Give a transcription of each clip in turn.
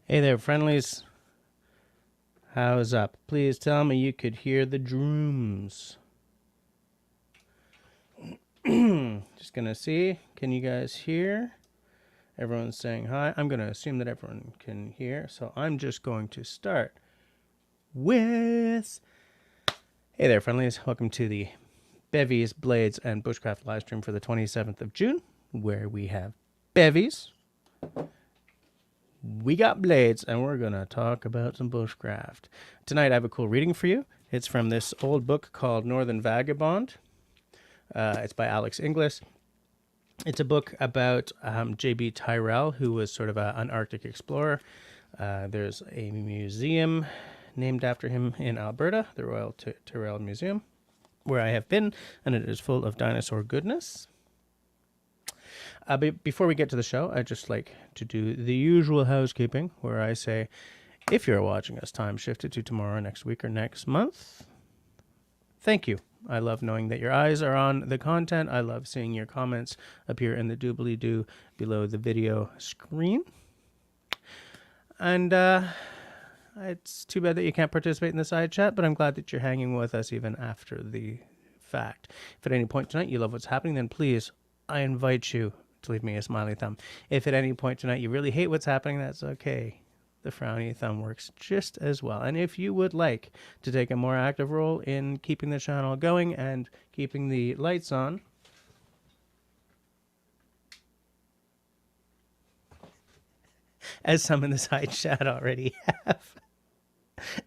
Hey there, friendlies. How's up? Please tell me you could hear the drums. Just gonna see. Can you guys hear? Everyone's saying hi. I'm gonna assume that everyone can hear, so I'm just going to start with. Hey there, friendlies. Welcome to the Bevvies, Blades, and Bushcraft live stream for the 27th of June, where we have Bevvies. We got blades, and we're going to talk about some bushcraft. Tonight I have a cool reading for you. It's from this old book called Northern Vagabond. It's by Alex Inglis. It's a book about J.B. Tyrell, who was sort of an Arctic explorer. There's a museum named after him in Alberta, the Royal Tyrell Museum, where I have been, and it is full of dinosaur goodness. But before we get to the show, I'd just like to do the usual housekeeping where I say, if you're watching us time shifted to tomorrow, next week, or next month, thank you. I love knowing that your eyes are on the content. I love seeing your comments appear in the doobly-doo below the video screen. And it's too bad that you can't participate in the side chat, but I'm glad that you're hanging with us even after the fact. If at any point tonight you love what's happening, then please, I invite you to leave me a smiley thumb. If at any point tonight you really hate what's happening, that's okay. The frowny thumb works just as well. And if you would like to take a more active role in keeping the channel going and keeping the lights on, as some in the side chat already have,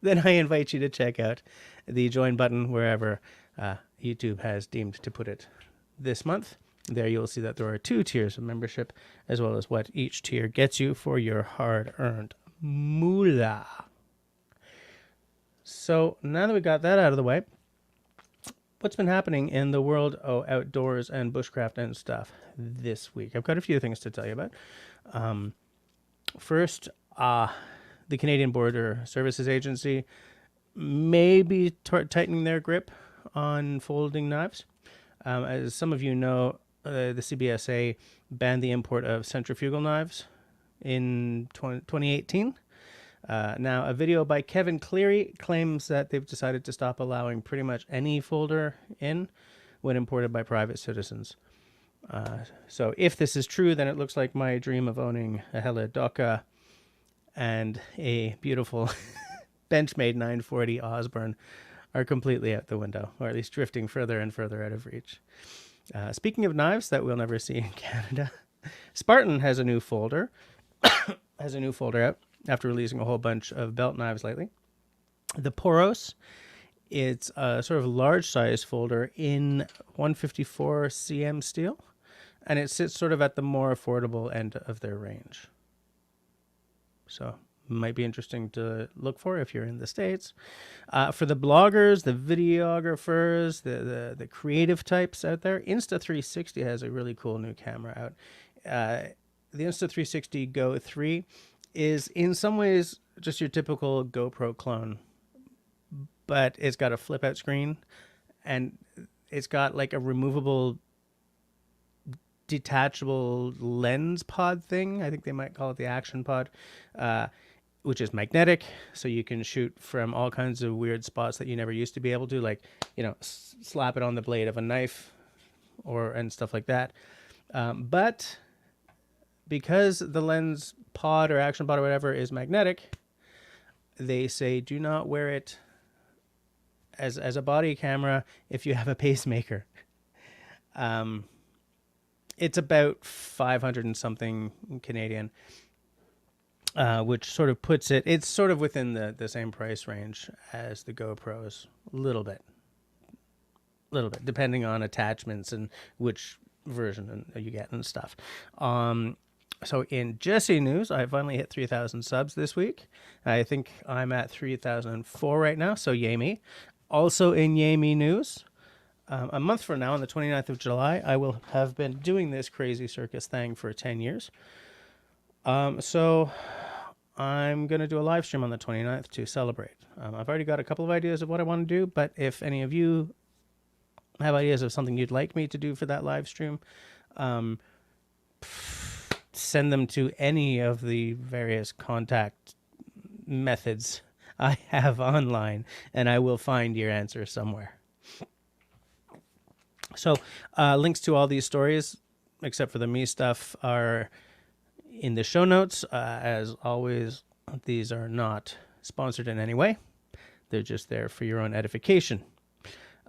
then I invite you to check out the join button wherever YouTube has deemed to put it this month. There you'll see that there are 2 tiers of membership, as well as what each tier gets you for your hard-earned moolah. So now that we got that out of the way, what's been happening in the world of outdoors and bushcraft and stuff this week? I've got a few things to tell you about. First, the Canadian Border Services Agency may be tightening their grip on folding knives. As some of you know, the CBSA banned the import of centrifugal knives in 2018. Now, a video by Kevin Cleary claims that they've decided to stop allowing pretty much any folder in when imported by private citizens. So if this is true, then it looks like my dream of owning a Hella Doka and a beautiful Benchmade 940 Osborne are completely out the window, or at least drifting further and further out of reach. Speaking of knives that we'll never see in Canada, Spartan has a new folder, out after releasing a whole bunch of belt knives lately. The Poros, it's a sort of large size folder in 154 cm steel, and it sits sort of at the more affordable end of their range. So might be interesting to look for if you're in the States. For the bloggers, the videographers, the creative types out there, Insta360 has a really cool new camera out. The Insta360 Go 3 is in some ways just your typical GoPro clone, but it's got a flip out screen and it's got like a removable detachable lens pod thing. I think they might call it the action pod, which is magnetic, so you can shoot from all kinds of weird spots that you never used to be able to, like, you know, slap it on the blade of a knife and stuff like that. But because the lens pod or action pod or whatever is magnetic, they say do not wear it as a body camera if you have a pacemaker. It's about 500 and something Canadian. Which sort of puts it's sort of within the same price range as the GoPros, a little bit, depending on attachments and which version you get and stuff. So in Jesse news, I finally hit 3,000 subs this week. I think I'm at 3,004 right now, so yay me. Also in yay me news, a month from now, on the 29th of July, I will have been doing this crazy circus thing for 10 years. So I'm going to do a live stream on the 29th to celebrate. I've already got a couple of ideas of what I want to do, but if any of you have ideas of something you'd like me to do for that live stream, send them to any of the various contact methods I have online, and I will find your answer somewhere. So links to all these stories, except for the me stuff, are in the show notes. As always, these are not sponsored in any way. They're just there for your own edification.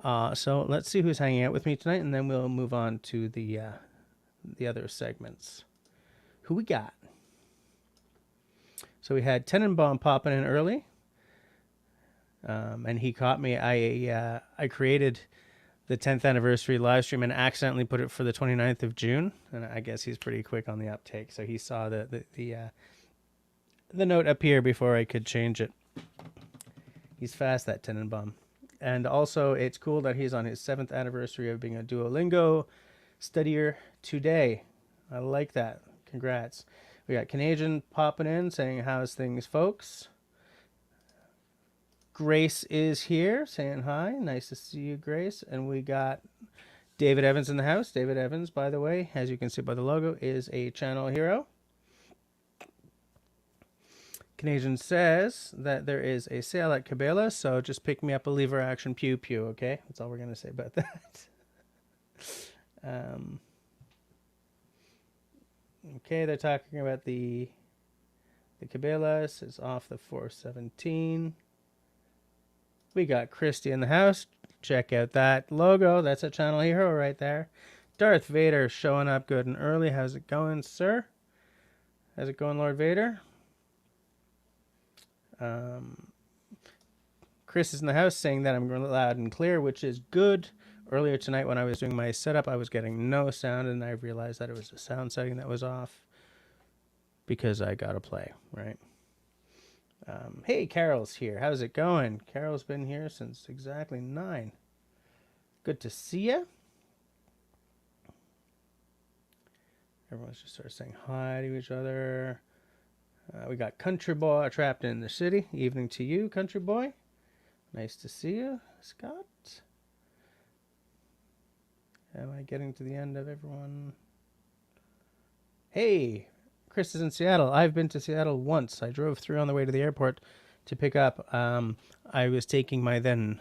So let's see who's hanging out with me tonight, and then we'll move on to the other segments. Who we got? So we had Tenenbaum popping in early, and he caught me. I created the 10th anniversary live stream and accidentally put it for the 29th of June, and I guess he's pretty quick on the uptake. So he saw the note appear before I could change it. He's fast, that Tenenbaum. And also, it's cool that he's on his 7th anniversary of being a Duolingo studier today. I like that. Congrats. We got Canadian popping in saying, how's things, folks? Grace is here saying hi. Nice to see you, Grace. And we got David Evans in the house. David Evans, by the way, as you can see by the logo, is a channel hero. Canadian says that there is a sale at Corbeil, so just pick me up a lever action pew pew, okay? That's all we're going to say about that. Okay, they're talking about the Corbeil is off the 417. We got Christy in the house. Check out that logo. That's a channel hero right there. Darth Vader showing up good and early. How's it going, sir? How's it going, Lord Vader? Chris is in the house saying that I'm going loud and clear, which is good. Earlier tonight when I was doing my setup, I was getting no sound, and I realized that it was the sound setting that was off because I got to play, right? Hey, Carol's here. How's it going? Carol's been here since exactly 9. Good to see ya. Everyone's just sort of saying hi to each other. We got Country Boy trapped in the city. Evening to you, Country Boy. Nice to see you, Scott. Am I getting to the end of everyone? Hey, Chris is in Seattle. I've been to Seattle once. I drove through on the way to the airport to pick up. I was taking my then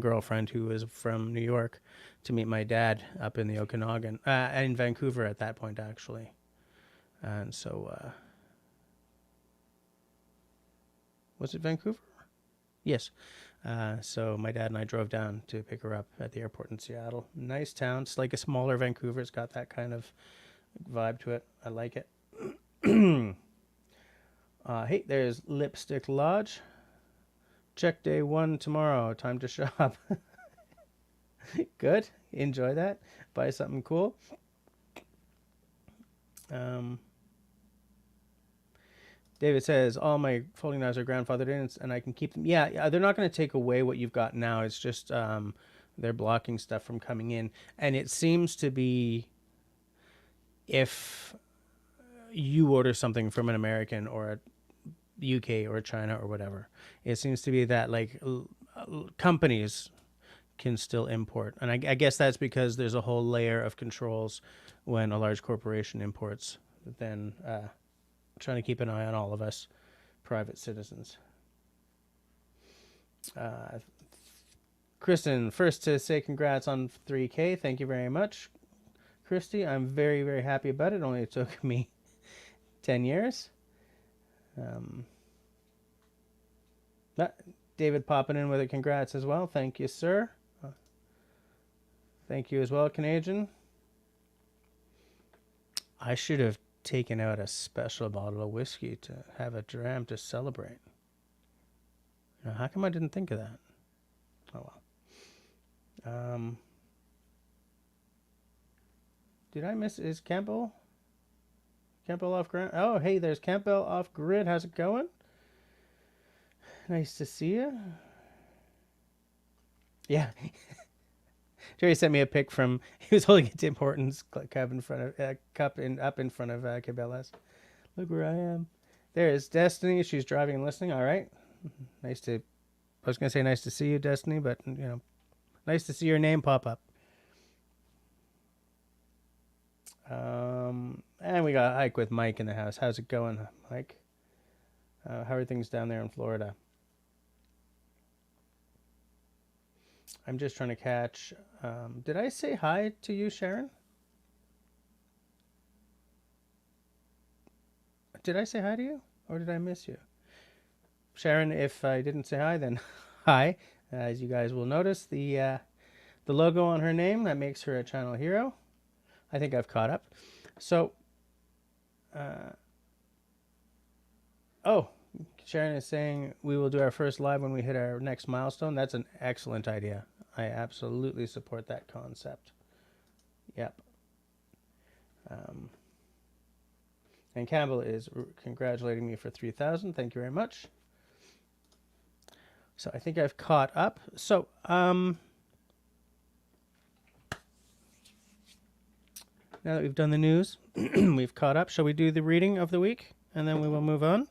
girlfriend, who was from New York, to meet my dad up in the Okanagan, in Vancouver at that point, actually. And so, was it Vancouver? Yes. So my dad and I drove down to pick her up at the airport in Seattle. Nice town. It's like a smaller Vancouver. It's got that kind of vibe to it. I like it. Hey, there's Lipstick Lodge. Check day 1 tomorrow. Time to shop. Good. Enjoy that. Buy something cool. David says, all my folding knives are grandfathered in and I can keep them. Yeah, they're not going to take away what you've got now. It's just they're blocking stuff from coming in. And it seems to be if you order something from an American or a UK or China or whatever, it seems to be that like companies can still import. And I guess that's because there's a whole layer of controls when a large corporation imports, then trying to keep an eye on all of us private citizens. Kristen, first to say congrats on 3K. Thank you very much, Christy. I'm very, very happy about it. Only took me 10 years. David popping in with a congrats as well. Thank you, sir. Thank you as well, Canadian. I should have taken out a special bottle of whiskey to have a dram to celebrate. Now, how come I didn't think of that? Oh well. Did I miss? Is Campbell off grid? Oh, hey, there's Campbell off grid. How's it going? Nice to see you. Yeah. Jerry sent me a pic from, he was holding a Tim Hortons cup in front of up in front of Cabela's. Look where I am. There is Destiny. She's driving and listening. All right. I was going to say nice to see you, Destiny, but nice to see your name pop up. And we got Hike with Mike in the house. How's it going, Mike? How are things down there in Florida? I'm just trying to catch. Did I say hi to you, Sharon? Did I say hi to you? Or did I miss you? Sharon, if I didn't say hi, then hi. As you guys will notice, the logo on her name, that makes her a channel hero. I think I've caught up. So, oh, Sharon is saying we will do our first live when we hit our next milestone. That's an excellent idea. I absolutely support that concept. Yep. And Campbell is congratulating me for 3,000. Thank you very much. So I think I've caught up. So, now that we've done the news, we've caught up. Shall we do the reading of the week? And then we will move on.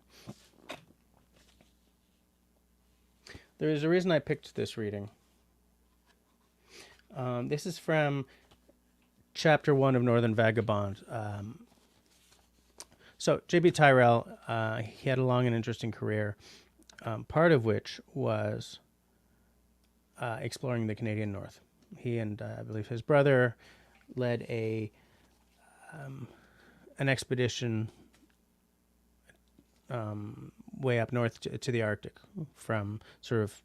There is a reason I picked this reading. This is from chapter 1 of Northern Vagabond. So J.B. Tyrell, he had a long and interesting career, part of which was exploring the Canadian North. He and I believe his brother led an expedition way up north to the Arctic, from sort of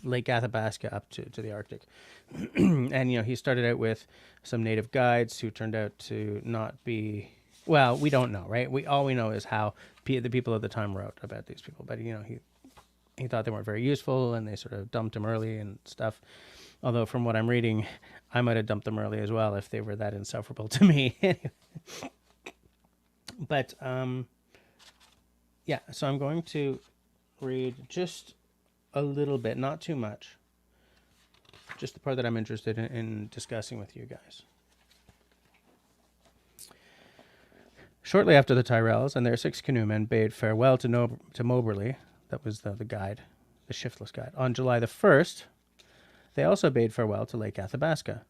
Lake Athabasca up to the Arctic. And, he started out with some native guides who turned out to not be, well, we don't know, right? All we know is how the people at the time wrote about these people. But, he thought they weren't very useful, and they sort of dumped him early and stuff. Although from what I'm reading, I might have dumped them early as well if they were that insufferable to me. But, yeah, so I'm going to read just a little bit, not too much. Just the part that I'm interested in discussing with you guys. Shortly after the Tyrells and their 6 canoemen bade farewell to Moberly, that was the guide, the shiftless guide, on July the 1st, they also bade farewell to Lake Athabasca.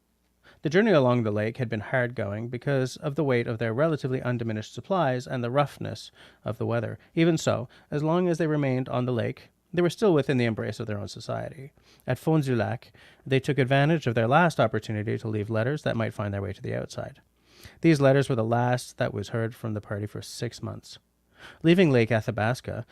The journey along the lake had been hard going because of the weight of their relatively undiminished supplies and the roughness of the weather. Even so, as long as they remained on the lake, they were still within the embrace of their own society. At CôTE-SAINT-LUC, they took advantage of their last opportunity to leave letters that might find their way to the outside. These letters were the last that was heard from the party for 6 months. Leaving Lake Athabasca,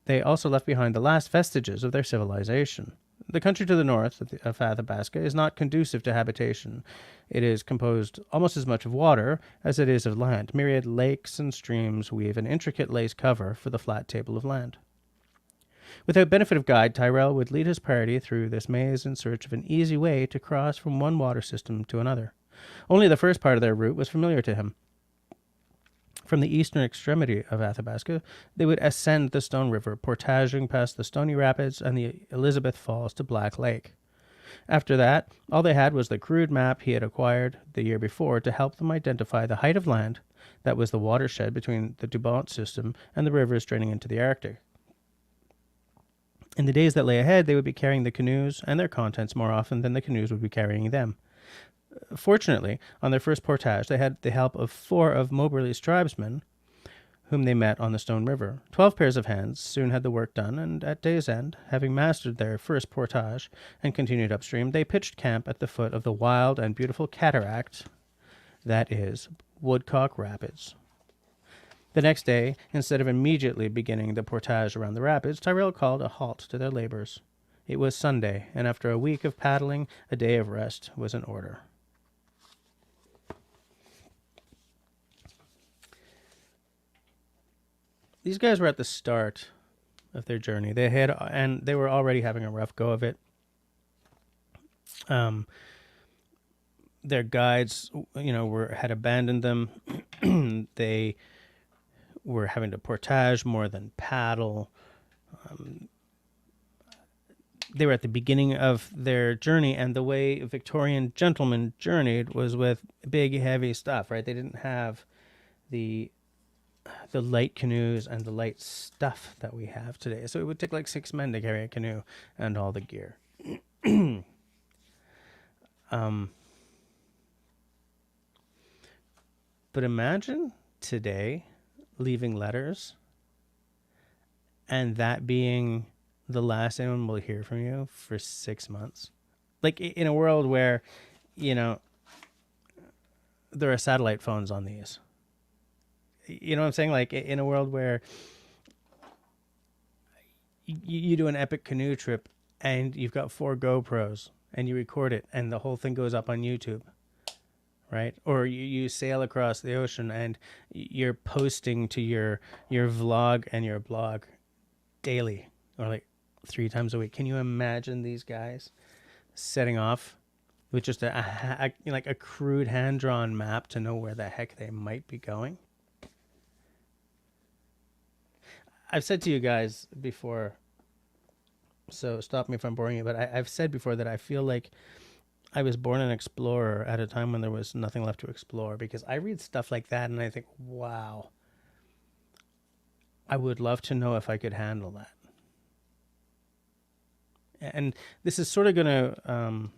they also left behind the last vestiges of their civilization. The country to the north of Athabasca is not conducive to habitation. It is composed almost as much of water as it is of land. Myriad lakes and streams weave an intricate lace cover for the flat table of land. Without benefit of guide, Tyrell would lead his party through this maze in search of an easy way to cross from one water system to another. Only the first part of their route was familiar to him. From the eastern extremity of Athabasca, they would ascend the Stone River, portaging past the Stony Rapids and the Elizabeth Falls to Black Lake. After that, all they had was the crude map he had acquired the year before to help them identify the height of land that was the watershed between the Dubont system and the rivers draining into the Arctic. In the days that lay ahead, they would be carrying the canoes and their contents more often than the canoes would be carrying them. Fortunately, on their first portage, they had the help of 4 of Moberly's tribesmen, whom they met on the Stone River. 12 pairs of hands soon had the work done, and at day's end, having mastered their first portage and continued upstream, they pitched camp at the foot of the wild and beautiful cataract that is Woodcock Rapids. The next day, instead of immediately beginning the portage around the rapids, Tyrell called a halt to their labors. It was Sunday, and after a week of paddling, a day of rest was in order. These guys were at the start of their journey. They were already having a rough go of it. Their guides, had abandoned them. They were having to portage more than paddle. They were at the beginning of their journey, and the way Victorian gentlemen journeyed was with big, heavy stuff, right? They didn't have the light canoes and the light stuff that we have today. So it would take like 6 men to carry a canoe and all the gear. But imagine today leaving letters and that being the last anyone will hear from you for 6 months. Like in a world where, you know, there are satellite phones on these. You know what I'm saying? Like in a world where you do an epic canoe trip and you've got 4 GoPros and you record it and the whole thing goes up on YouTube, right? Or you sail across the ocean and you're posting to your vlog and your blog daily or like 3 times a week. Can you imagine these guys setting off with just like a crude hand-drawn map to know where the heck they might be going? I've said to you guys before, so stop me if I'm boring you, but I've said before that I feel like I was born an explorer at a time when there was nothing left to explore, because I read stuff like that and I think, wow, I would love to know if I could handle that. And this is sort of going to,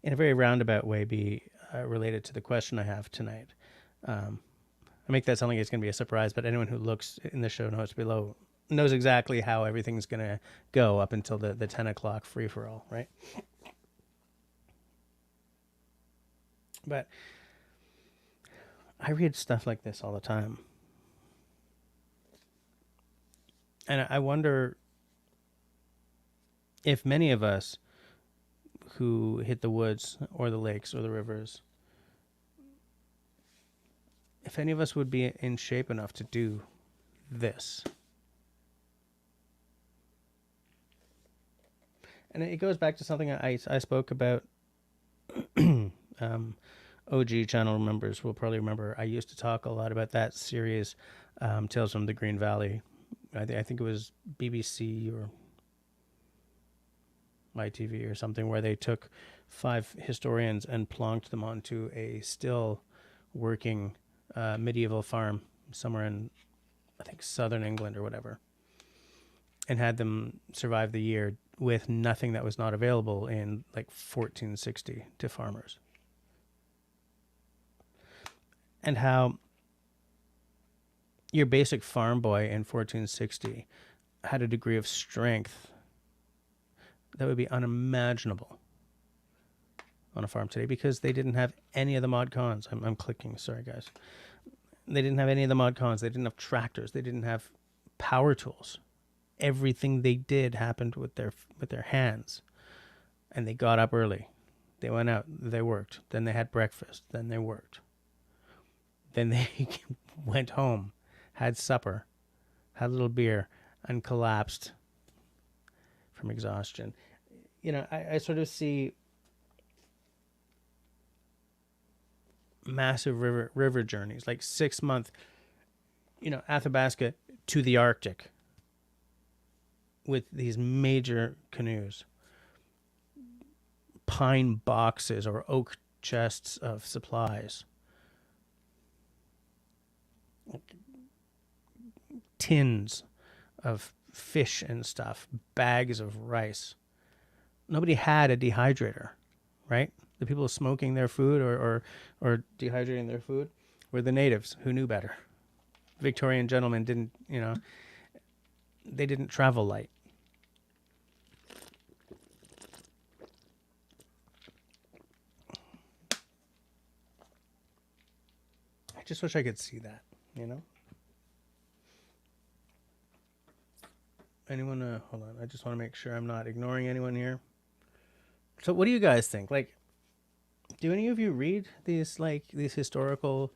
in a very roundabout way, be related to the question I have tonight. I make that sound like it's going to be a surprise, but anyone who looks in the show notes below knows exactly how everything's going to go up until the 10 o'clock free-for-all, right? But I read stuff like this all the time. And I wonder if many of us who hit the woods or the lakes or the rivers, if any of us would be in shape enough to do this. And it goes back to something I spoke about. OG channel members will probably remember I used to talk a lot about that series, Tales from the Green Valley. I think it was BBC or ITV or something, where they took 5 historians and plonked them onto a still working medieval farm somewhere in, I think, southern England or whatever, and had them survive the year with nothing that was not available in like 1460 to farmers. And how your basic farm boy in 1460 had a degree of strength that would be unimaginable on a farm today, because they didn't have any of the mod cons. I'm clicking, sorry guys. They didn't have any of the mod cons. They didn't have tractors. They didn't have power tools. Everything they did happened with their hands. And they got up early. They went out, they worked. Then they had breakfast. Then they worked. Then they went home, had supper, had a little beer, and collapsed from exhaustion. You know, I sort of see massive river journeys, like 6-month, Athabasca to the Arctic with these major canoes, pine boxes or oak chests of supplies, tins of fish and stuff, bags of rice. Nobody had a dehydrator, right? The people smoking their food or dehydrating their food were the natives who knew better. Victorian gentlemen didn't, they didn't travel light. I just wish I could see that, Anyone, hold on. I just want to make sure I'm not ignoring anyone here. So what do you guys think? Like, do any of you read these historical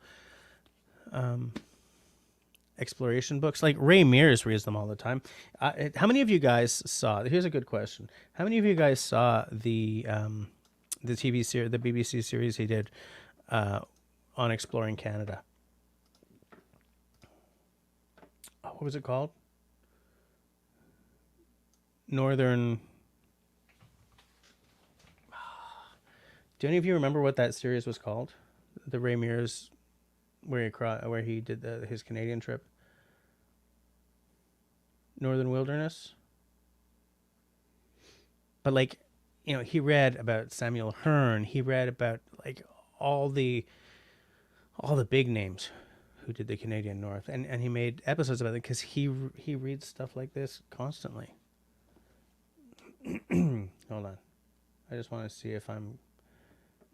exploration books? Like Ray Mears reads them all the time. How many of you guys saw, here's a good question. How many of you guys saw the TV series, the BBC series he did on exploring Canada? What was it called? Northern. Do any of you remember what that series was called? The Ray Mears, where he did his Canadian trip. Northern Wilderness. But he read about Samuel Hearne. He read about all the all the big names who did the Canadian North, and he made episodes about it because he reads stuff like this constantly. Hold on, I just want to see if I'm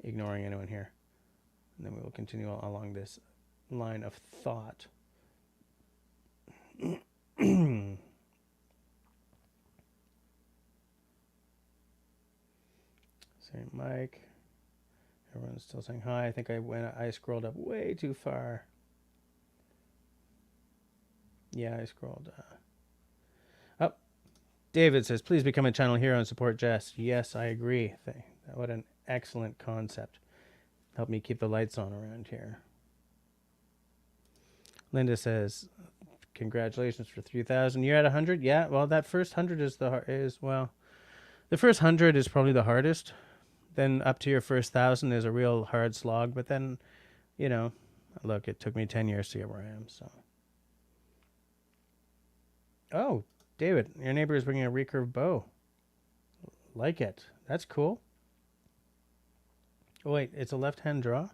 ignoring anyone here, and then we will continue along this line of thought. St. Mike. Everyone's still saying hi. I think I scrolled up way too far. Yeah, I scrolled up. David says, please become a channel hero and support Jess. Yes, I agree. What an excellent concept. Help me keep the lights on around here. Linda says, congratulations for 3,000. You're at 100? Yeah, well, that first 100 the first 100 is probably the hardest. Then up to your first 1,000 is a real hard slog. But then, you know, look, it took me 10 years to get where I am, so. Oh, David, your neighbor is bringing a recurve bow. Like it. That's cool. Oh, wait, it's a left-hand draw?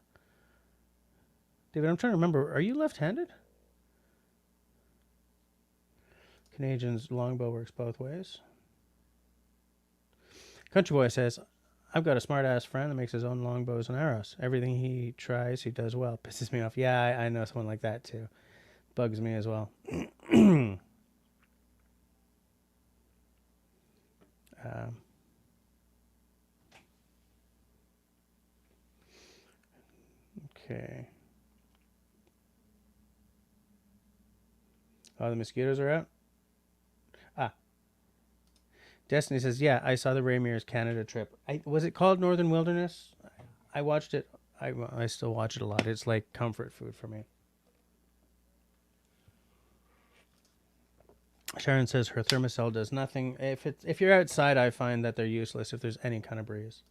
David, I'm trying to remember. Are you left-handed? Canadian's longbow works both ways. Country Boy says, I've got a smart-ass friend that makes his own longbows and arrows. Everything he tries, he does well. Pisses me off. Yeah, I know someone like that, too. Bugs me as well. Okay. Oh, the mosquitoes are out? Destiny says, yeah, I saw the Ray Mears Canada trip. Was it called Northern Wilderness? I watched it. I still watch it a lot. It's like comfort food for me. Sharon says her thermocell does nothing. If you're outside, I find that they're useless if there's any kind of breeze.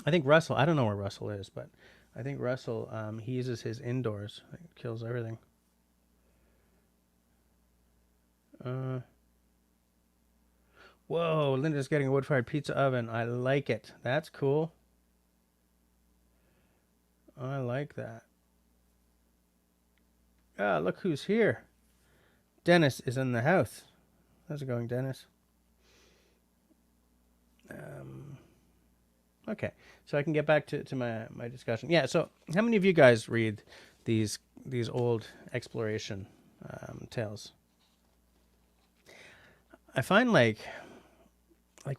I think Russell, I don't know where Russell is, but I think Russell, he uses his indoors. It kills everything. Whoa, Linda's getting a wood-fired pizza oven. I like it. That's cool. I like that. Ah, look who's here. Dennis is in the house. How's it going, Dennis? Okay, so I can get back to my discussion. Yeah, so how many of you guys read these old exploration tales? I find like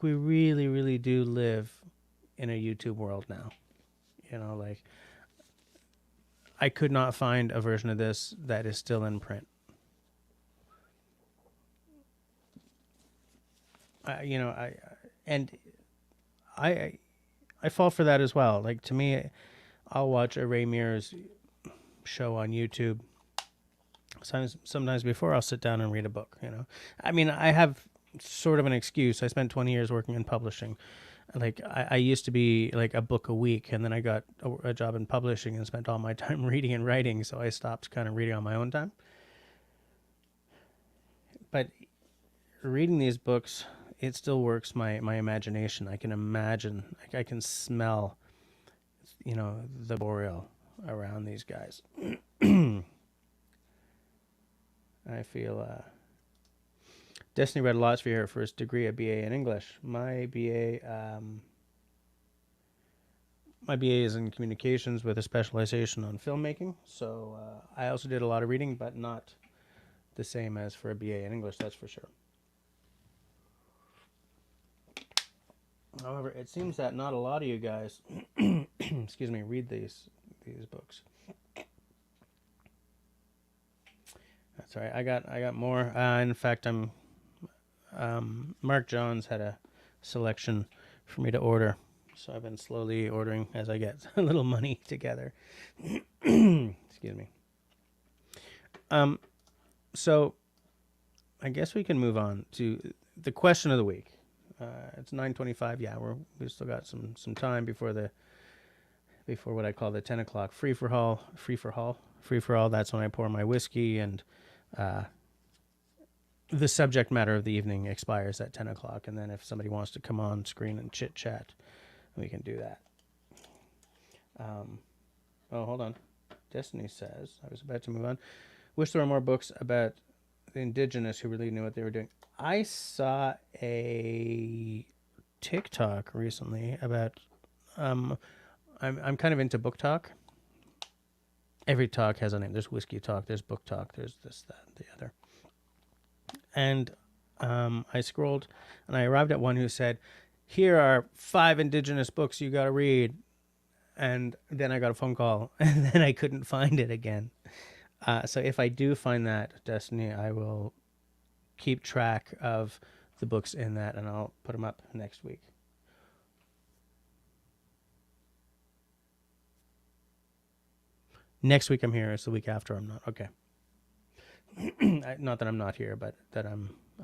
we really, really do live in a YouTube world now. You know, like I could not find a version of this that is still in print. I fall for that as well. Like, to me, I'll watch a Ray Mears show on YouTube. Sometimes before I'll sit down and read a book, you know. I mean, I have sort of an excuse. I spent 20 years working in publishing. Like, I used to be like a book a week, and then I got a job in publishing and spent all my time reading and writing, so I stopped kind of reading on my own time. But reading these books, it still works my imagination. I can imagine, like I can smell, you know, the boreal around these guys. I feel Destiny read lots for her first degree, a BA in English. My BA is in communications with a specialization on filmmaking. So I also did a lot of reading, but not the same as for a BA in English, that's for sure. However, it seems that not a lot of you guys, excuse me, read these books. That's all right. I got more. In fact, Mark Johns had a selection for me to order, so I've been slowly ordering as I get a little money together. Excuse me. So I guess we can move on to the question of the week. It's 9:25. Yeah, we've still got some time before what I call the 10 o'clock free for all. That's when I pour my whiskey and the subject matter of the evening expires at 10 o'clock. And then if somebody wants to come on screen and chit chat, we can do that. Oh, hold on. Destiny says, I was about to move on. Wish there were more books about the indigenous who really knew what they were doing. I saw a TikTok recently about, I'm kind of into book talk. Every talk has a name. There's whiskey talk, there's book talk, there's this, that, the other. And I scrolled and I arrived at one who said, here are 5 indigenous books you got to read. And then I got a phone call and then I couldn't find it again. So if I do find that, Destiny, I will keep track of the books in that and I'll put them up next week. Next week I'm here. It's the week after I'm not. Okay. Not that I'm not here, but that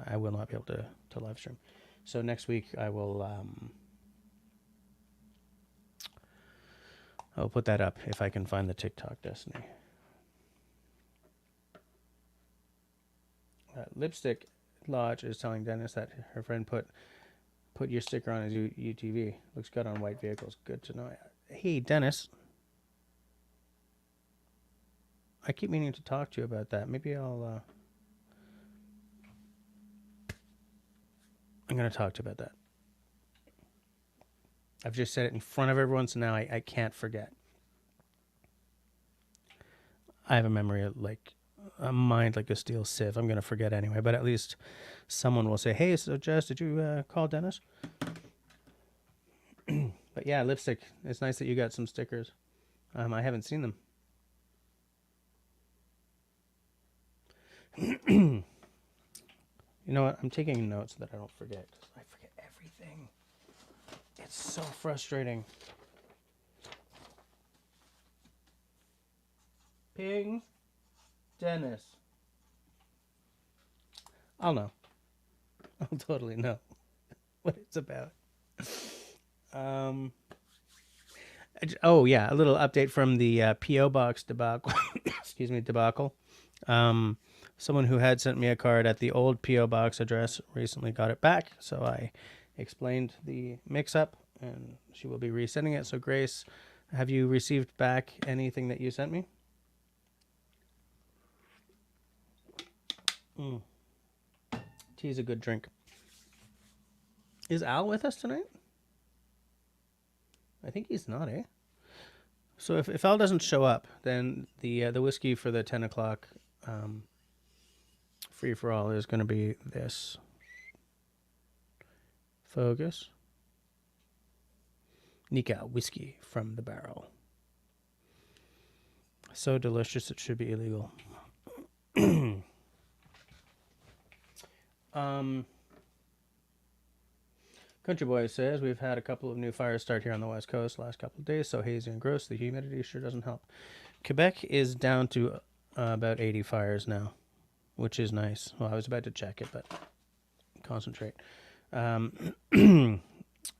I will not be able to live stream. So next week I will I'll put that up if I can find the TikTok, Destiny. Lipstick Lodge is telling Dennis that her friend put your sticker on his UTV. Looks good on white vehicles. Good to know. Hey, Dennis. I keep meaning to talk to you about that. Maybe I'm going to talk to you about that. I've just said it in front of everyone, so now I can't forget. I have a memory like a mind like a steel sieve. I'm going to forget anyway, but at least someone will say, hey, so Jess, did you call Dennis? But yeah, lipstick. It's nice that you got some stickers. I haven't seen them. You know what? I'm taking notes so that I don't forget. I forget everything. It's so frustrating. Ping Dennis. I'll know. I'll totally know what it's about. Oh yeah, a little update from the PO box debacle. Excuse me, debacle. Someone who had sent me a card at the old PO box address recently got it back, so I explained the mix-up, and she will be resending it. So Grace, have you received back anything that you sent me? Tea's a good drink. Is Al with us tonight? I think he's not, eh? So if Al doesn't show up, then the whiskey for the 10 o'clock free-for-all is going to be this. Focus. Nika whiskey from the barrel. So delicious it should be illegal. Country Boy says, we've had a couple of new fires start here on the west coast last couple of days, so hazy and gross. The humidity sure doesn't help. Quebec is down to about 80 fires now, which is nice. Well, I was about to check it, but concentrate.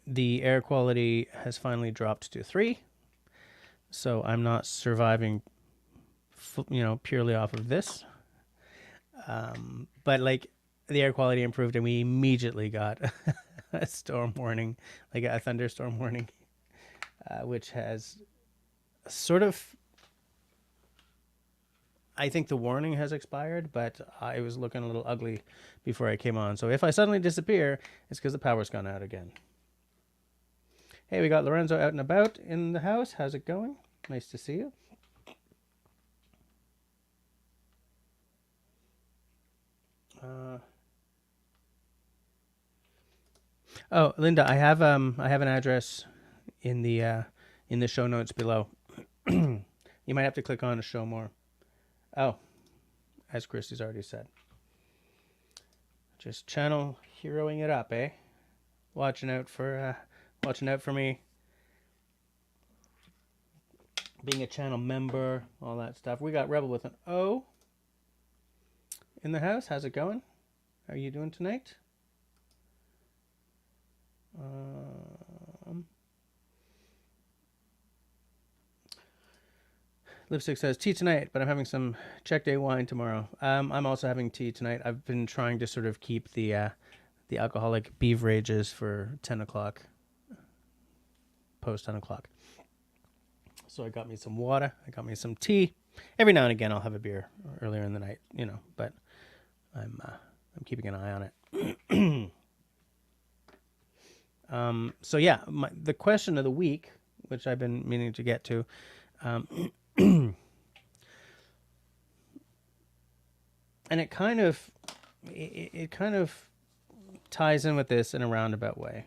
The air quality has finally dropped to 3, so I'm not surviving, purely off of this. But like the air quality improved, and we immediately got a storm warning, like a thunderstorm warning, which has sort of. I think the warning has expired, but I was looking a little ugly before I came on. So if I suddenly disappear, it's because the power's gone out again. Hey, we got Lorenzo out and about in the house. How's it going? Nice to see you. Oh, Linda, I have an address in the show notes below. You might have to click on show more. Oh, as Christy's already said. Just channel heroing it up, eh? Watching out for me. Being a channel member, all that stuff. We got Rebel with an O in the house. How's it going? How are you doing tonight? Lipstick says, tea tonight, but I'm having some check day wine tomorrow. I'm also having tea tonight. I've been trying to sort of keep the alcoholic beverages for 10 o'clock, post 10 o'clock. So I got me some water. I got me some tea. Every now and again, I'll have a beer earlier in the night, but I'm keeping an eye on it. So yeah, the question of the week, which I've been meaning to get to, and it kind of ties in with this in a roundabout way.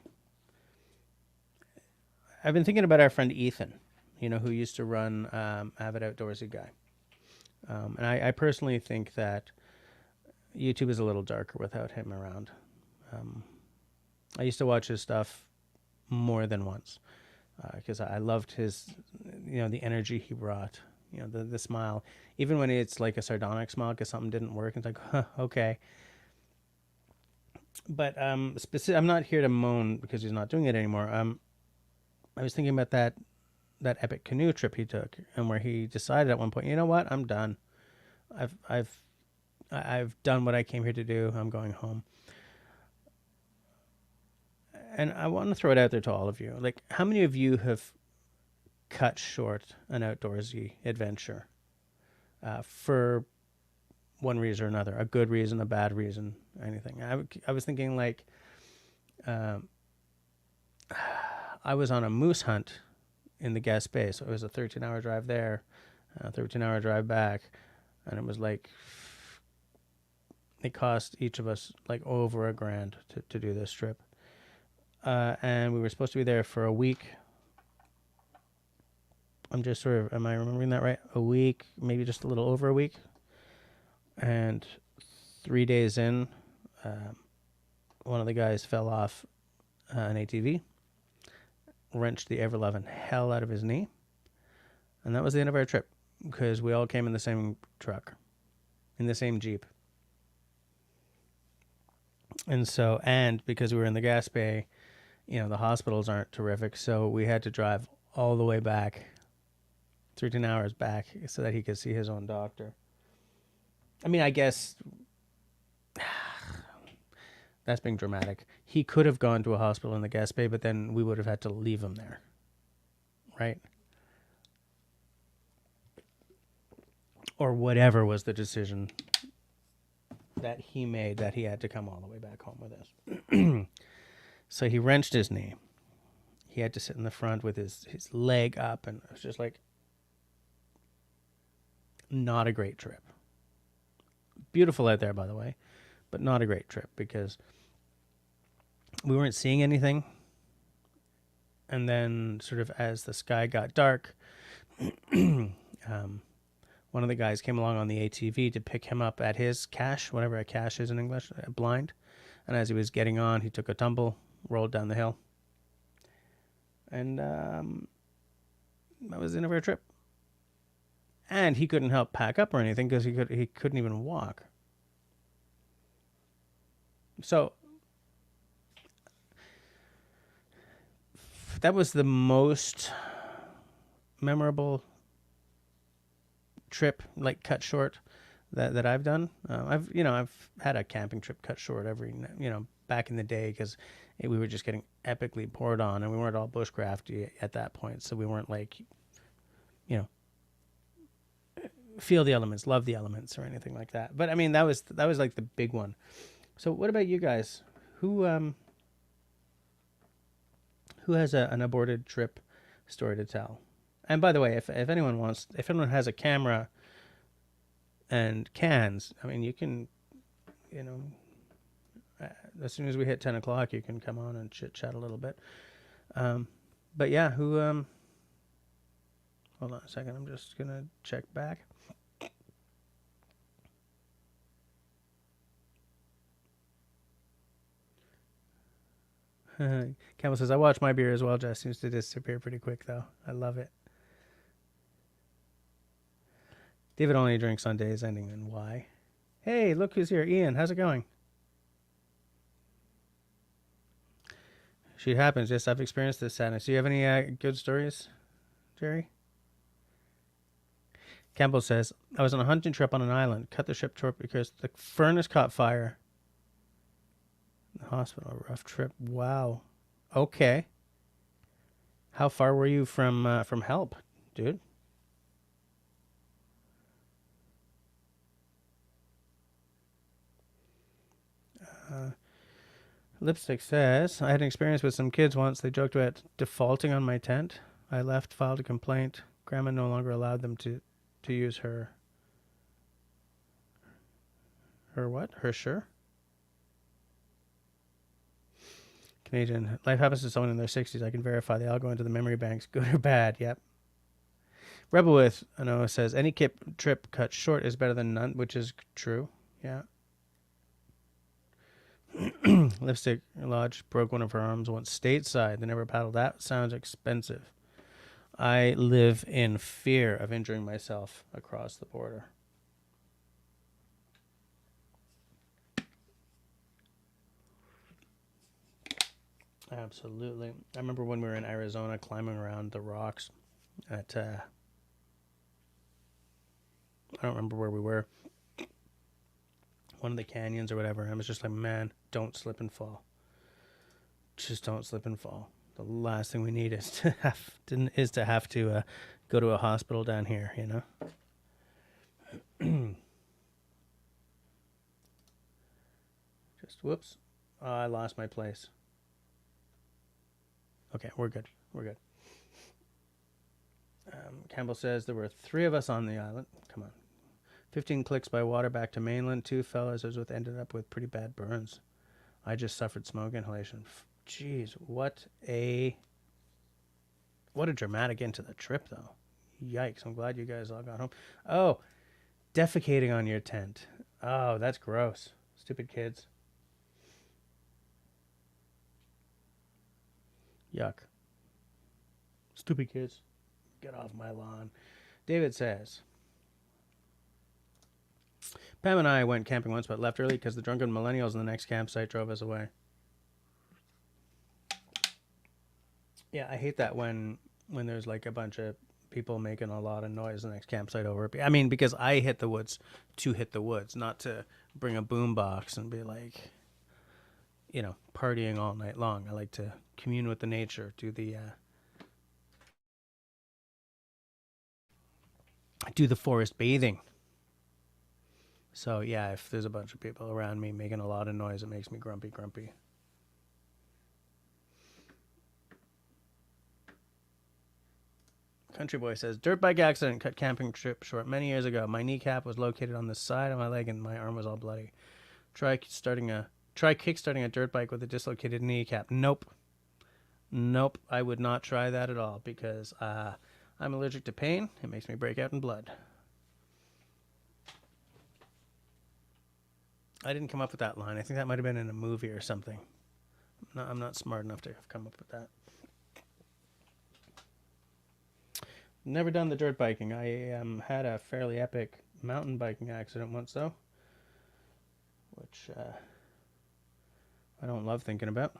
I've been thinking about our friend Ethan, who used to run Avid Outdoorsy Guy. And I personally think that YouTube is a little darker without him around. I used to watch his stuff more than once because I loved his, the energy he brought, the smile. Even when it's like a sardonic smile because something didn't work, it's like, huh, okay. But I'm not here to moan because he's not doing it anymore. I was thinking about that epic canoe trip he took, and where he decided at one point, you know what, I'm done. I've done what I came here to do. I'm going home. And I want to throw it out there to all of you. Like, how many of you have cut short an outdoorsy adventure for one reason or another? A good reason, a bad reason, anything. I was thinking, like, I was on a moose hunt in the Gaspé, so it was a 13-hour drive there, a 13-hour drive back, and it was like, it cost each of us like over $1,000 to do this trip. And we were supposed to be there for a week. I'm just am I remembering that right? A week, maybe just a little over a week. And 3 days in, one of the guys fell off an ATV, wrenched the ever-loving hell out of his knee. And that was the end of our trip because we all came in the same truck, in the same Jeep. And because we were in the Gaspé, the hospitals aren't terrific, so we had to drive all the way back, 13 hours back, so that he could see his own doctor. I mean, I guess that's being dramatic. He could have gone to a hospital in the Gaspé, but then we would have had to leave him there, right? Or whatever was the decision that he made, that he had to come all the way back home with us. So he wrenched his knee. He had to sit in the front with his leg up, and it was just like, not a great trip. Beautiful out there, by the way, but not a great trip because we weren't seeing anything. And then sort of as the sky got dark, one of the guys came along on the ATV to pick him up at his cache, whatever a cache is in English, blind. And as he was getting on, he took a tumble, rolled down the hill. And that was the end of our trip. And he couldn't help pack up or anything because he couldn't even walk. So that was the most memorable trip, like cut short, that I've done. I've had a camping trip cut short every, back in the day because we were just getting epically poured on, and we weren't all bushcrafty at that point, so we weren't like, feel the elements, love the elements, or anything like that. But I mean, that was like the big one. So what about you guys? Who has an aborted trip story to tell? And by the way, if anyone has a camera and cans, I mean, you can, as soon as we hit 10 o'clock, you can come on and chit chat a little bit. But yeah, hold on a second. I'm just going to check back. Campbell says, I watch my beer as well. Jess seems to disappear pretty quick, though. I love it. David only drinks on days ending in Y. Hey, look who's here. Ian, how's it going? Shit happens. Yes, I've experienced this sadness. Do you have any good stories, Jerry? Campbell says, I was on a hunting trip on an island. Cut the ship short because the furnace caught fire. The hospital, rough trip. Wow. Okay. How far were you from help? dude. Lipstick says, I had an experience with some kids once. They joked about defaulting on my tent. I left, filed a complaint. Grandma no longer allowed them to use her what? Her sure? Canadian. Life happens to someone in their 60s. I can verify. They all go into the memory banks, good or bad. Yep. Rebel with Anoa says, any trip cut short is better than none, which is true. Yeah. Lipstick Lodge broke one of her arms once stateside. They never paddled. That sounds expensive. I live in fear of injuring myself across the border. Absolutely. I remember when we were in Arizona climbing around the rocks at, I don't remember where we were. One of the canyons or whatever. And I was just like, man, don't slip and fall. Just don't slip and fall. The last thing we need is to have to go to a hospital down here, you know? Just, whoops. Oh, I lost my place. Okay, we're good. We're good. Campbell says there were 3 of us on the island. Come on. 15 clicks by water back to mainland. 2 fellas ended up with pretty bad burns. I just suffered smoke inhalation. Jeez, what a dramatic end to the trip, though. Yikes, I'm glad you guys all got home. Oh, defecating on your tent. Oh, that's gross. Stupid kids. Yuck. Stupid kids. Get off my lawn. David says, Pam and I went camping once but left early because the drunken millennials in the next campsite drove us away. Yeah, I hate that when there's like a bunch of people making a lot of noise the next campsite over. I mean, because I hit the woods to hit the woods, not to bring a boombox and be like, you know, partying all night long. I like to commune with the nature, do the forest bathing. So yeah, if there's a bunch of people around me making a lot of noise, it makes me grumpy. Country Boy says, dirt bike accident cut camping trip short many years ago. My kneecap was located on the side of my leg and my arm was all bloody. Try kickstarting a dirt bike with a dislocated kneecap. Nope, I would not try that at all because I'm allergic to pain. It makes me break out in blood. I didn't come up with that line. I think that might have been in a movie or something. I'm not smart enough to have come up with that. Never done the dirt biking. I had a fairly epic mountain biking accident once, though, which I don't love thinking about.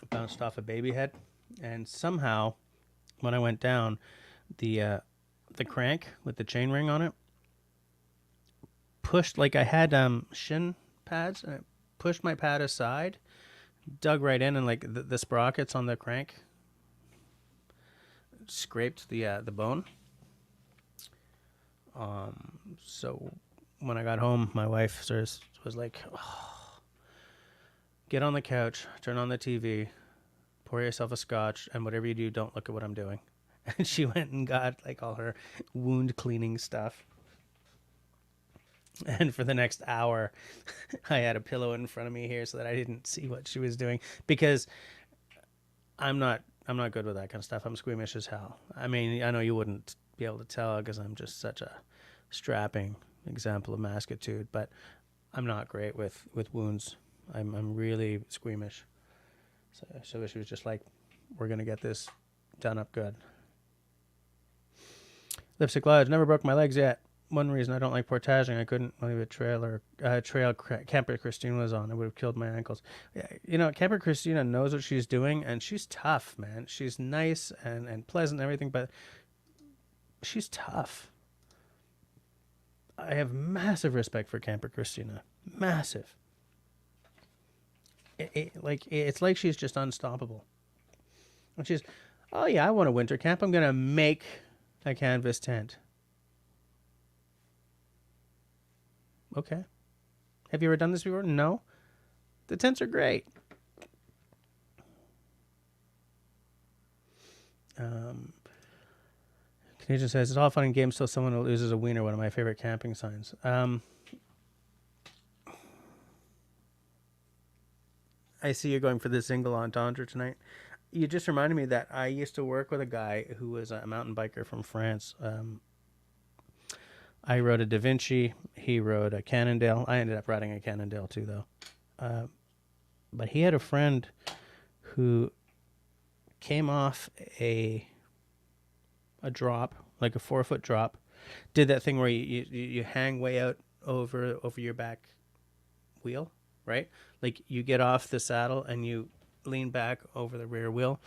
Bounced off a baby head, and somehow, when I went down, the crank with the chain ring on it pushed, like I had shin pads, and it pushed my pad aside, dug right in, and like the sprockets on the crank scraped the bone. So when I got home, my wife was like, oh, get on the couch, turn on the TV, pour yourself a scotch, and whatever you do, don't look at what I'm doing. And she went and got like all her wound cleaning stuff. And for the next hour, I had a pillow in front of me here so that I didn't see what she was doing, because I'm not good with that kind of stuff. I'm squeamish as hell. I mean, I know you wouldn't be able to tell because I'm just such a strapping example of masculinity, but I'm not great with wounds. I'm really squeamish. So she was just like, we're going to get this done up good. Lipstick Lodge, never broke my legs yet. One reason I don't like portaging, I couldn't leave a trail Camper Christina was on. It would have killed my ankles. Yeah, you know, Camper Christina knows what she's doing, and she's tough, man. She's nice and pleasant and everything, but she's tough. I have massive respect for Camper Christina. Massive. It's like she's just unstoppable. And she's, oh yeah, I want a winter camp. I'm going to make a canvas tent. Okay. Have you ever done this before? No. The tents are great. Canadian says, it's all fun and games till someone loses a wiener, one of my favorite camping signs. I see you're going for the single entendre tonight. You just reminded me that I used to work with a guy who was a mountain biker from France. I rode a Da Vinci. He rode a Cannondale. I ended up riding a Cannondale too, though. But he had a friend who came off a drop, like a 4-foot drop, did that thing where you hang way out over your back wheel, right? Like you get off the saddle and you lean back over the rear wheel.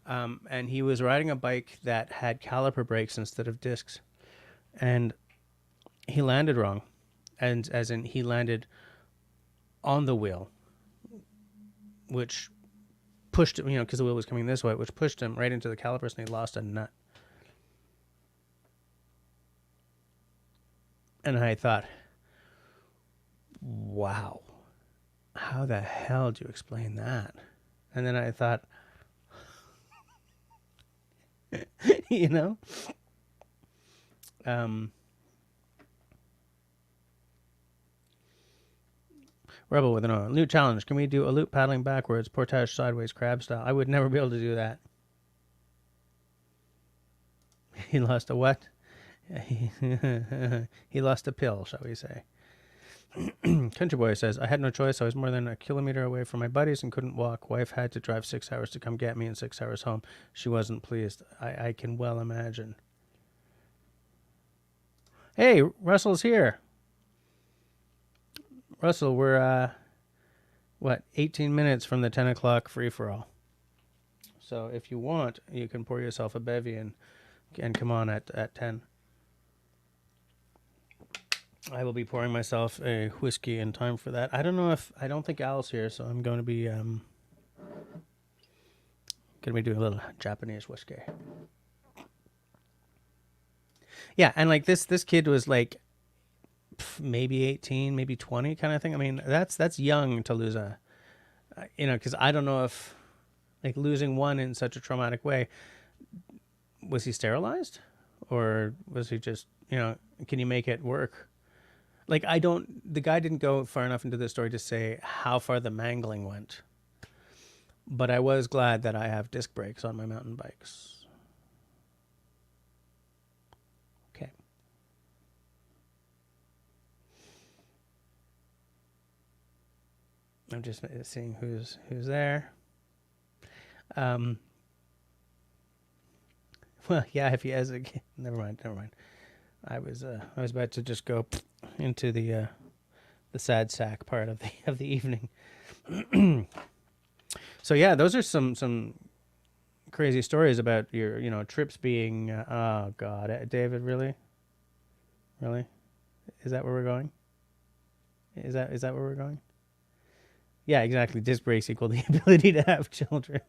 And he was riding a bike that had caliper brakes instead of discs. And he landed wrong. And as in he landed on the wheel, which pushed him, because the wheel was coming this way, which pushed him right into the calipers, and he lost a nut. And I thought, wow, how the hell do you explain that? And then I thought, Rebel with an new challenge. Can we do a loop paddling backwards, portage sideways, crab style? I would never be able to do that. He lost a what? He lost a pill, shall we say. Country Boy says, I had no choice. I was more than a kilometer away from my buddies and couldn't walk. Wife had to drive 6 hours to come get me and 6 hours home. She wasn't pleased. I can well imagine. Hey, Russell's here. Russell, we're, 18 minutes from the 10 o'clock free-for-all. So if you want, you can pour yourself a bevy and come on at 10. I will be pouring myself a whiskey in time for that. I don't think Al's here, so I'm going to be doing a little Japanese whiskey. Yeah, and like this kid was like maybe 18, maybe 20 kind of thing. I mean, that's young to lose because I don't know if like losing one in such a traumatic way. Was he sterilized, or was he just can you make it work? Like the guy didn't go far enough into the story to say how far the mangling went. But I was glad that I have disc brakes on my mountain bikes. Okay. I'm just seeing who's there. Well, yeah, if he has a never mind. I was about to just go into the sad sack part of the evening. So yeah, those are some crazy stories about your trips being oh god, David, really is that where we're going? Is that where we're going? Yeah, exactly. Disc brakes equal the ability to have children.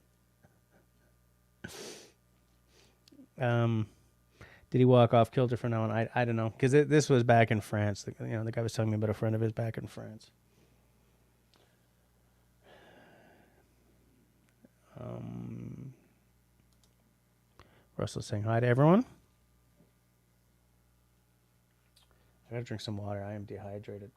Did he walk off kilter for now? And I don't know, because this was back in France. The guy was telling me about a friend of his back in France. Russell's saying hi to everyone. I gotta drink some water. I am dehydrated.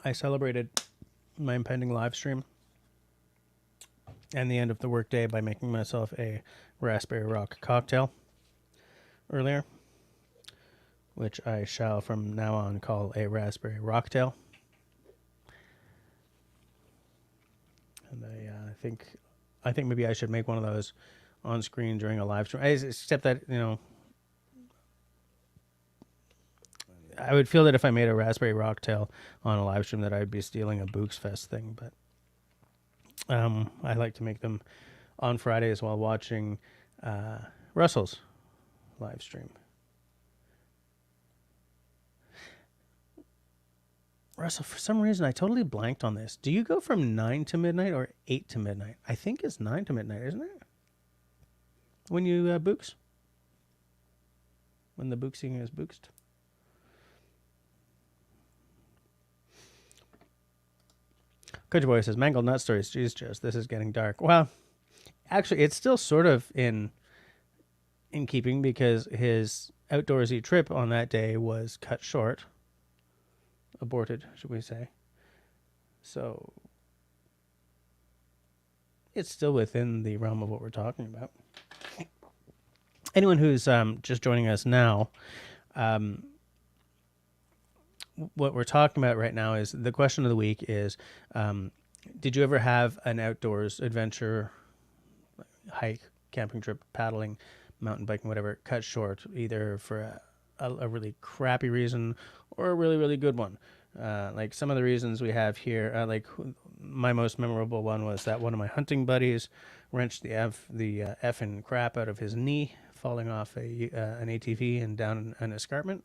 I celebrated my impending live stream and the end of the workday by making myself a raspberry rock cocktail earlier, which I shall from now on call a raspberry rocktail. And I think maybe I should make one of those on screen during a live stream. Except that I would feel that if I made a raspberry rocktail on a live stream that I'd be stealing a Books Fest thing, but I like to make them on Fridays while watching Russell's live stream. Russell, for some reason, I totally blanked on this. Do you go from 9 to midnight or 8 to midnight? I think it's 9 to midnight, isn't it? When you books? When the booksing is booked? Coach Boy says, Mangled Nut Stories. Jeez, Joe, this is getting dark. Well, actually, it's still sort of in keeping because his outdoorsy trip on that day was cut short. Aborted, should we say. So it's still within the realm of what we're talking about. Anyone who's just joining us now, what we're talking about right now is the question of the week is, did you ever have an outdoors adventure, hike, camping trip, paddling, mountain biking, whatever, cut short, either for a really crappy reason or a really, really good one? Like some of the reasons we have here, like my most memorable one was that one of my hunting buddies wrenched the effing crap out of his knee, falling off an ATV and down an escarpment.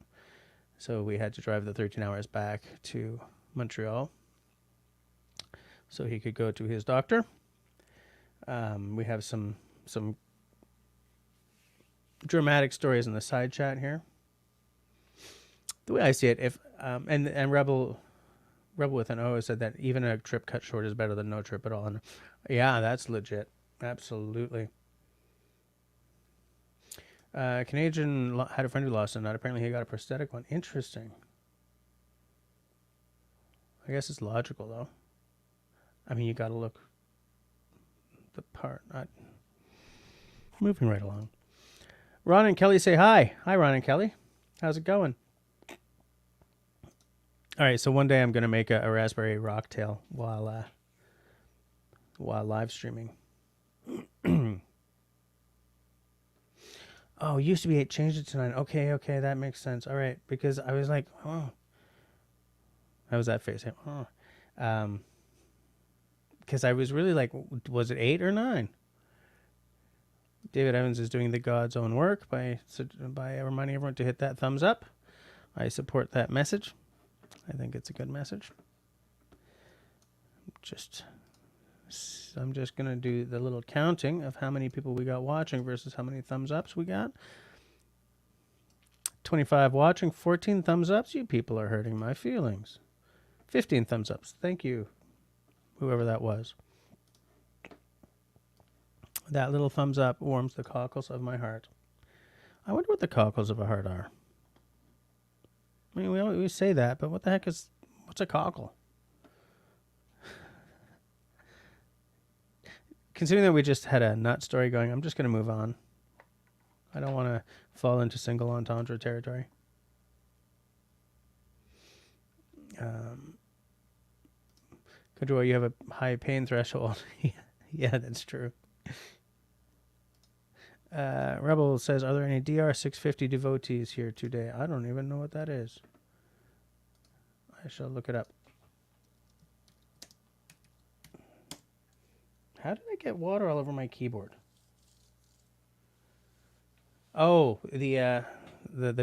So we had to drive the 13 hours back to Montreal so he could go to his doctor. We have some dramatic stories in the side chat here. The way I see it, if and Rebel with an O said that even a trip cut short is better than no trip at all. And yeah, that's legit. Absolutely. Canadian had a friend who lost a nut. Apparently he got a prosthetic one. Interesting. I guess it's logical, though. I mean, you got to look the part. Moving right along. Ron and Kelly say hi. Hi, Ron and Kelly. How's it going? All right, so one day I'm going to make a raspberry rocktail while live streaming. Oh, it used to be 8, changed it to 9. Okay, that makes sense. All right, because I was like, oh. How was that face? Oh. Because I was really like, was it 8 or 9? David Evans is doing the God's own work by reminding everyone to hit that thumbs up. I support that message. I think it's a good message. I'm just going to do the little counting of how many people we got watching versus how many thumbs ups we got. 25 watching, 14 thumbs ups. You people are hurting my feelings. 15 thumbs ups. Thank you, whoever that was. That little thumbs up warms the cockles of my heart. I wonder what the cockles of a heart are. I mean, we always say that, but what's a cockle? Considering that we just had a nut story going, I'm just going to move on. I don't want to fall into single entendre territory. Kajua, you have a high pain threshold. Yeah, that's true. Rebel says, are there any DR650 devotees here today? I don't even know what that is. I shall look it up. How did I get water all over my keyboard? Oh, the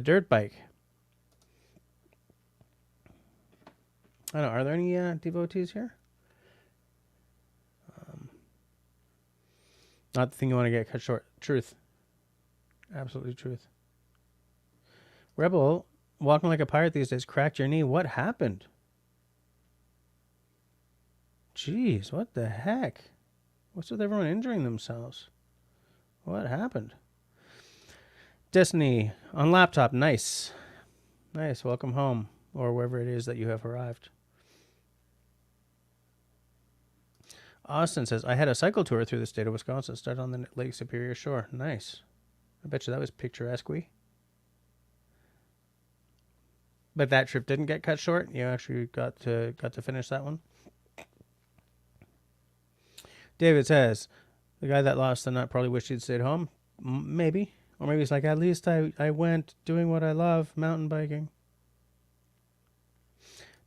dirt bike. I don't know. Are there any devotees here? Not the thing you want to get cut short. Truth. Absolutely truth. Rebel, walking like a pirate these days, cracked your knee. What happened? Jeez, what the heck? What's with everyone injuring themselves? What happened? Destiny on laptop. Nice. Nice. Welcome home, or wherever it is that you have arrived. Austin says, I had a cycle tour through the state of Wisconsin. Started on the Lake Superior shore. Nice. I bet you that was picturesque-y. But that trip didn't get cut short. You actually got to finish that one. David says, the guy that lost the nut probably wished he'd stayed home. Maybe. Or maybe it's like, at least I went doing what I love, mountain biking.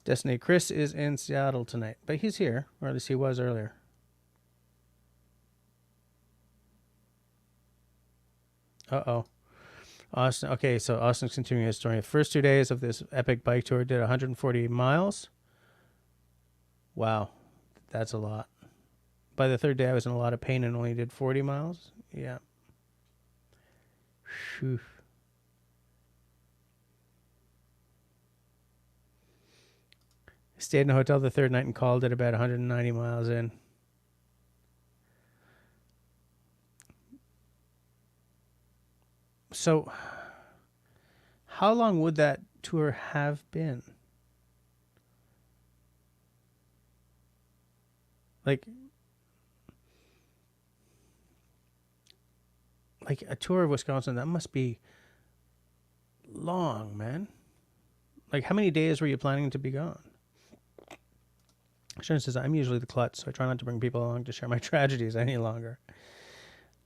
Destiny, Chris is in Seattle tonight. But he's here, or at least he was earlier. Uh-oh. Austin. Okay, so Austin's continuing his story. The first 2 days of this epic bike tour did 140 miles. Wow, that's a lot. By the third day, I was in a lot of pain and only did 40 miles. Yeah. Phew. Stayed in a hotel the third night and called it about 190 miles in. So, how long would that tour have been? Like a tour of Wisconsin, that must be long, man. Like, how many days were you planning to be gone? Sharon says, I'm usually the klutz, so I try not to bring people along to share my tragedies any longer.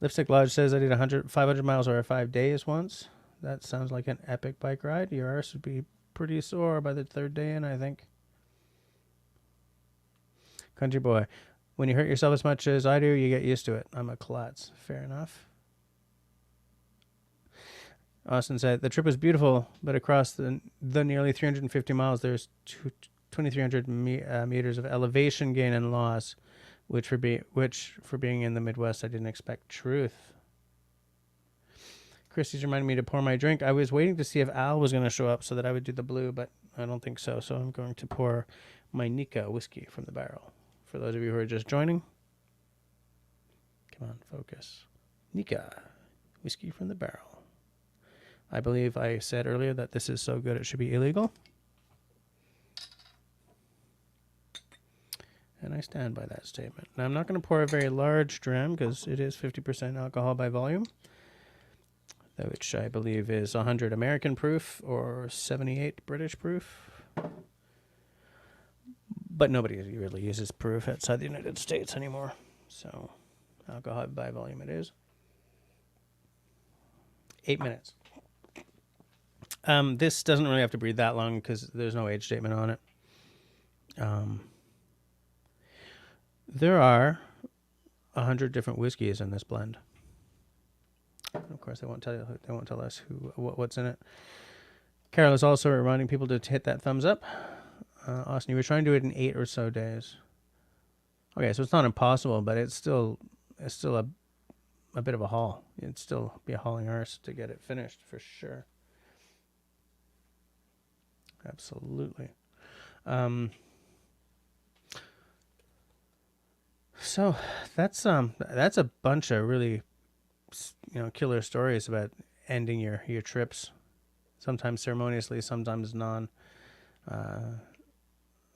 Lipstick Lodge says, I did 500 miles over 5 days once. That sounds like an epic bike ride. Your arse would be pretty sore by the third day in, I think. Country boy, when you hurt yourself as much as I do, you get used to it. I'm a klutz. Fair enough. Austin said, the trip was beautiful, but across the nearly 350 miles, there's 2,300 meters of elevation gain and loss, which for being in the Midwest, I didn't expect. Truth. Christy's reminding me to pour my drink. I was waiting to see if Al was going to show up so that I would do the blue, but I don't think so. So I'm going to pour my Nika whiskey from the barrel. For those of you who are just joining, come on, focus. Nika whiskey from the barrel. I believe I said earlier that this is so good it should be illegal. And I stand by that statement. Now, I'm not going to pour a very large dram because it is 50% alcohol by volume, which I believe is 100 American proof or 78 British proof. But nobody really uses proof outside the United States anymore. So, alcohol by volume it is. 8 minutes. This doesn't really have to breathe that long because there's no age statement on it. There are 100 different whiskeys in this blend. And of course, they won't tell us what's in it. Carol is also reminding people to hit that thumbs up. Austin, you were trying to do it in 8 or so days. Okay, so it's not impossible, but it's still a bit of a haul. It'd still be a hauling arse to get it finished for sure. Absolutely. So that's a bunch of really, killer stories about ending your trips, sometimes ceremoniously, sometimes non.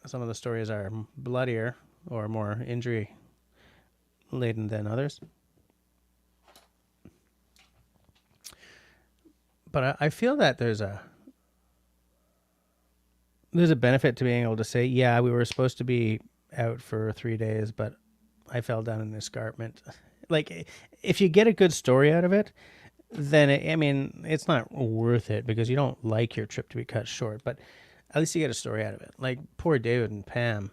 Some of the stories are bloodier or more injury laden than others. But I feel that there's a benefit to being able to say, yeah, we were supposed to be out for 3 days, but I fell down an escarpment. Like, if you get a good story out of it, then it's not worth it because you don't like your trip to be cut short, but at least you get a story out of it. Like poor David and Pam,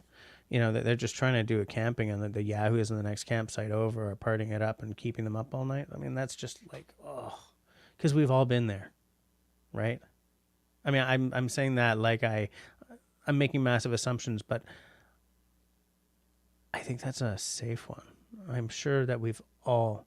they're just trying to do a camping and the Yahoos in the next campsite over are partying it up and keeping them up all night. I mean, that's just like, oh, because we've all been there, right? I mean, I'm saying that like I'm making massive assumptions, but I think that's a safe one. I'm sure that we've all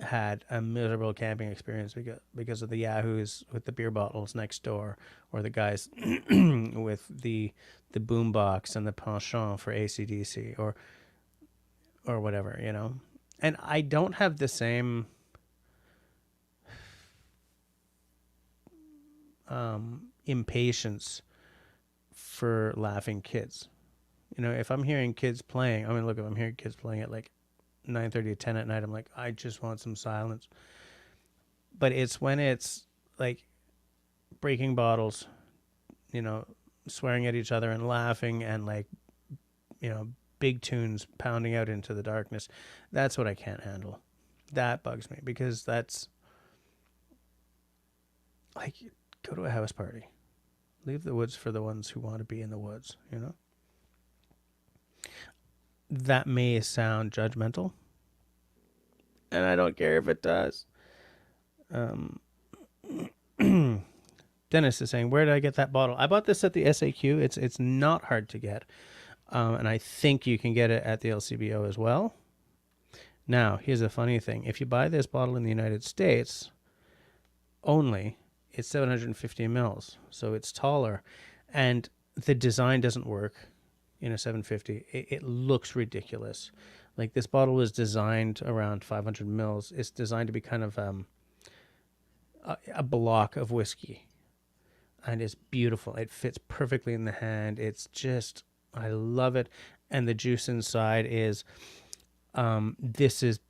had a miserable camping experience because of the Yahoos with the beer bottles next door, or the guys with the boom box and the penchant for AC/DC or whatever, And I don't have the same impatience for laughing kids. If I'm hearing kids playing, if I'm hearing kids playing at like 9:30 to 10 at night, I'm like, I just want some silence. But it's when it's like breaking bottles, swearing at each other and laughing and like, big tunes pounding out into the darkness. That's what I can't handle. That bugs me because that's like, go to a house party. Leave the woods for the ones who want to be in the woods, That may sound judgmental, and I don't care if it does. Dennis is saying, where did I get that bottle? I bought this at the SAQ. It's not hard to get. And I think you can get it at the LCBO as well. Now, here's the funny thing. If you buy this bottle in the United States only, it's 750 mils, so it's taller. And the design doesn't work in a 750. It looks ridiculous. Like, this bottle was designed around 500 mils. It's designed to be kind of a block of whiskey. And it's beautiful. It fits perfectly in the hand. It's just, I love it. And the juice inside is, this is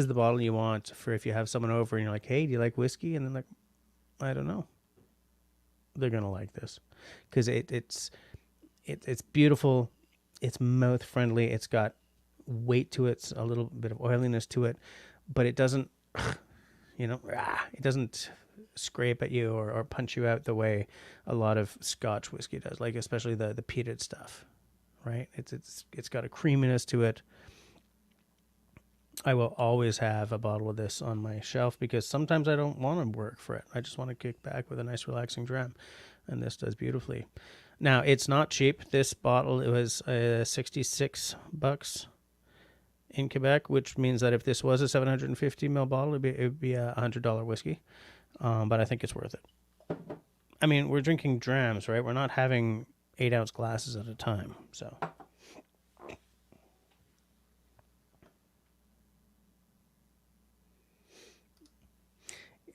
the bottle you want for if you have someone over and you're like, hey, do you like whiskey? And then like, I don't know. They're going to like this because it's beautiful. It's mouth friendly. It's got weight to it. It's a little bit of oiliness to it, but it doesn't, it doesn't scrape at you or punch you out the way a lot of Scotch whiskey does, like especially the peated stuff, right? It's got a creaminess to it. I will always have a bottle of this on my shelf because sometimes I don't want to work for it. I just want to kick back with a nice relaxing dram, and this does beautifully. Now, it's not cheap. This bottle, it was $66 in Quebec, which means that if this was a 750 ml bottle, it would be a $100 whiskey. But I think it's worth it. I mean, we're drinking drams, right? We're not having 8-ounce glasses at a time, so.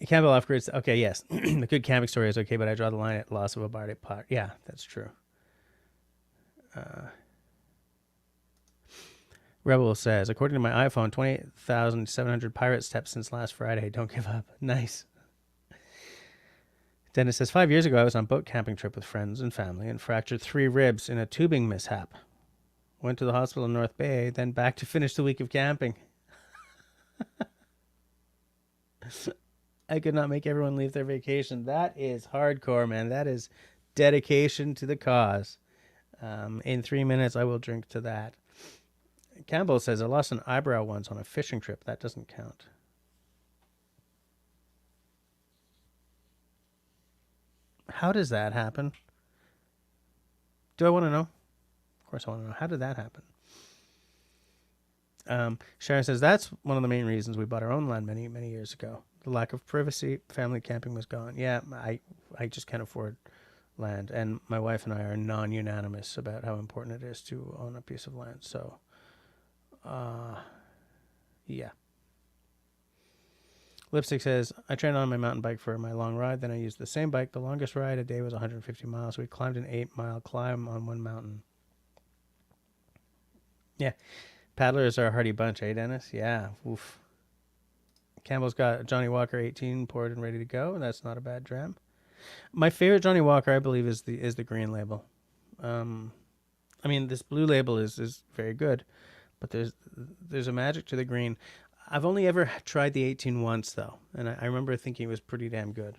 Campbell upgrades. Okay, yes. The good camping story is okay, but I draw the line at loss of a barley pot. Yeah, that's true. Rebel says, according to my iPhone, 28,700 pirate steps since last Friday. Don't give up. Nice. Dennis says, 5 years ago, I was on a boat camping trip with friends and family and fractured 3 ribs in a tubing mishap. Went to the hospital in North Bay, then back to finish the week of camping. I could not make everyone leave their vacation. That is hardcore, man. That is dedication to the cause. In 3 minutes, I will drink to that. Campbell says, I lost an eyebrow once on a fishing trip. That doesn't count. How does that happen? Do I want to know? Of course I want to know. How did that happen? Sharon says, that's one of the main reasons we bought our own land many, many years ago. The lack of privacy, family camping was gone. Yeah, I just can't afford land. And my wife and I are non-unanimous about how important it is to own a piece of land. So, yeah. Lipstick says, I trained on my mountain bike for my long ride. Then I used the same bike. The longest ride a day was 150 miles. We climbed an 8-mile climb on one mountain. Yeah. Paddlers are a hardy bunch, eh, Dennis? Yeah. Oof. Campbell's got Johnny Walker 18 poured and ready to go. That's not a bad dram. My favorite Johnny Walker, I believe, is the green label. I mean, this blue label is very good, but there's a magic to the green. I've only ever tried the 18 once, though, and I remember thinking it was pretty damn good.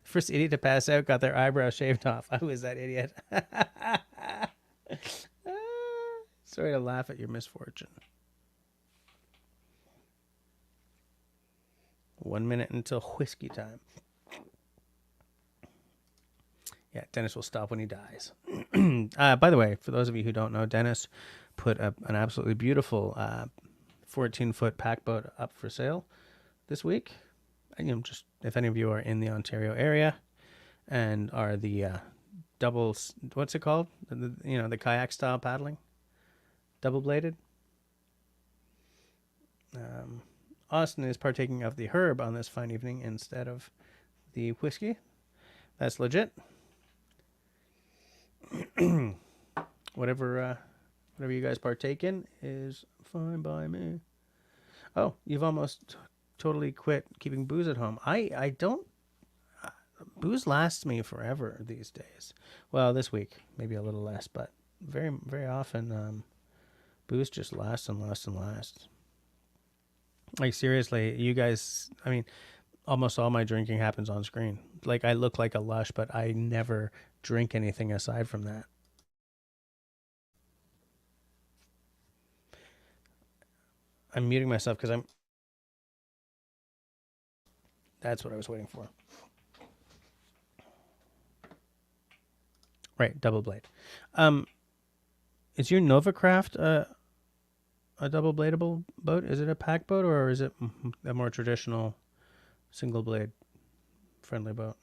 First idiot to pass out got their eyebrow shaved off. I was that idiot. Sorry to laugh at your misfortune. 1 minute until whiskey time. Yeah, Dennis will stop when he dies. By the way, for those of you who don't know, Dennis put up an absolutely beautiful 14-foot pack boat up for sale this week. And, just if any of you are in the Ontario area and are the double, what's it called? The kayak style paddling, double bladed. Austin is partaking of the herb on this fine evening instead of the whiskey. That's legit. Whatever you guys partake in is fine by me. Oh, you've almost totally quit keeping booze at home. I don't. Booze lasts me forever these days. Well, this week maybe a little less, but very, very often booze just lasts and lasts and lasts. Like, seriously, you guys, I mean, almost all my drinking happens on screen. Like, I look like a lush, but I never drink anything aside from that. I'm muting myself because that's what I was waiting for. Right, double blade. Is your Novacraft a double bladable boat? Is it a pack boat or is it a more traditional single blade friendly boat?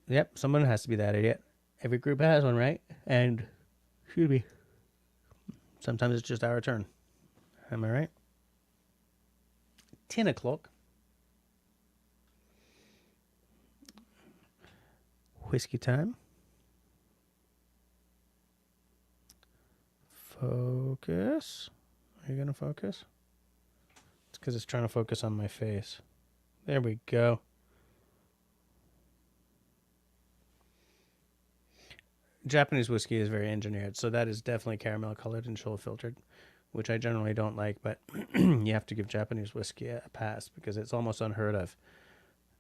Yep, someone has to be that idiot. Every group has one, right? And excuse me. Sometimes it's just our turn. Am I right? 10 o'clock. Whiskey time. Focus. Are you going to focus? It's because it's trying to focus on my face. There we go. Japanese whiskey is very engineered, so that is definitely caramel colored and chill filtered, which I generally don't like, but you have to give Japanese whiskey a pass because it's almost unheard of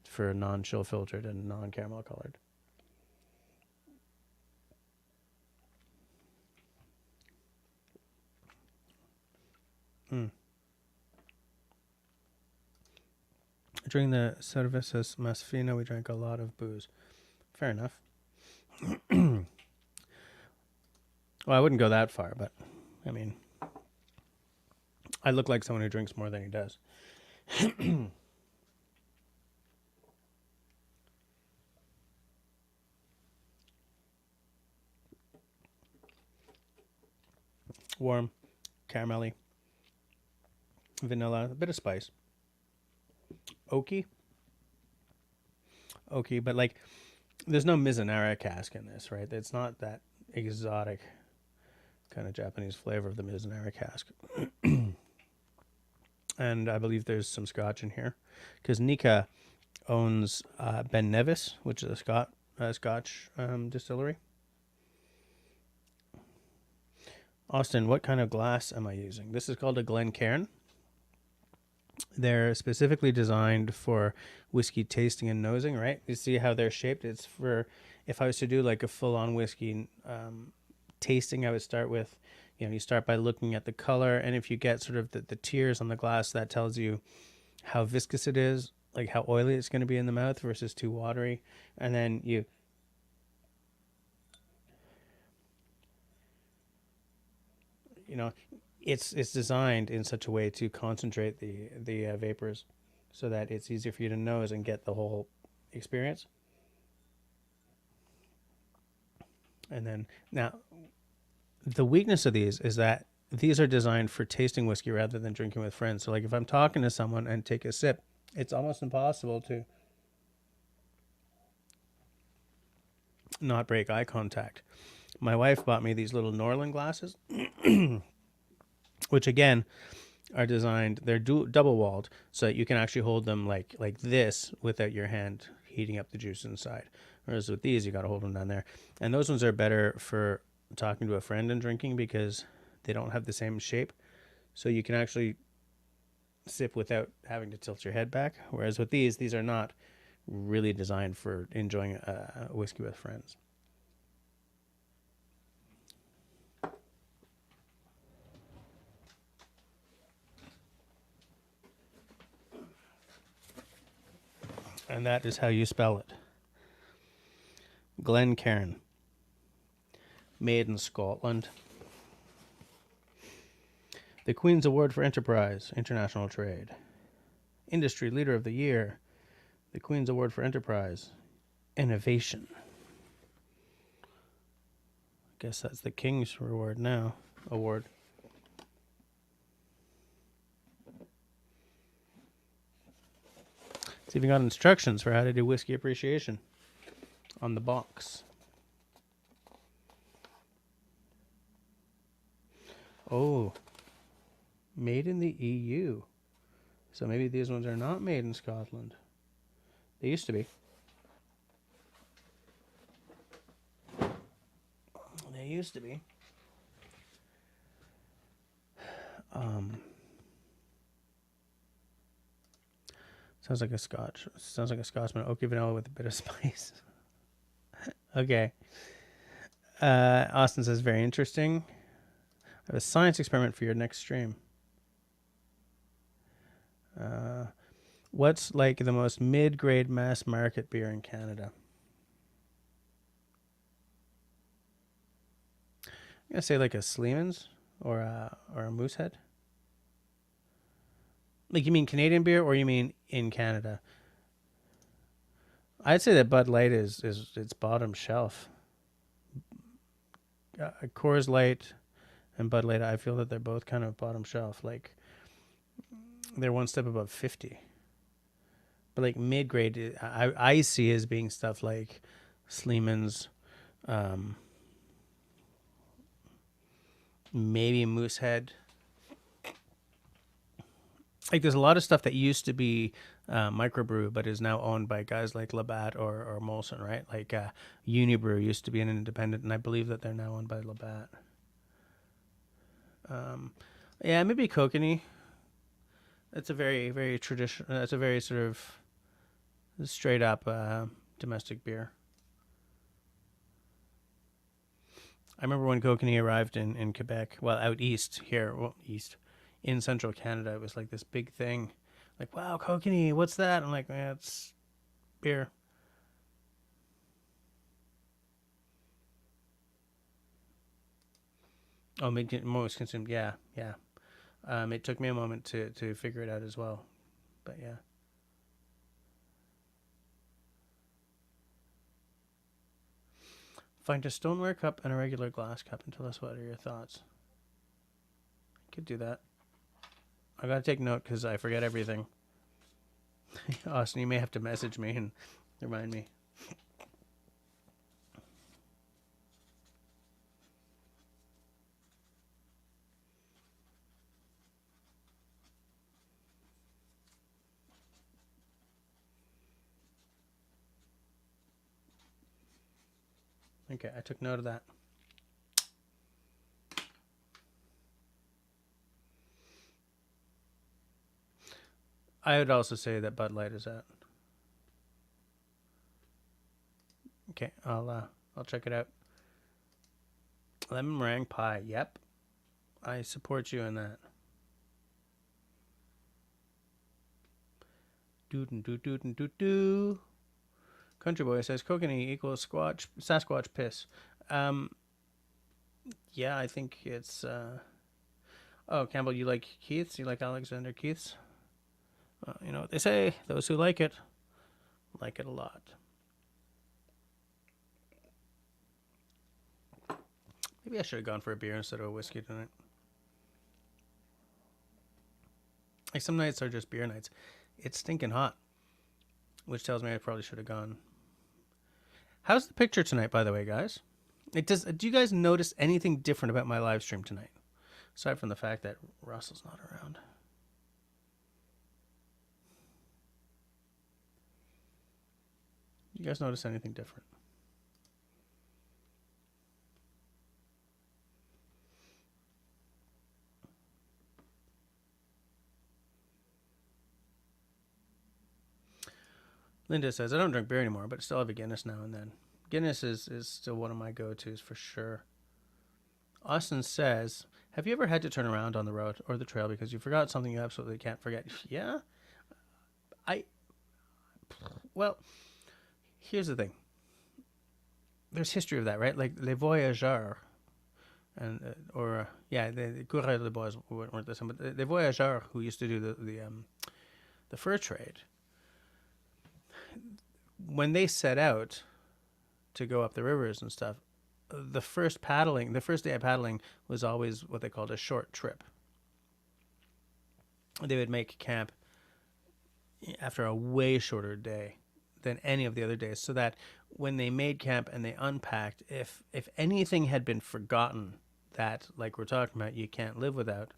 for non-chill filtered and non-caramel colored. During the Cervezas Mas Fina, we drank a lot of booze. Fair enough. Well, I wouldn't go that far, but I mean, I look like someone who drinks more than he does. Warm, caramelly, vanilla, a bit of spice. Oaky, but like, there's no Mizunara cask in this, right? It's not that exotic kind of Japanese flavor of the Mizunara cask. And I believe there's some scotch in here because Nika owns Ben Nevis, which is a Scotch distillery. Austin, what kind of glass am I using? This is called a Glencairn. They're specifically designed for whiskey tasting and nosing, right? You see how they're shaped? It's for, if I was to do like a full-on whiskey tasting, I would start with, you start by looking at the color, and if you get sort of the tears on the glass, that tells you how viscous it is, like how oily it's going to be in the mouth versus too watery. And then it's designed in such a way to concentrate the vapors so that it's easier for you to nose and get the whole experience. And then now the weakness of these is that these are designed for tasting whiskey rather than drinking with friends. So like if I'm talking to someone and take a sip, it's almost impossible to not break eye contact. My wife bought me these little Norland glasses, which again are designed, they're double walled, so that you can actually hold them like this without your hand heating up the juice inside. Whereas with these, you got to hold them down there. And those ones are better for talking to a friend and drinking because they don't have the same shape. So you can actually sip without having to tilt your head back. Whereas with these are not really designed for enjoying a whiskey with friends. And that is how you spell it. Glencairn. Made in Scotland. The Queen's Award for Enterprise, International Trade. Industry Leader of the Year. The Queen's Award for Enterprise, Innovation. I guess that's the King's Award now. Award. It's even got instructions for how to do whiskey appreciation on the box. Oh, made in the EU. So maybe these ones are not made in Scotland. They used to be. They used to be. Sounds like a Scotch. Sounds like a Scotsman. Oaky vanilla with a bit of spice. Okay. Austin says, very interesting. I have a science experiment for your next stream. What's like the most mid-grade mass market beer in Canada? I'm gonna say like a Sleeman's or a Moosehead. Like, you mean Canadian beer or you mean in Canada? I'd say that Bud Light is its bottom shelf. Coors Light and Bud Light, I feel that they're both kind of bottom shelf. Like, they're one step above 50. But like mid grade, I see as being stuff like Sleeman's, maybe Moosehead. Like, there's a lot of stuff that used to be microbrew, but is now owned by guys like Labatt or Molson, right? Like Unibrew used to be an independent, and I believe that they're now owned by Labatt. Yeah, maybe Kokanee. That's a very, very traditional. That's a very sort of straight up domestic beer. I remember when Kokanee arrived in Quebec. Well, out east here, well, east in central Canada, it was like this big thing. Like, wow, Kokanee, what's that? I'm like, yeah, it's beer. Oh, most consumed. Yeah, yeah. It took me a moment to figure it out as well, but yeah. Find a stoneware cup and a regular glass cup and tell us what are your thoughts. I could do that. I gotta take note because I forget everything. Austin, you may have to message me and remind me. Okay, I took note of that. I would also say that Bud Light is out. Okay, I'll check it out. Lemon meringue pie. Yep, I support you in that. Doo. Country Boy says Kokanee equals Sasquatch piss. Yeah, I think it's. Oh, Campbell, you like Keith's? You like Alexander Keith's? You know what they say: those who like it a lot. Maybe I should have gone for a beer instead of a whiskey tonight. Like, some nights are just beer nights. It's stinking hot, which tells me I probably should have gone. How's the picture tonight, by the way, guys? Do you guys notice anything different about my live stream tonight? Aside from the fact that Russell's not around. You guys notice anything different? Linda says, I don't drink beer anymore, but still have a Guinness now and then. Guinness is still one of my go-tos for sure. Austin says, have you ever had to turn around on the road or the trail because you forgot something you absolutely can't forget? Yeah. Well, here's the thing. There's history of that, right? Like Les Voyageurs, and the Corbeil de Bois weren't the same, but the Voyageurs who used to do the fur trade, when they set out to go up the rivers and stuff, the first day of paddling was always what they called a short trip. They would make camp after a way shorter day than any of the other days, so that when they made camp and they unpacked, if anything had been forgotten that, like we're talking about, you can't live without,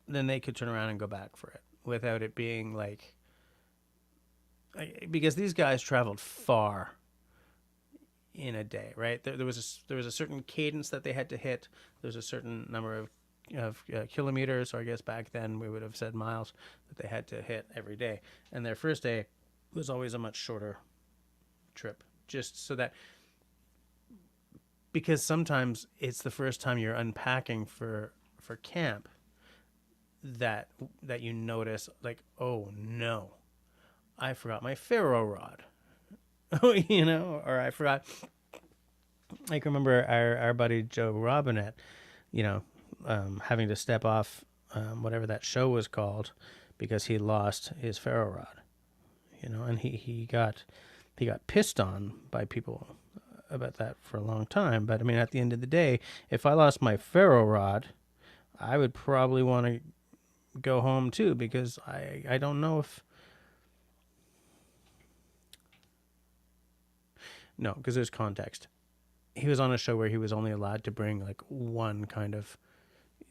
then they could turn around and go back for it without it being like, because these guys traveled far in a day, right? There was a certain cadence that they had to hit. There's a certain number of kilometers, or I guess back then we would have said miles, that they had to hit every day. And their first day was always a much shorter trip, just so that, because sometimes it's the first time you're unpacking for camp that you notice, like, oh no, I forgot my ferro rod. Or I forgot I can remember our buddy Joe Robinette, you know, having to step off whatever that show was called because he lost his ferro rod, you know, and he got pissed on by people about that for a long time. But I mean, at the end of the day, if I lost my ferro rod, I would probably want to go home too, because I don't know if, no, because there's context. He was on a show where he was only allowed to bring like one kind of,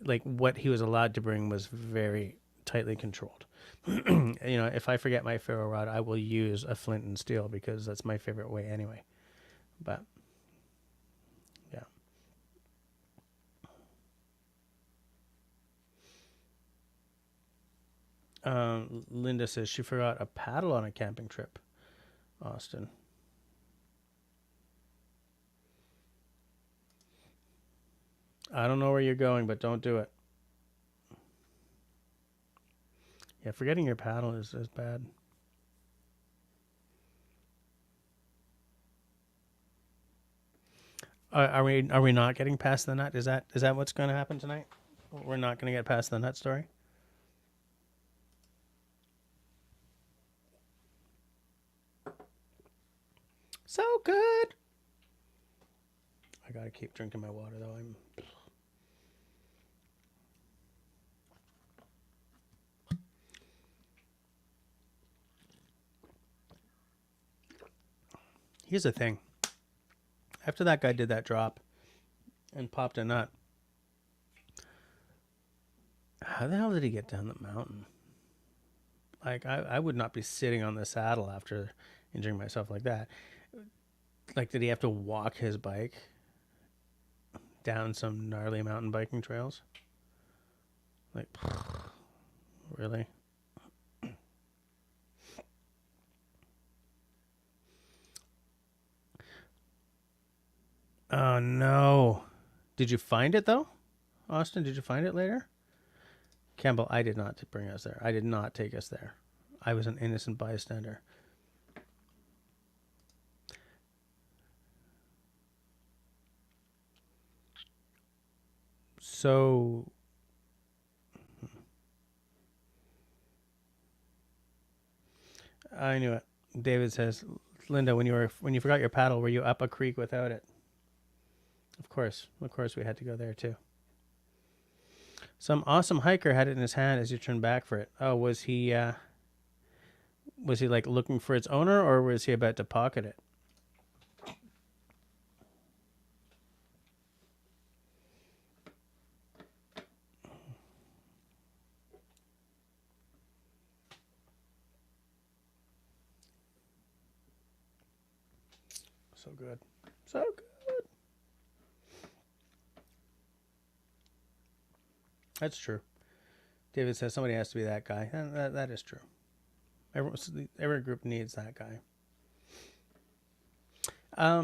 like what he was allowed to bring was very tightly controlled. You know, if I forget my ferro rod, I will use a flint and steel because that's my favorite way anyway. But yeah. Linda says she forgot a paddle on a camping trip. Austin. I don't know where you're going, but don't do it. Yeah, forgetting your paddle is bad. Are we not getting past the nut? Is that what's going to happen tonight? We're not going to get past the nut story. So good. I gotta keep drinking my water though. Here's the thing. After that guy did that drop and popped a nut, how the hell did he get down the mountain? Like, I would not be sitting on the saddle after injuring myself like that. Like, did he have to walk his bike down some gnarly mountain biking trails? Like, really? Oh, no. Did you find it, though? Austin, did you find it later? Campbell, I did not bring us there. I did not take us there. I was an innocent bystander. So, I knew it. David says, Linda, when you forgot your paddle, were you up a creek without it? Of course we had to go there too. Some awesome hiker had it in his hand as you turned back for it. Oh, was he like looking for its owner, or was he about to pocket it? So good. So good. That's true. David says somebody has to be that guy. And that is true. Every group needs that guy.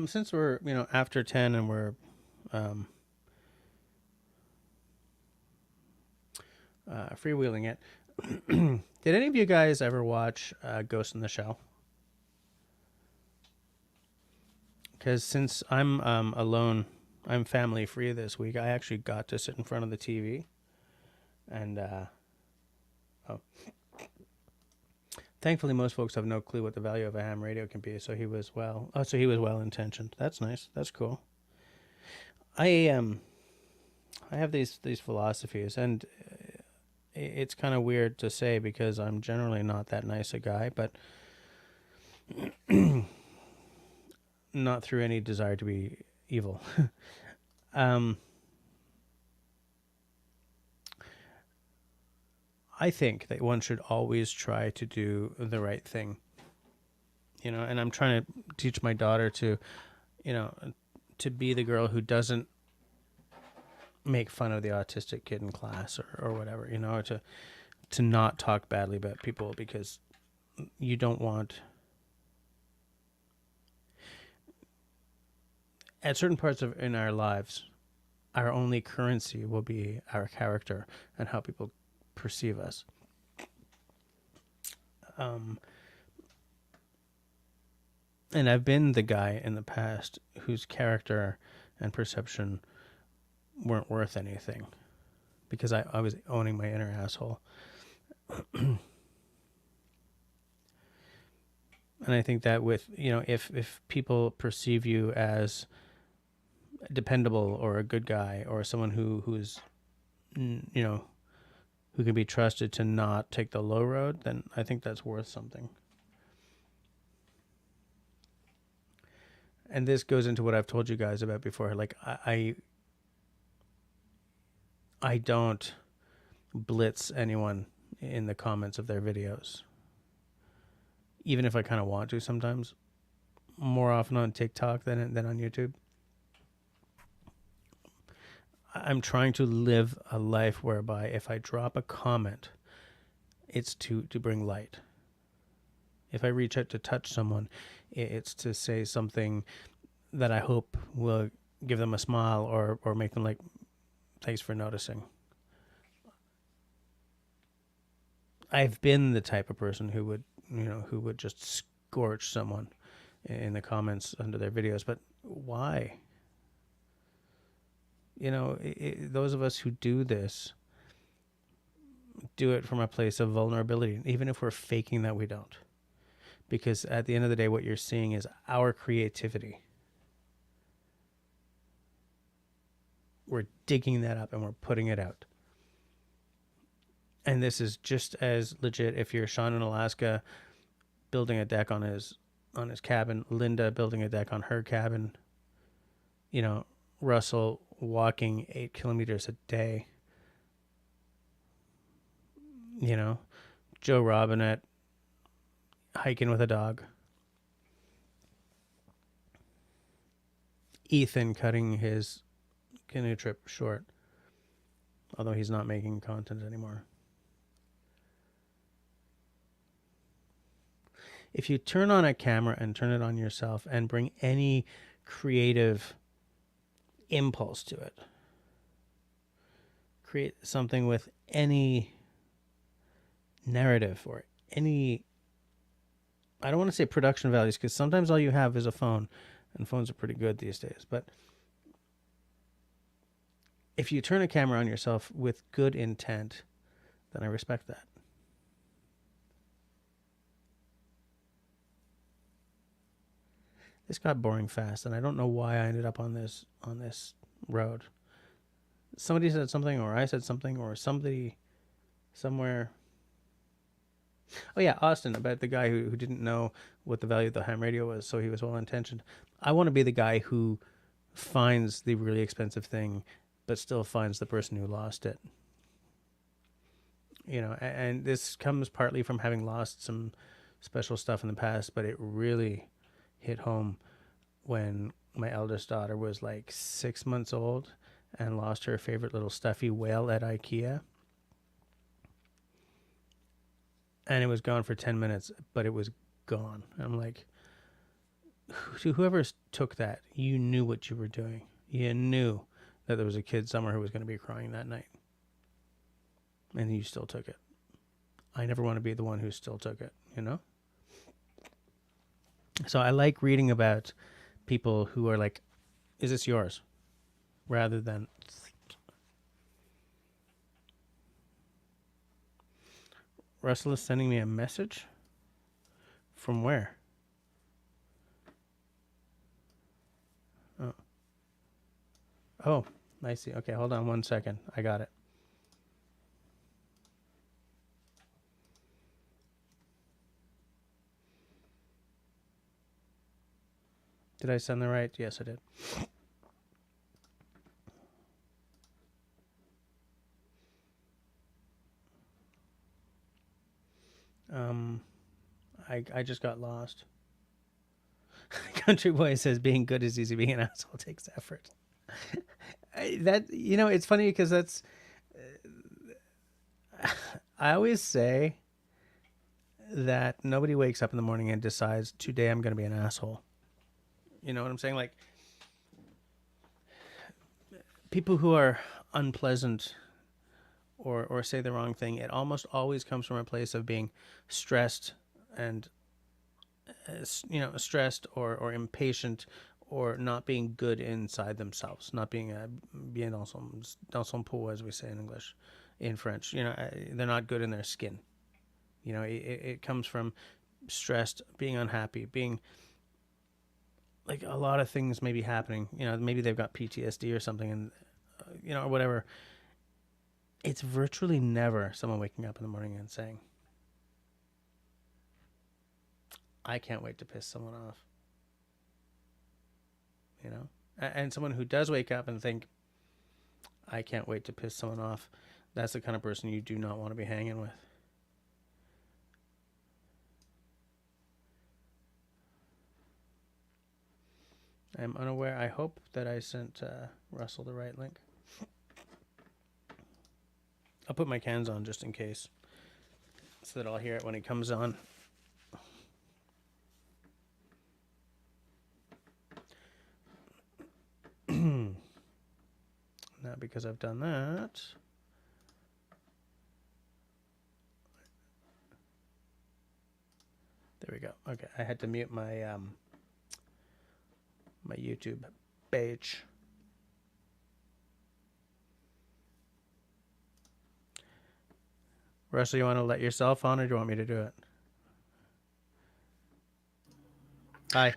Since we're, after 10 and we're freewheeling it, did any of you guys ever watch Ghost in the Shell? Because since I'm alone, I'm family free this week, I actually got to sit in front of the TV. And thankfully, most folks have no clue what the value of a ham radio can be. So he was well intentioned. That's nice. That's cool. I have these philosophies, and it's kind of weird to say because I'm generally not that nice a guy, but not through any desire to be evil. I think that one should always try to do the right thing, and I'm trying to teach my daughter to, to be the girl who doesn't make fun of the autistic kid in class or whatever, to not talk badly about people, because you don't want, at certain parts in our lives, our only currency will be our character and how people perceive us. And I've been the guy in the past whose character and perception weren't worth anything because I was owning my inner asshole. And I think that with, if people perceive you as dependable or a good guy or someone who's, who can be trusted to not take the low road, then I think that's worth something. And this goes into what I've told you guys about before. Like, I don't blitz anyone in the comments of their videos, even if I kind of want to sometimes, more often on TikTok than on YouTube. I'm trying to live a life whereby if I drop a comment, it's to bring light. If I reach out to touch someone, it's to say something that I hope will give them a smile or make them like, thanks for noticing. I've been the type of person who would just scorch someone in the comments under their videos, but why? Those of us who do this do it from a place of vulnerability, even if we're faking that we don't. Because at the end of the day, what you're seeing is our creativity. We're digging that up and we're putting it out. And this is just as legit if you're Sean in Alaska building a deck on his cabin, Linda building a deck on her cabin, Russell walking 8 kilometers a day, Joe Robinette hiking with a dog, Ethan cutting his canoe trip short, although he's not making content anymore. If you turn on a camera and turn it on yourself and bring any creative impulse to it, create something with any narrative or any, I don't want to say production values, because sometimes all you have is a phone, and phones are pretty good these days, but if you turn a camera on yourself with good intent, then I respect that. This got boring fast, and I don't know why I ended up on this road. Somebody said something, or I said something, or somebody somewhere. Oh yeah, Austin, about the guy who didn't know what the value of the ham radio was, so he was well-intentioned. I want to be the guy who finds the really expensive thing, but still finds the person who lost it. And this comes partly from having lost some special stuff in the past, but it really hit home when my eldest daughter was like 6 months old and lost her favorite little stuffy whale at IKEA. And it was gone for 10 minutes, but it was gone. I'm like, whoever took that, you knew what you were doing. You knew that there was a kid somewhere who was going to be crying that night. And you still took it. I never want to be the one who still took it, So I like reading about people who are like, is this yours? Rather than... Russell is sending me a message? From where? Oh, I see. Okay, hold on 1 second. I got it. Did I send the right? Yes, I did. I just got lost. Country Boy says being good is easy, being an asshole takes effort. It's funny because that's... I always say that nobody wakes up in the morning and decides, today I'm going to be an asshole. You know what I'm saying? Like, people who are unpleasant or say the wrong thing, it almost always comes from a place of being stressed and, stressed or impatient or not being good inside themselves, not being bien dans son peau, as we say in English, in French. They're not good in their skin. It comes from stressed, being unhappy, being like a lot of things may be happening. Maybe they've got PTSD or something, and or whatever. It's virtually never someone waking up in the morning and saying, I can't wait to piss someone off. And someone who does wake up and think, I can't wait to piss someone off, that's the kind of person you do not want to be hanging with. I'm unaware. I hope that I sent Russell the right link. I'll put my cans on just in case, so that I'll hear it when it comes on. Not because I've done that. There we go. Okay, I had to mute my my YouTube page. Russell, you want to let yourself on, or do you want me to do it? Hi.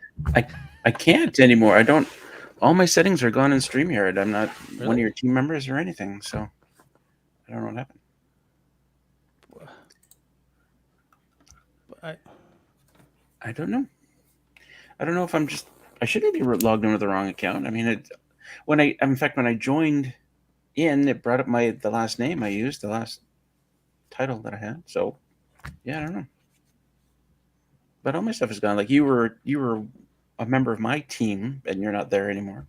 I can't anymore. I don't. All my settings are gone in StreamYard. I'm not one of your team members or anything, so I don't know what happened. I don't know. I don't know if I'm just. I shouldn't be logged in with the wrong account. I mean, when I joined in, it brought up the last name I used, the last title that I had. So, yeah, I don't know. But all my stuff is gone. Like you were a member of my team, and you're not there anymore.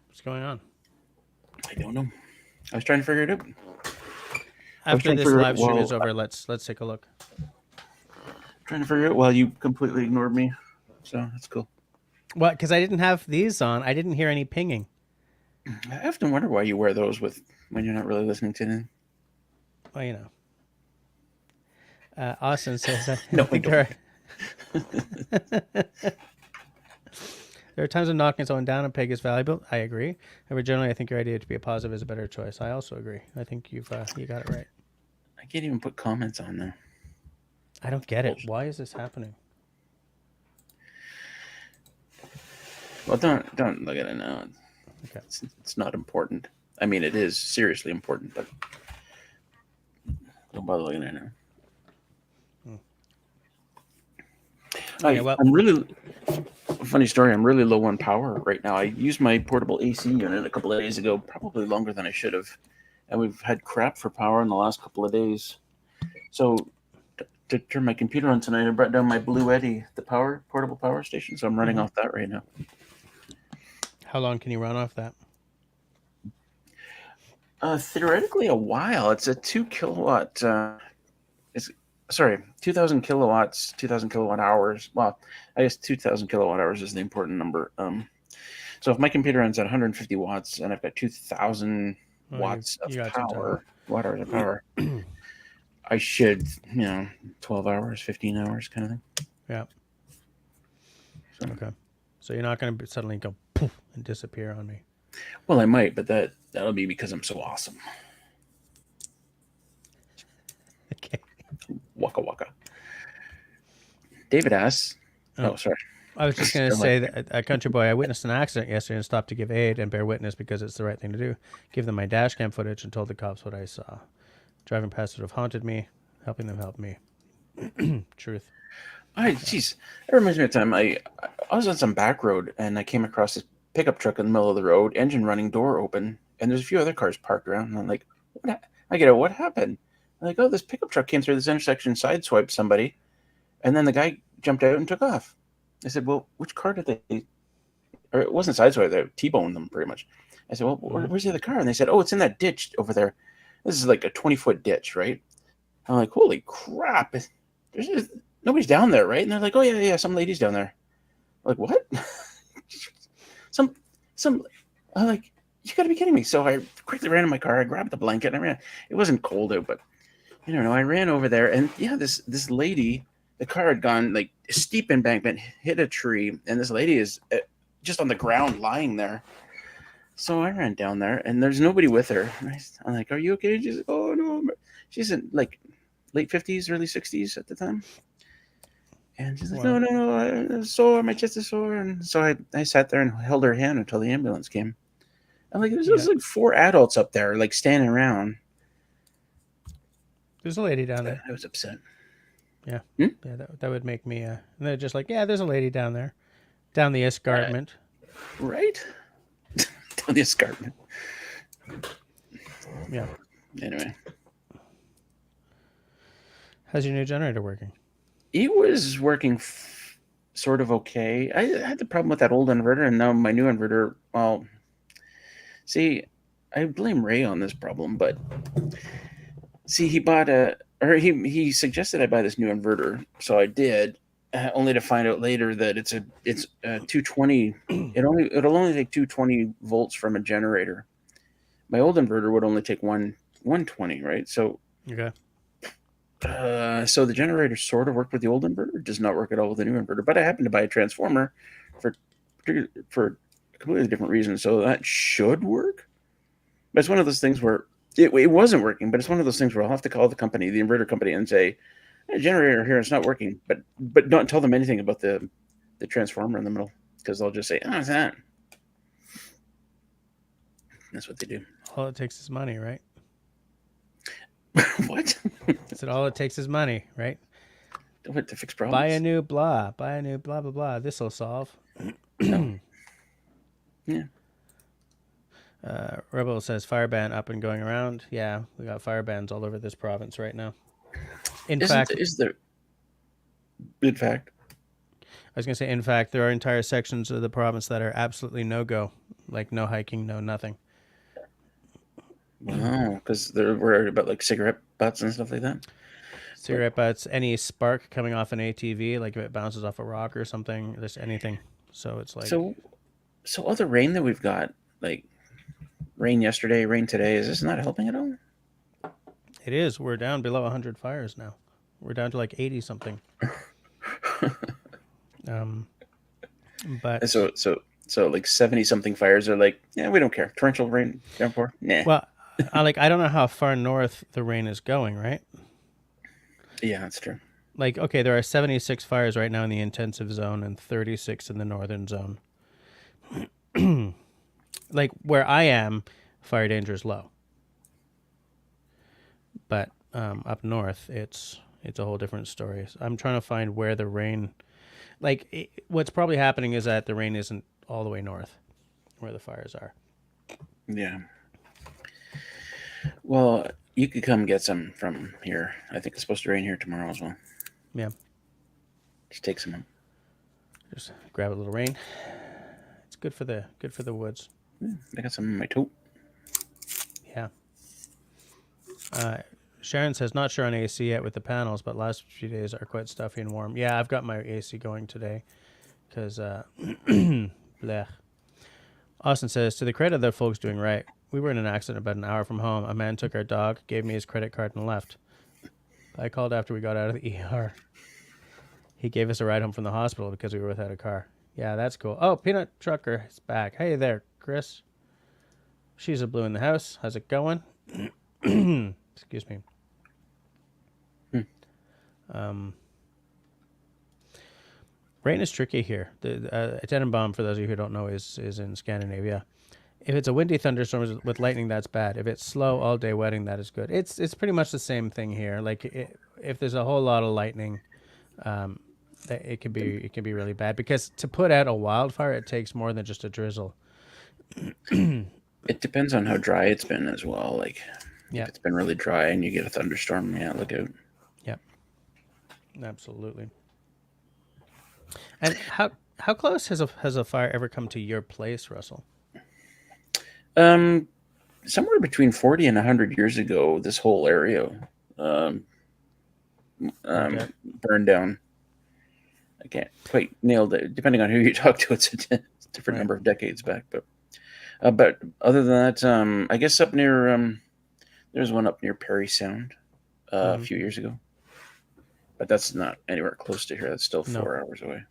What's going on? I don't know. I was trying to figure it out. After this live stream is over, let's take a look. Trying to figure it out while you completely ignored me. So that's cool. What? Because I didn't have these on. I didn't hear any pinging. I often wonder why you wear those when you're not really listening to them. Well, Austin says that no, I don't. There are times when knocking someone down a peg is valuable. I agree. However, generally, I think your idea to be a positive is a better choice. I also agree. I think you got it right. I can't even put comments on there. I don't get it. Why is this happening? Well, don't look at it now. Okay. It's not important. I mean, it is seriously important, but don't bother looking at it now. I'm really funny story. I'm really low on power right now. I used my portable AC unit a couple of days ago, probably longer than I should have, and we've had crap for power in the last couple of days. So to turn my computer on tonight, I brought down my Blue Eddy, the portable power station. So I'm running off that right now. How long can you run off that? Theoretically, a while. It's a 2 kilowatt. 2,000 kilowatts, 2,000 kilowatt hours. Well, I guess 2,000 kilowatt hours is the important number. So if my computer runs at 150 watts and I've got 2,000 watts of power, watt hours of power, I should, 12 hours, 15 hours kind of thing. Yeah. So. Okay. So you're not going to suddenly go poof and disappear on me. Well, I might, but that'll be because I'm so awesome. Okay. Waka waka. David asks. Oh, sorry. I was just going to say that a country boy, I witnessed an accident yesterday and stopped to give aid and bear witness because it's the right thing to do. Give them my dash cam footage and told the cops what I saw. Driving past would have haunted me. Helping them help me. Truth. Jeez. That reminds me of a time I was on some back road and I came across this pickup truck in the middle of the road, engine running, door open, and there's a few other cars parked around. And I'm like, I get it. What happened? I'm like, oh, this pickup truck came through this intersection, sideswiped somebody, and then the guy jumped out and took off. I said, well, which car did they? Or it wasn't sideswiped; they T-boned them pretty much. I said, well, where's the other car? And they said, oh, it's in that ditch over there. This is like a 20-foot ditch, right? I'm like, holy crap! Nobody's down there, right? And they're like, oh yeah, some lady's down there. I'm like, what? some. I'm like, you got to be kidding me! So I quickly ran in my car. I grabbed the blanket and I ran. It wasn't cold out, but I don't know. I ran over there, and yeah, this lady the car had gone like a steep embankment, hit a tree, and this lady is just on the ground lying there. So I ran down there, and there's nobody with her. I'm like, "Are you okay?" She's like, "Oh no." She's in like late 50s, early 60s at the time. And she's like, Wow. no, I'm sore. My chest is sore. And so I sat there and held her hand until the ambulance came. I'm like, there's Yeah. like 4 adults up there, like standing around. There's a lady down there. I was upset. Yeah. Hmm? Yeah, that would make me and they're just like, yeah, there's a lady down there. Down the escarpment. Right? Down the escarpment. Yeah. Anyway. How's your new generator working? It was working sort of okay. I had the problem with that old inverter, and now my new inverter, well, see, I blame Ray on this problem, but see, he suggested I buy this new inverter, so I did, only to find out later that it's a 220. It'll only take 220 volts from a generator. My old inverter would only take 120, right? So Okay. So the generator sort of worked with the old inverter, does not work at all with the new inverter. But I happened to buy a transformer for a completely different reason, so that should work. But it's one of those things where it wasn't working. But it's one of those things where I'll have to call the company, the inverter company, and say, hey, generator here, it's not working. But don't tell them anything about the transformer in the middle, because they'll just say, oh, it's that. That's what they do. All it takes is money, right? What? I said all it takes is money, right? What, to fix problems? Buy a new blah blah blah. This'll solve. No. Yeah. Rebel says fire ban up and going around. Yeah, we got fire bans all over this province right now. In fact, I was going to say, in fact, there are entire sections of the province that are absolutely no go, like no hiking, no nothing. Wow, because they're worried about like cigarette butts and stuff like that. Cigarette butts, any spark coming off an ATV, like if it bounces off a rock or something, just anything. So it's like so all the rain that we've got, like rain yesterday, rain today, is this not helping at all? it is. We're down below 100 fires now. We're down to like 80 something. But so like 70 something fires are like, yeah, we don't care. Torrential rain downpour, nah. well, I don't know how far north the rain is going, right? Yeah, that's true. Like, okay, there are 76 fires right now in the intensive zone and 36 in the northern zone. Like where I am, fire danger is low. But up north, it's a whole different story. So I'm trying to find where the rain, what's probably happening is that the rain isn't all the way north, where the fires are. Yeah. Well, you could come get some from here. I think it's supposed to rain here tomorrow as well. Yeah. Just take some. Just grab a little rain. It's good for the woods. Yeah, I got some in my tote. Yeah. Sharon says, not sure on AC yet with the panels, but last few days are quite stuffy and warm. Yeah, I've got my AC going today because, blech. Austin says, to the credit of the folks doing right, we were in an accident about an hour from home. A man took our dog, gave me his credit card, and left. I called after we got out of the ER. He gave us a ride home from the hospital because we were without a car. Yeah, that's cool. Oh, Peanut Trucker is back. Hey there, Chris. She's a blue in the house. How's it going? Excuse me. Rain is tricky here. The Tenenbaum, for those of you who don't know, is in Scandinavia. If it's a windy thunderstorm with lightning, that's bad. If it's slow all day wetting, that is good. It's pretty much the same thing here. Like if there's a whole lot of lightning, it can be really bad because to put out a wildfire, it takes more than just a drizzle. It depends on how dry it's been as well. Like, if it's been really dry and you get a thunderstorm, yeah, look out. Yep, absolutely. And how close has a fire ever come to your place, Russell? Somewhere between 40 and 100 years ago, this whole area burned down. I can't quite nail it. Depending on who you talk to, it's a different number of decades back. But other than that, I guess up near there's one up near Perry Sound a few years ago. But that's not anywhere close to here. That's still No. 4 hours away.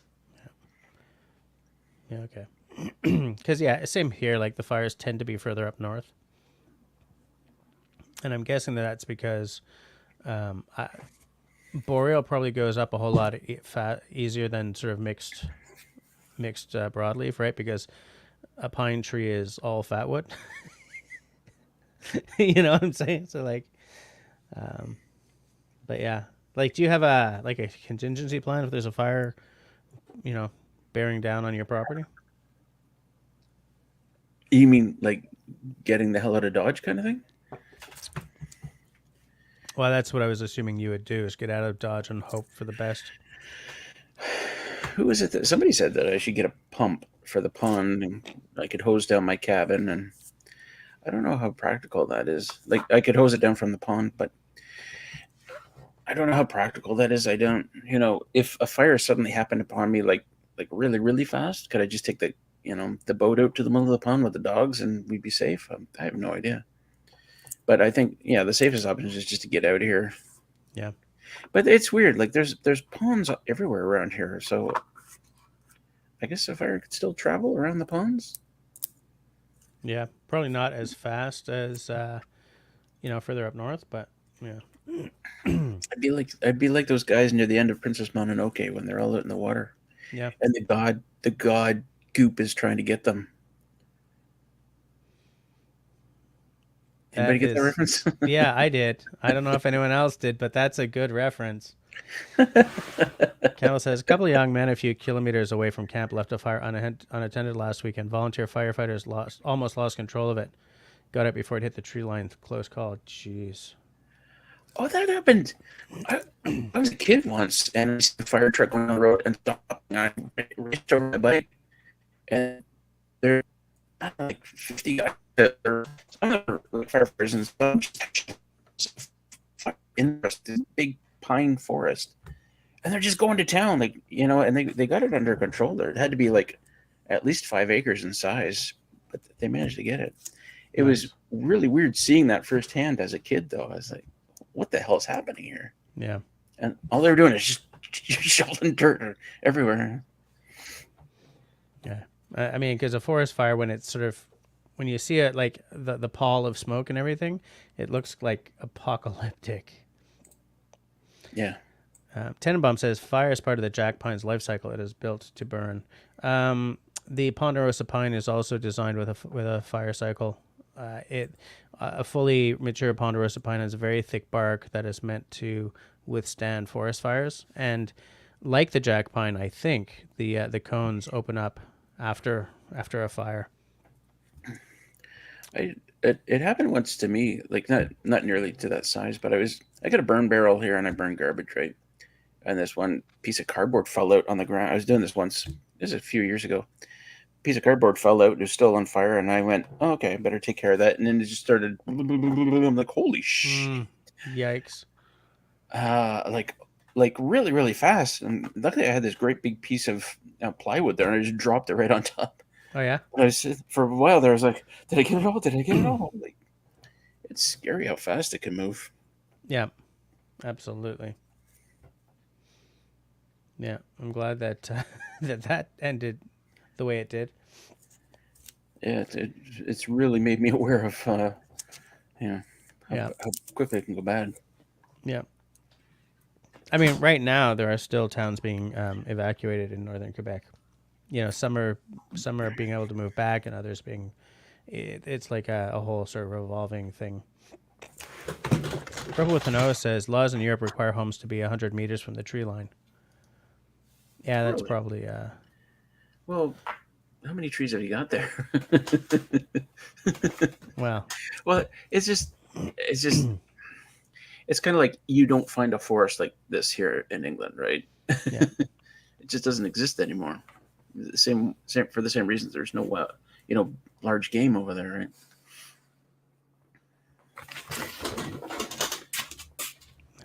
Yeah, okay. Because, yeah, same here. Like, the fires tend to be further up north. And I'm guessing that's because boreal probably goes up a whole lot easier than sort of mixed broadleaf, right? Because a pine tree is all fat wood. You know what I'm saying? So, like, but yeah. Like, do you have a contingency plan if there's a fire, bearing down on your property? You mean like getting the hell out of Dodge kind of thing? Well, that's what I was assuming you would do, is get out of Dodge and hope for the best. Who is it that somebody said that I should get a pump for the pond and I could hose down my cabin, and I don't know how practical that is. Like, I could hose it down from the pond, but I don't know how practical that is. I don't, if a fire suddenly happened upon me, like really, really fast, could I just take the boat out to the middle of the pond with the dogs and we'd be safe? I have no idea. But I think, yeah, the safest option is just to get out of here. Yeah. But it's weird. Like, there's ponds everywhere around here. So I guess a fire could still travel around the ponds. Yeah. Probably not as fast as, further up north, but yeah. I'd be like those guys near the end of Princess Mononoke when they're all out in the water. Yeah. And the god goop is trying to get them. Anybody get that reference? Yeah, I did. I don't know if anyone else did, but that's a good reference. Campbell says, a couple of young men a few kilometers away from camp left a fire unattended last weekend. Volunteer firefighters almost lost control of it. Got it before it hit the tree line. Close call. Jeez. Oh, that happened. I was a kid once, and I see a fire truck going on the road and stopped. And I reached over my bike, and there were like 50 guys that are firefighters and stuff in this big pine forest. And they're just going to town, and they got it under control there. It had to be like at least 5 acres in size, but they managed to get it. It was really weird seeing that firsthand as a kid, though. I was like, what the hell is happening here? Yeah. And all they were doing is just shoveling dirt everywhere. Yeah. I mean, because a forest fire, when you see it, like the pall of smoke and everything, it looks like apocalyptic. Yeah. Tenenbaum says, fire is part of the jack pine's life cycle. It is built to burn. The ponderosa pine is also designed with a fire cycle. A fully mature ponderosa pine has a very thick bark that is meant to withstand forest fires. And like the jack pine, I think the cones open up after a fire. It happened once to me, like not nearly to that size, but I got a burn barrel here and I burn garbage, right? And this one piece of cardboard fell out on the ground. I was doing this once. This is a few years ago. Piece of cardboard fell out. It was still on fire, and I went, "Oh, okay, I better take care of that." And then it just started. I'm like, "Holy shit!" Yikes! Like really, really fast. And luckily, I had this great big piece of plywood there, and I just dropped it right on top. Oh yeah. And for a while there, I was like, "Did I get it all? Did I get it all?" Like, it's scary how fast it can move. Yeah, absolutely. Yeah, I'm glad that that ended the way it did. Yeah, it's really made me aware of how quickly it can go bad. Yeah. I mean, right now there are still towns being evacuated in northern Quebec. Some are being able to move back, and others being. It's like a whole sort of revolving thing. Purple with Hanoa says laws in Europe require homes to be 100 meters from the tree line. Yeah, that's probably. Well, how many trees have you got there? Well, it's kind of like you don't find a forest like this here in England, right? Yeah. It just doesn't exist anymore. Same for the same reasons. There's no, large game over there, right?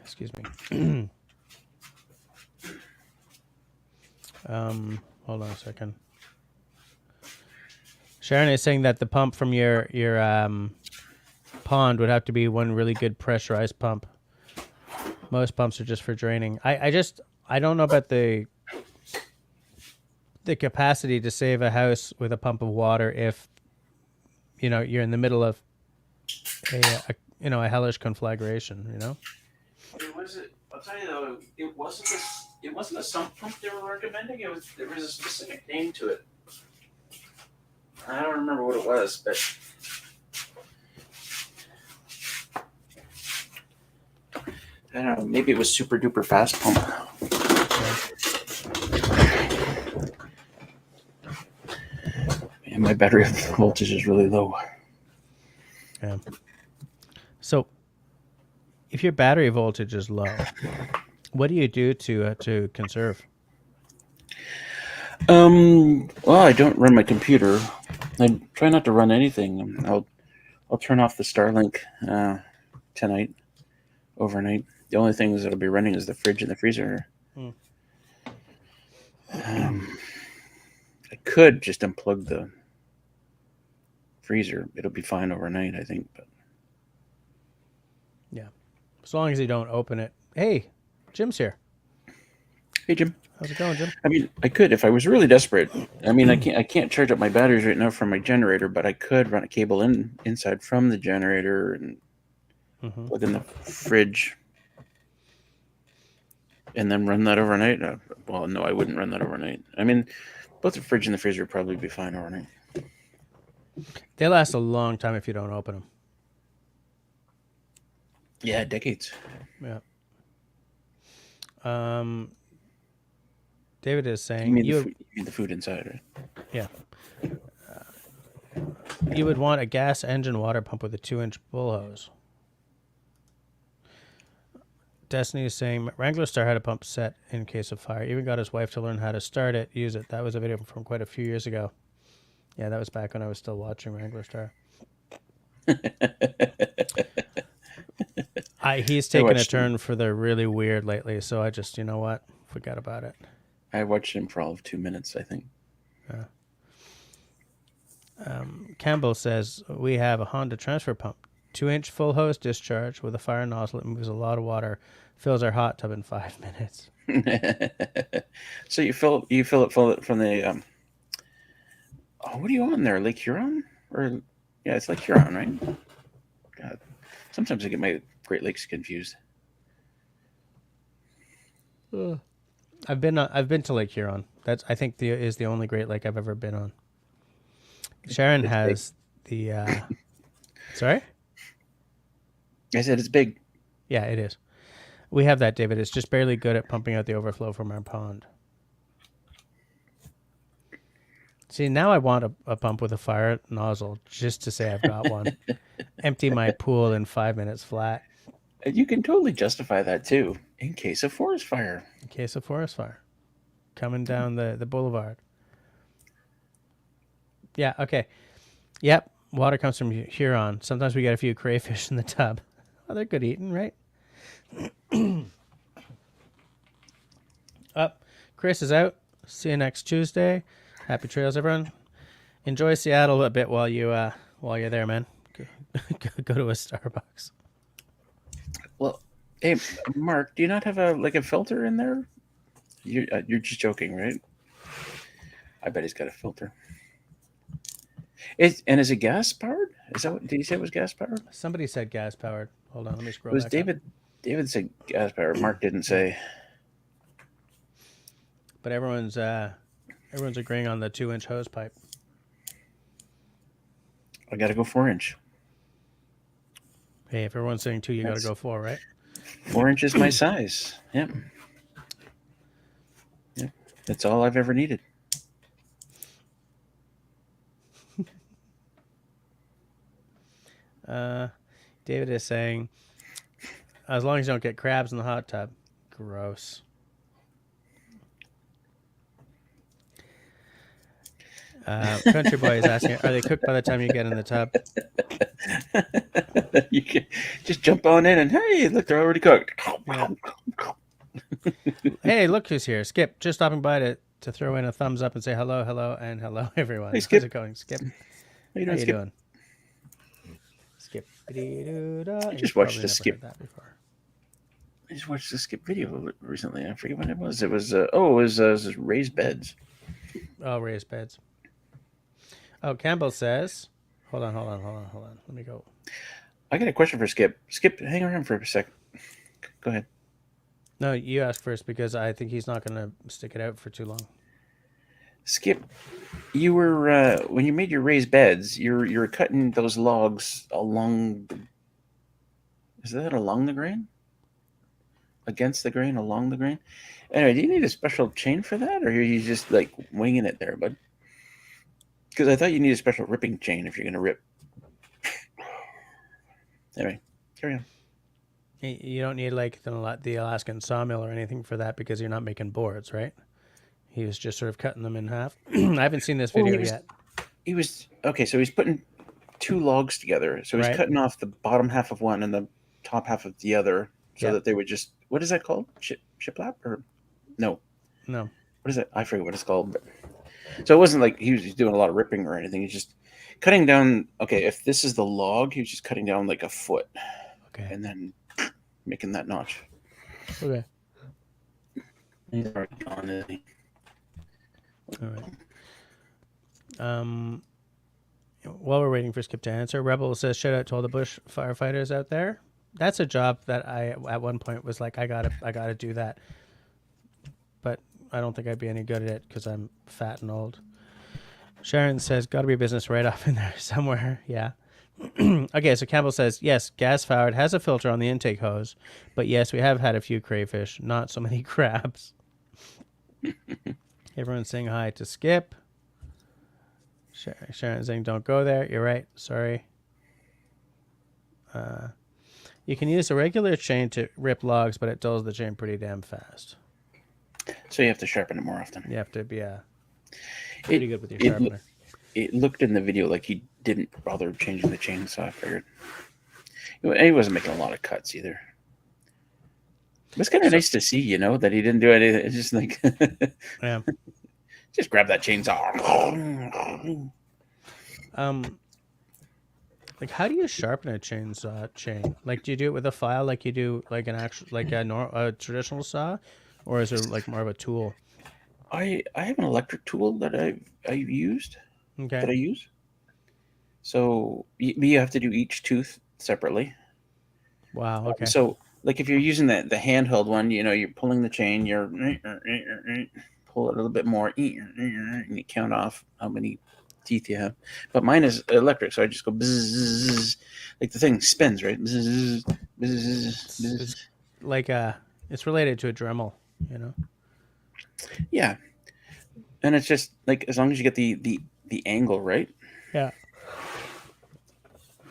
Excuse me. Hold on a second. Sharon is saying that the pump from your pond would have to be one really good pressurized pump. Most pumps are just for draining. I don't know about the capacity to save a house with a pump of water if you're in the middle of a hellish conflagration. It was. I'll tell you though, it wasn't this. It wasn't a sump pump they were recommending. There was a specific name to it. I don't remember what it was, but I don't know. Maybe it was super duper fast pump. And my battery voltage is really low. Yeah. So, if your battery voltage is low, what do you do to conserve? Well, I don't run my computer. I try not to run anything. I'll turn off the Starlink tonight, overnight. The only things that'll be running is the fridge and the freezer. I could just unplug the freezer. It'll be fine overnight, I think. But yeah, as long as you don't open it. Hey, Jim's here. Hey, Jim. How's it going, Jim? I mean, I could if I was really desperate. I mean, I can't charge up my batteries right now from my generator, but I could run a cable inside from the generator and plug in the fridge, and then run that overnight. Well, no, I wouldn't run that overnight. I mean, both the fridge and the freezer would probably be fine overnight. They last a long time if you don't open them. Yeah, decades. Yeah. David is saying you mean the food inside, right? Yeah. You would want a gas engine water pump with a 2-inch bull hose. Destiny is saying Wrangler Star had a pump set in case of fire. Even got his wife to learn how to start it, use it. That was a video from quite a few years ago. Yeah, that was back when I was still watching Wrangler Star. He's taken a turn for the really weird lately, so I just, forgot about it. I watched him for all of 2 minutes, I think. Campbell says, we have a Honda transfer pump. 2-inch full hose discharge with a fire nozzle. It moves a lot of water. Fills our hot tub in 5 minutes. So you fill it full from the... what are you on there? Lake Huron? Yeah, it's Lake Huron, right? God. Sometimes I get my Great Lakes confused. I've been to Lake Huron. I think is the only Great Lake I've ever been on. Sharon has big. Sorry? I said it's big. Yeah, it is. We have that, David. It's just barely good at pumping out the overflow from our pond. See, now I want a pump with a fire nozzle just to say I've got one. Empty my pool in 5 minutes flat. You can totally justify that, too, in case of forest fire. In case of forest fire. Coming down the boulevard. Yeah, okay. Yep, water comes from Huron. Sometimes we get a few crayfish in the tub. Oh, they're good eating, right? Chris is out. See you next Tuesday. Happy trails, everyone. Enjoy Seattle a bit while you're there, man. Go to a Starbucks. Well, hey, Mark, do you not have a filter in there? You're just joking, right? I bet he's got a filter. Is it gas powered? Did you say it was gas powered? Somebody said gas powered. Hold on, let me scroll. It was back David. up. David said gas powered. Mark didn't say. But everyone's agreeing on the 2-inch hose pipe. I got to go 4-inch. Hey, if everyone's saying 2, you got to go 4, right? 4 inches my size. Yep. Yep. That's all I've ever needed. David is saying, as long as you don't get crabs in the hot tub. Gross. Country Boy is asking, are they cooked by the time you get in the tub? You can just jump on in and, hey, look, they're already cooked. Yeah. Hey, look who's here. Skip, just stopping by to throw in a thumbs up and say hello, and hello, everyone. Hey, Skip. How's it going, Skip? How you doing, Skip? Skip. I just watched the Skip. That before. I just watched the Skip video recently. I forget what it was. It was raised beds. Oh, raised beds. Oh, Campbell says, hold on. Let me go. I got a question for Skip. Skip, hang around for a second. Go ahead. No, you ask first because I think he's not going to stick it out for too long. Skip, you were when you made your raised beds, you're cutting those logs along. Is that along the grain? Against the grain, along the grain? Anyway, do you need a special chain for that, or are you just like winging it there, bud? Because I thought you need a special ripping chain if you're going to rip. Anyway, carry on. You don't need like the Alaskan sawmill or anything for that because you're not making boards, right? He was just sort of cutting them in half. I haven't seen this video yet. He was okay. So he's putting two logs together. So he's cutting off the bottom half of one and the top half of the other, so that they would just. What is that called? Shiplap or no? No. What is it? I forget what it's called. But so it wasn't like he was doing a lot of ripping or anything. He's just cutting down. Okay, if this is the log, he was just cutting down like a foot. Okay. And then making that notch. Okay. He's already gone, isn't he? All right. While we're waiting for Skip to answer, Rebel says, shout out to all the bush firefighters out there. That's a job that I at one point was like, I gotta do that, but I don't think I'd be any good at it because I'm fat and old. Sharon says, gotta be a business right off in there somewhere. Yeah. Okay, so Campbell says, yes, gas-fired has a filter on the intake hose, but yes, we have had a few crayfish, not so many crabs. Everyone's saying hi to Skip. Sharon's saying, don't go there. You're right. Sorry. You can use a regular chain to rip logs, but it dulls the chain pretty damn fast. So you have to sharpen it more often. You have to be pretty good with your sharpener. It looked in the video like he didn't bother changing the chain, so I figured. He wasn't making a lot of cuts either. It was kind of nice to see, that he didn't do anything. It's just like, yeah. Just grab that chainsaw. Like, how do you sharpen a chainsaw chain? Like, do you do it with a file, like you do like a traditional saw, or is it like more of a tool? I have an electric tool that I used. Okay. That I use. So you have to do each tooth separately. Wow. Okay. So like if you're using the handheld one, you're pulling the chain, you're pull it a little bit more, and you count off how many teeth you have. But mine is electric, so I just go bzzz, like the thing spins, right? Bzzz, bzzz, bzzz. It's like it's related to a Dremel, Yeah, and it's just like as long as you get the angle right. Yeah.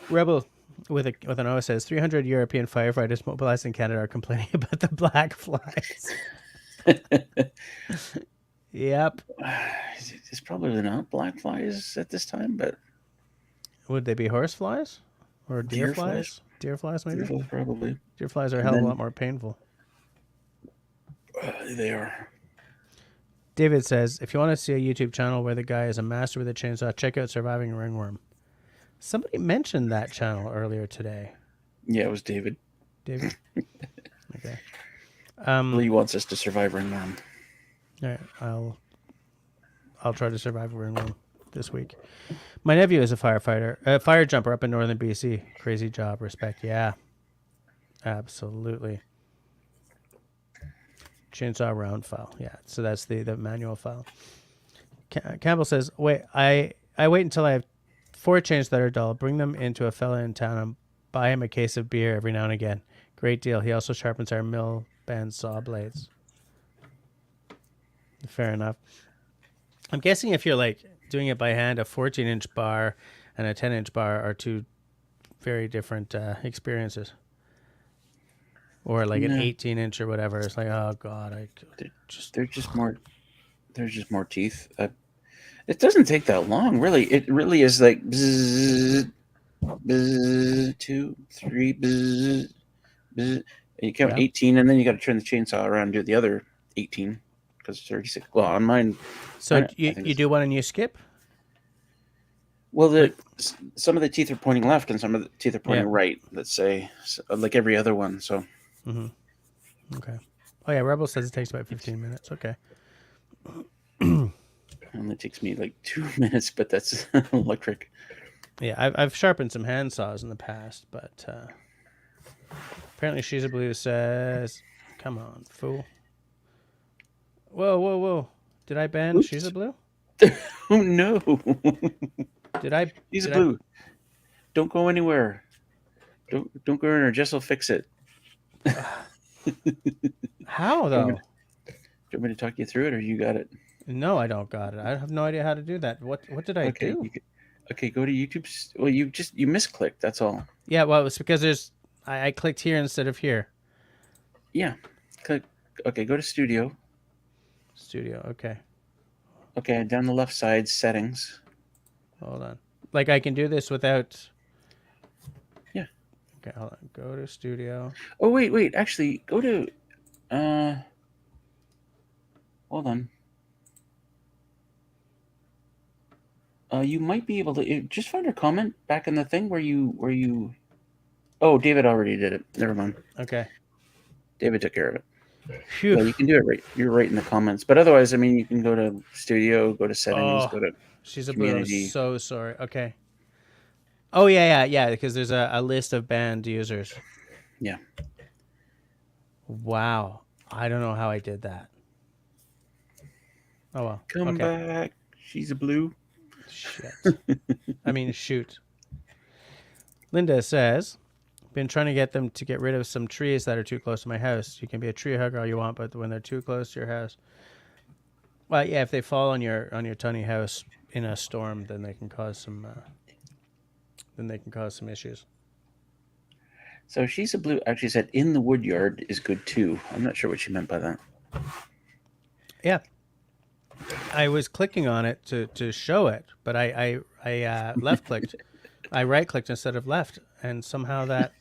Rebel with an O says 300 European firefighters mobilized in Canada are complaining about the black flies. Yep. It's probably not black flies at this time, but would they be horse flies or deer flies? Deer flies, maybe. Deer flies, probably. Deer flies are a hell of a lot more painful. They are. David says, if you want to see a YouTube channel where the guy is a master with a chainsaw, check out Surviving Ringworm. Somebody mentioned that channel earlier today. Yeah, it was David. David? Okay. He wants us to survive ringworm. All right, I'll try to survive a ringworm this week. My nephew is a firefighter, a fire jumper up in northern BC. Crazy job, respect. Yeah, absolutely. Chainsaw round file. Yeah, so that's the manual file. Campbell says, wait, I wait until I have 4 chains that are dull, bring them into a fella in town and buy him a case of beer every now and again. Great deal. He also sharpens our mill band saw blades. Fair enough. I'm guessing if you're like doing it by hand, a 14-inch bar and a 10-inch bar are two very different experiences. Or like an 18-inch or whatever. It's like, oh god, there's just more teeth. It doesn't take that long, really. It really is like bzz, bzz, 2, 3, bzz, bzz. You count 18, and then you got to turn the chainsaw around and do the other 18 because 36. Well, on mine. So you do one and you skip? Well, some of the teeth are pointing left and some of the teeth are pointing right. Let's say, like every other one. So. Mm-hmm. Okay. Oh yeah, Rebel says it takes about 15 minutes. Okay. Only takes me like 2 minutes, but that's electric. Yeah, I've sharpened some hand saws in the past, but apparently She's a Blue says, "Come on, fool." Whoa, whoa, whoa! Did I ban She's a Oops. Blue? Oh no. Did I? He's Did blue. Don't go anywhere. Don't go in there. Jess will fix it. How Do you, want me though? to, do you want me to talk you through it, or you got it? No, I don't got it. I have no idea how to do that. What did I Okay. do? Okay. Go to YouTube. Well, you misclicked. That's all. Yeah, well, it's because I clicked here instead of here. Yeah. Click. Okay. Go to Studio. Studio. Okay. Okay. Down the left side, Settings. Hold on. Like I can do this without. Yeah. Okay, hold on. Go to Studio. Oh wait. Actually, go to. Hold on. You might be able to just find a comment back in the thing where you. Oh, David already did it. Never mind. Okay. David took care of it. Phew. Yeah, you can do it right. You're right in the comments. But otherwise, I mean, you can go to Studio, go to Settings, Oh, go to She's a Blue. I'm Community. so sorry. Okay. Oh yeah. Because there's a list of banned users. Yeah. Wow. I don't know how I did that. Oh well. Come Okay. back. She's a blue. Shit. I mean, shoot. Linda says, been trying to get them to get rid of some trees that are too close to my house. You can be a tree hugger all you want, but when they're too close to your house, well, yeah, if they fall on your tiny house in a storm, then they can cause some issues. So She's a blue actually said in the wood yard is good too. I'm not sure what she meant by that. Yeah. I was clicking on it to show it, but I left clicked. I right clicked instead of left, and somehow that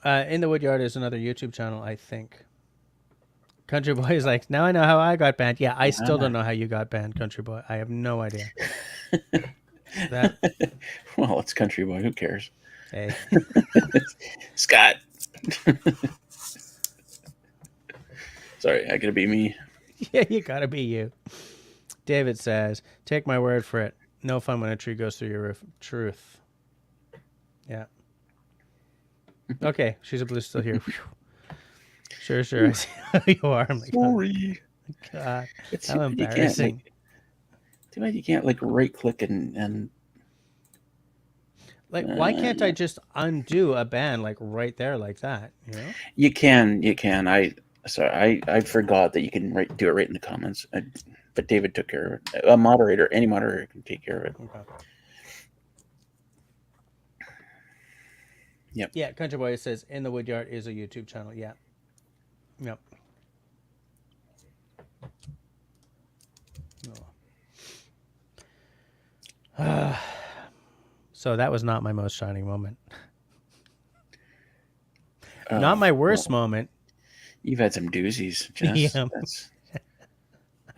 In the Woodyard is another YouTube channel, I think. Country Boy is like, now I know how I got banned. Yeah, I still don't know how you got banned, Country Boy. I have no idea. That Well, it's Country Boy. Who cares? hey. Scott. Sorry, I gotta be me. Yeah, you gotta be you. David says, take my word for it. No fun when a tree goes through your roof. Truth. Yeah. Okay, She's a Blue still here. Sure. I see how you are. I'm like, Sorry. oh, God, It's how embarrassing. Too bad you can't like right click and Like, why can't I just undo a ban like right there like that? You know? you can. I forgot that you can do it right in the comments. But David took care of it. Any moderator can take care of it. Okay. Yep. Yeah, Country Boy says In the Woodyard is a YouTube channel. Yeah. Yep. Oh. So that was not my most shining moment. Not my worst moment. You've had some doozies, Jess. Yeah.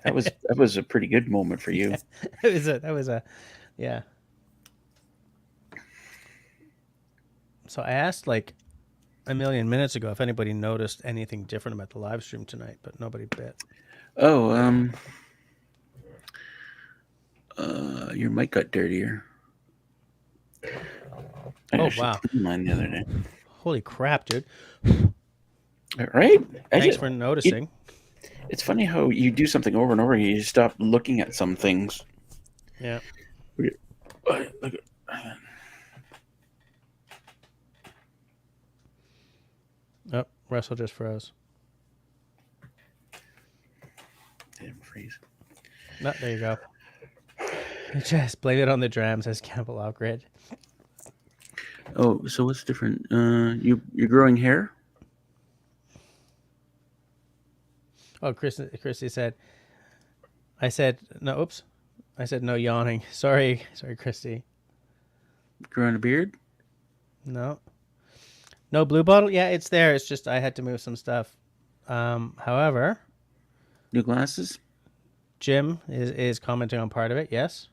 That was a pretty good moment for you. That was a yeah. So I asked like a million minutes ago if anybody noticed anything different about the live stream tonight, but nobody bit. Oh, your mic got dirtier. Oh wow! Mine the other day. Holy crap, dude! All right. Thanks for noticing. It's funny how you do something over and over again. You just stop looking at some things. Yeah. Look at. Oh, Russell just froze. Didn't freeze. No, there you go. Just blame it on the drams, says Campbell Outgrid. Oh, so what's different? You're growing hair? Oh, Christy said. I said no. Oops. I said no yawning. Sorry, Christy. Growing a beard? No. No blue bottle? Yeah, it's there. It's just I had to move some stuff. However, New glasses? Jim is commenting on part of it. Yes.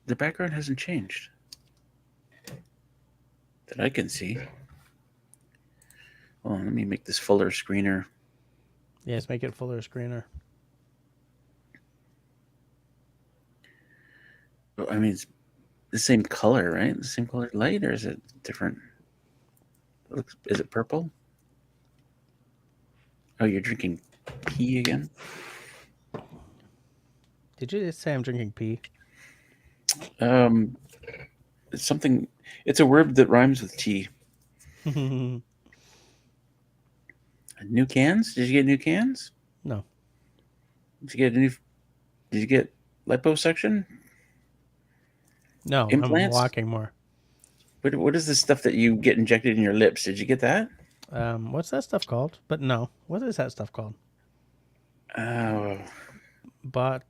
The background hasn't changed that I can see. Oh, let me make this fuller screener. Yes, make it fuller screener. I mean, it's the same color, right? The same color light, or is it different? Is it purple? Oh, you're drinking pee again? Did you just say I'm drinking pee? It's something. It's a word that rhymes with tea. New cans? Did you get new cans? No. Did you get a new? Did you get liposuction? No, Implants? I'm walking more. What is this stuff that you get injected in your lips? Did you get that? What's that stuff called? But no, what is that stuff called? Oh, Botulism.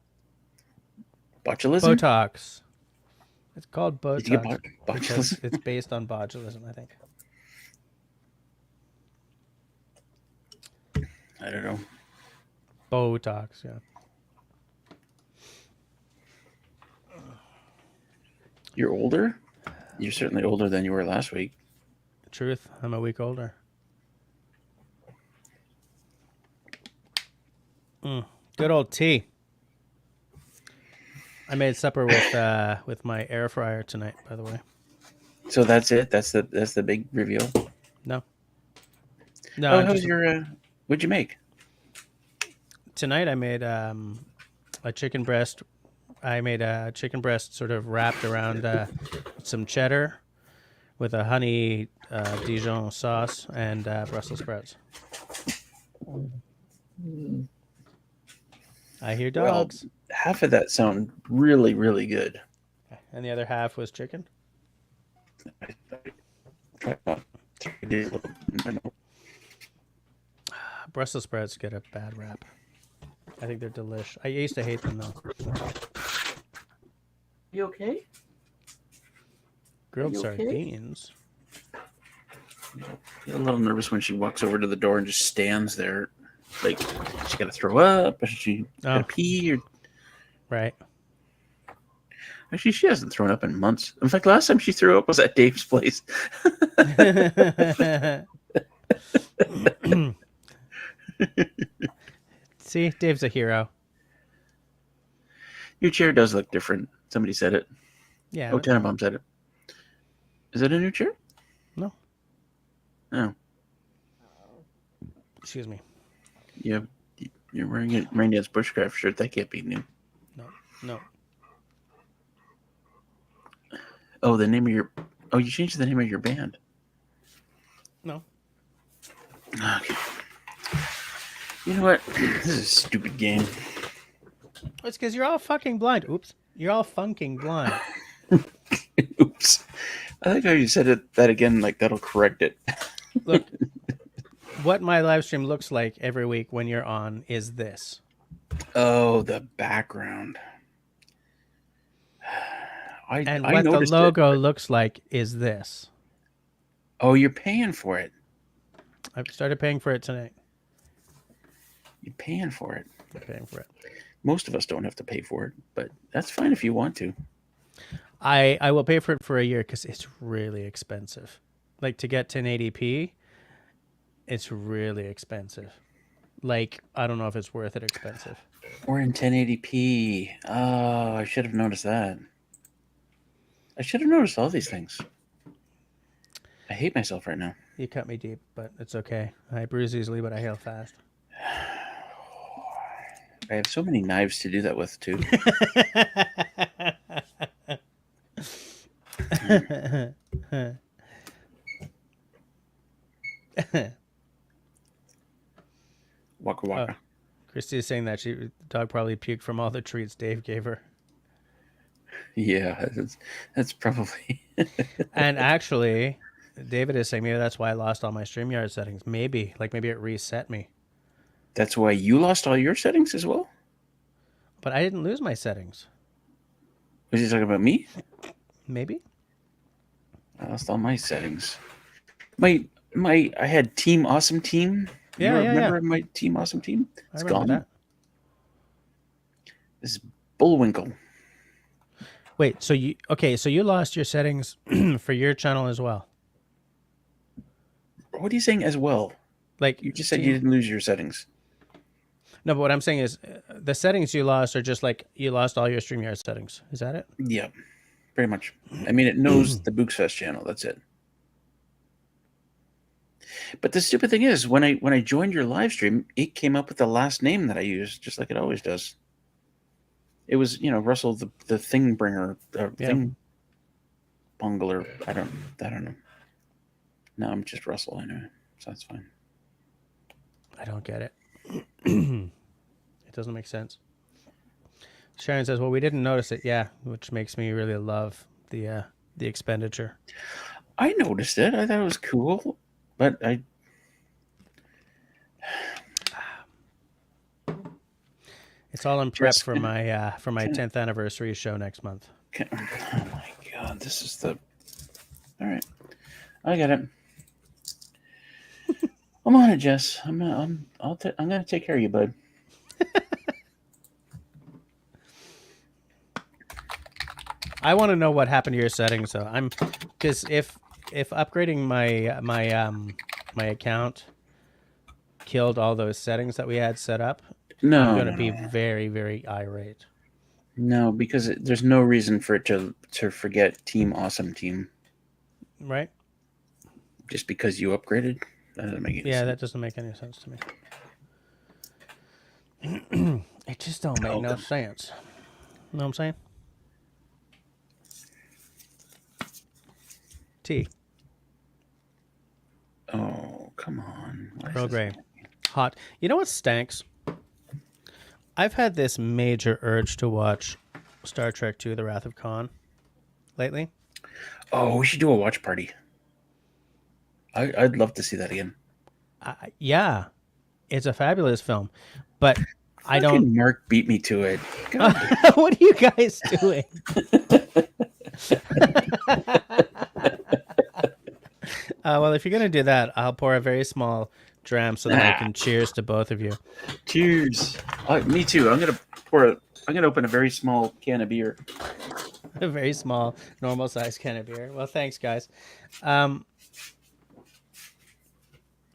Botox. It's called Botox. Did you get botulism? It's based on botulism, I think. I don't know. Botox, yeah. You're older? You're certainly older than you were last week. Truth, I'm a week older. Good old tea. I made supper with my air fryer tonight, by the way. So that's it? That's the big reveal? No. Oh, how's your what'd you make? Tonight I made a chicken breast. I made a chicken breast sort of wrapped around some cheddar with a honey Dijon sauce and Brussels sprouts. I hear dogs. Well, half of that sound really, really good. And the other half was chicken? Brussels sprouts get a bad rap. I think they're delish. I used to hate them, though. You okay? Grilled sardines? I'm a little nervous when she walks over to the door and just stands there. Like, she got to throw up? Or she got to pee? Or... Right. Actually, she hasn't thrown up in months. In fact, last time she threw up was at Dave's place. See, Dave's a hero. Your chair does look different. Somebody said it. Yeah. Oh, Tannenbaum said it. Is it a new chair? No. Oh. Excuse me. Yeah, you're wearing a Randy's Bushcraft shirt. That can't be new. No. Oh, the name of your... Oh, you changed the name of your band. No. Okay. You know what? This is a stupid game. It's because you're all fucking blind. Oops. You're all funking blind. Oops. I like how you said that again, like that'll correct it. Look, what my live stream looks like every week when you're on is this. Oh, the background. And what the logo looks like is this. Oh, you're paying for it. I've started paying for it tonight. You're paying for it. I'm paying for it. Most of us don't have to pay for it, but that's fine if you want to. I will pay for it for a year because it's really expensive. Like, to get 1080p, it's really expensive. Like, I don't know if it's worth it expensive. We're in 1080p. Oh, I should have noticed that. I should have noticed all these things. I hate myself right now. You cut me deep, but it's okay. I bruise easily, but I heal fast. I have so many knives to do that with, too. Waka waka. Oh, Christy is saying that the dog probably puked from all the treats Dave gave her. Yeah, that's probably... And actually, David is saying maybe that's why I lost all my StreamYard settings. Maybe it reset me. That's why you lost all your settings as well? But I didn't lose my settings. Was he talking about me? Maybe. I lost all my settings. I had Team Awesome Team. Yeah, remember my Team Awesome Team? It's gone. That. This is Bullwinkle. Wait, so you lost your settings for your channel as well. What are you saying as well? Like You just said you didn't lose your settings. No, but what I'm saying is the settings you lost are just like you lost all your StreamYard settings. Is that it? Yeah, pretty much. I mean, it knows the Bushcraft channel. That's it. But the stupid thing is, when I joined your live stream, it came up with the last name that I used, just like it always does. It was, Russell the thing bringer, thing bungler. I don't know. No, I'm just Russell anyway, so that's fine. I don't get it. It doesn't make sense. Sharon says, "Well, we didn't notice it." Yeah, which makes me really love the expenditure. I noticed it. I thought it was cool, but It's all in prep for my 10th anniversary show next month. Oh my god, this is the. All right, I get it. I'm on it, Jess. I'm gonna take care of you, bud. I want to know what happened to your settings, though. Because if upgrading my account killed all those settings that we had set up, I'm going to be very, very irate. No, because there's no reason for it to forget Team Awesome Team. Right? Just because you upgraded? That doesn't make any sense. Yeah, that doesn't make any sense to me. It just don't make no sense. You know what I'm saying? Tea. Oh, come on. Earl Grey. Hot. You know what stinks? I've had this major urge to watch Star Trek II: The Wrath of Khan lately. Oh, we should do a watch party. I'd love to see that again. Yeah. It's a fabulous film. But I don't... Mark beat me to it. What are you guys doing? Well, if you're going to do that, I'll pour a very small dram so that I can cheers to both of you. Cheers. Me too. I'm gonna open a very small can of beer. A very small, normal size can of beer. Well, thanks, guys.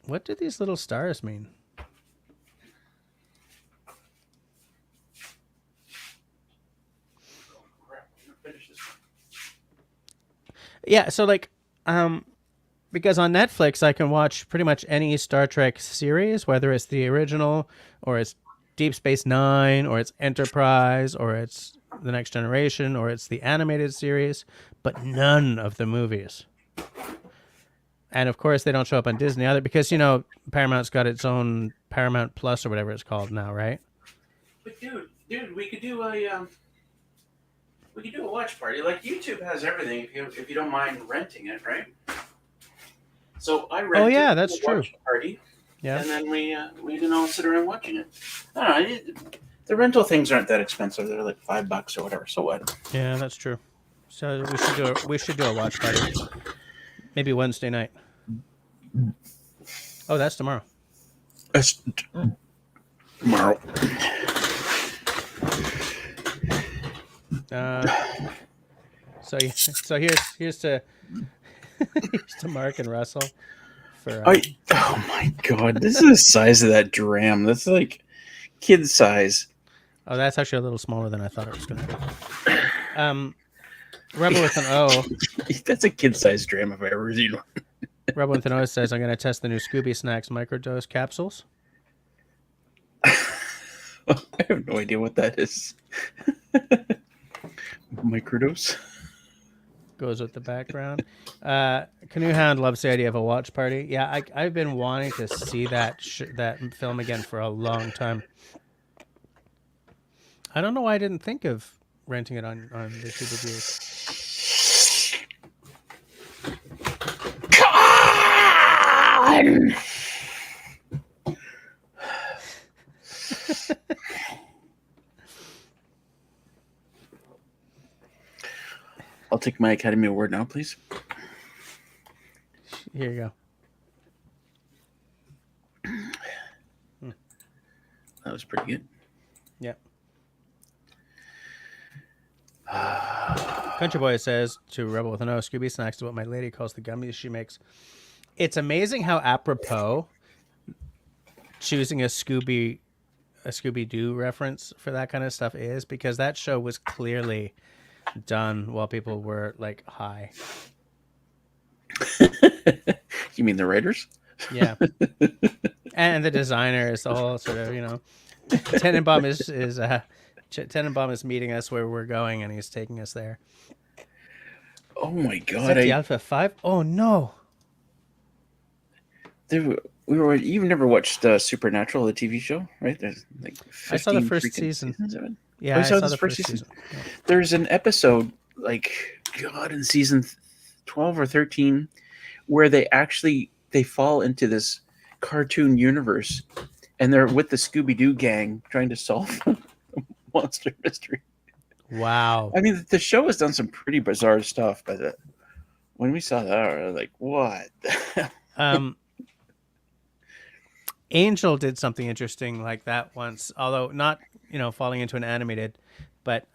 What do these little stars mean? Yeah, so like, because on Netflix I can watch pretty much any Star Trek series, whether it's the original or it's Deep Space Nine or it's Enterprise or it's The Next Generation or it's the animated series, but none of the movies. And of course they don't show up on Disney either because, Paramount's got its own Paramount Plus or whatever it's called now, right? But dude, we could do a watch party. Like YouTube has everything if you don't mind renting it, right? So I rented. Oh yeah, that's true. Watch party. Yeah. And then we can all sit around watching it. I don't know. The rental things aren't that expensive. They're like $5 or whatever. So what? Yeah, that's true. So we should do a watch party. Maybe Wednesday night. Oh, that's tomorrow. That's tomorrow. So here's to here's to Mark and Russell for. Oh my god! This is the size of that dram. That's like kid size. Oh, that's actually a little smaller than I thought it was going to be. Rebel with an O. That's a kid-sized dram if I ever seen one. Rebel with an O says, I'm going to test the new Scooby Snacks microdose capsules. I have no idea what that is. Microdose? Goes with the background. Canoe Hound loves the idea of a watch party. Yeah, I've been wanting to see that film again for a long time. I don't know why I didn't think of renting it on the CBGs. I'll take my Academy Award now, please. Here you go. That was pretty good. Yep. Country Boy says to Rebel with an O, Scooby snacks to what my lady calls the gummies she makes. It's amazing how apropos choosing a Scooby Doo reference for that kind of stuff is, because that show was clearly done while people were like high. You mean the writers? Yeah. And the designer is the whole sort of, Tenenbaum Tenenbaum is meeting us where we're going, and he's taking us there. Oh my Is god! that the Alpha 5? Oh no! You've never watched Supernatural, the TV show, right? There's like 15 I saw the first freaking season. seasons of it. Yeah, Oh, you I saw saw this the first first season. season. Yeah. There's an episode, in season 12 or 13, where they fall into this cartoon universe, and they're with the Scooby-Doo gang trying to solve monster mystery. Wow. I mean, the show has done some pretty bizarre stuff, but when we saw that, we were like, what? Angel did something interesting like that once, although not, falling into an animated, but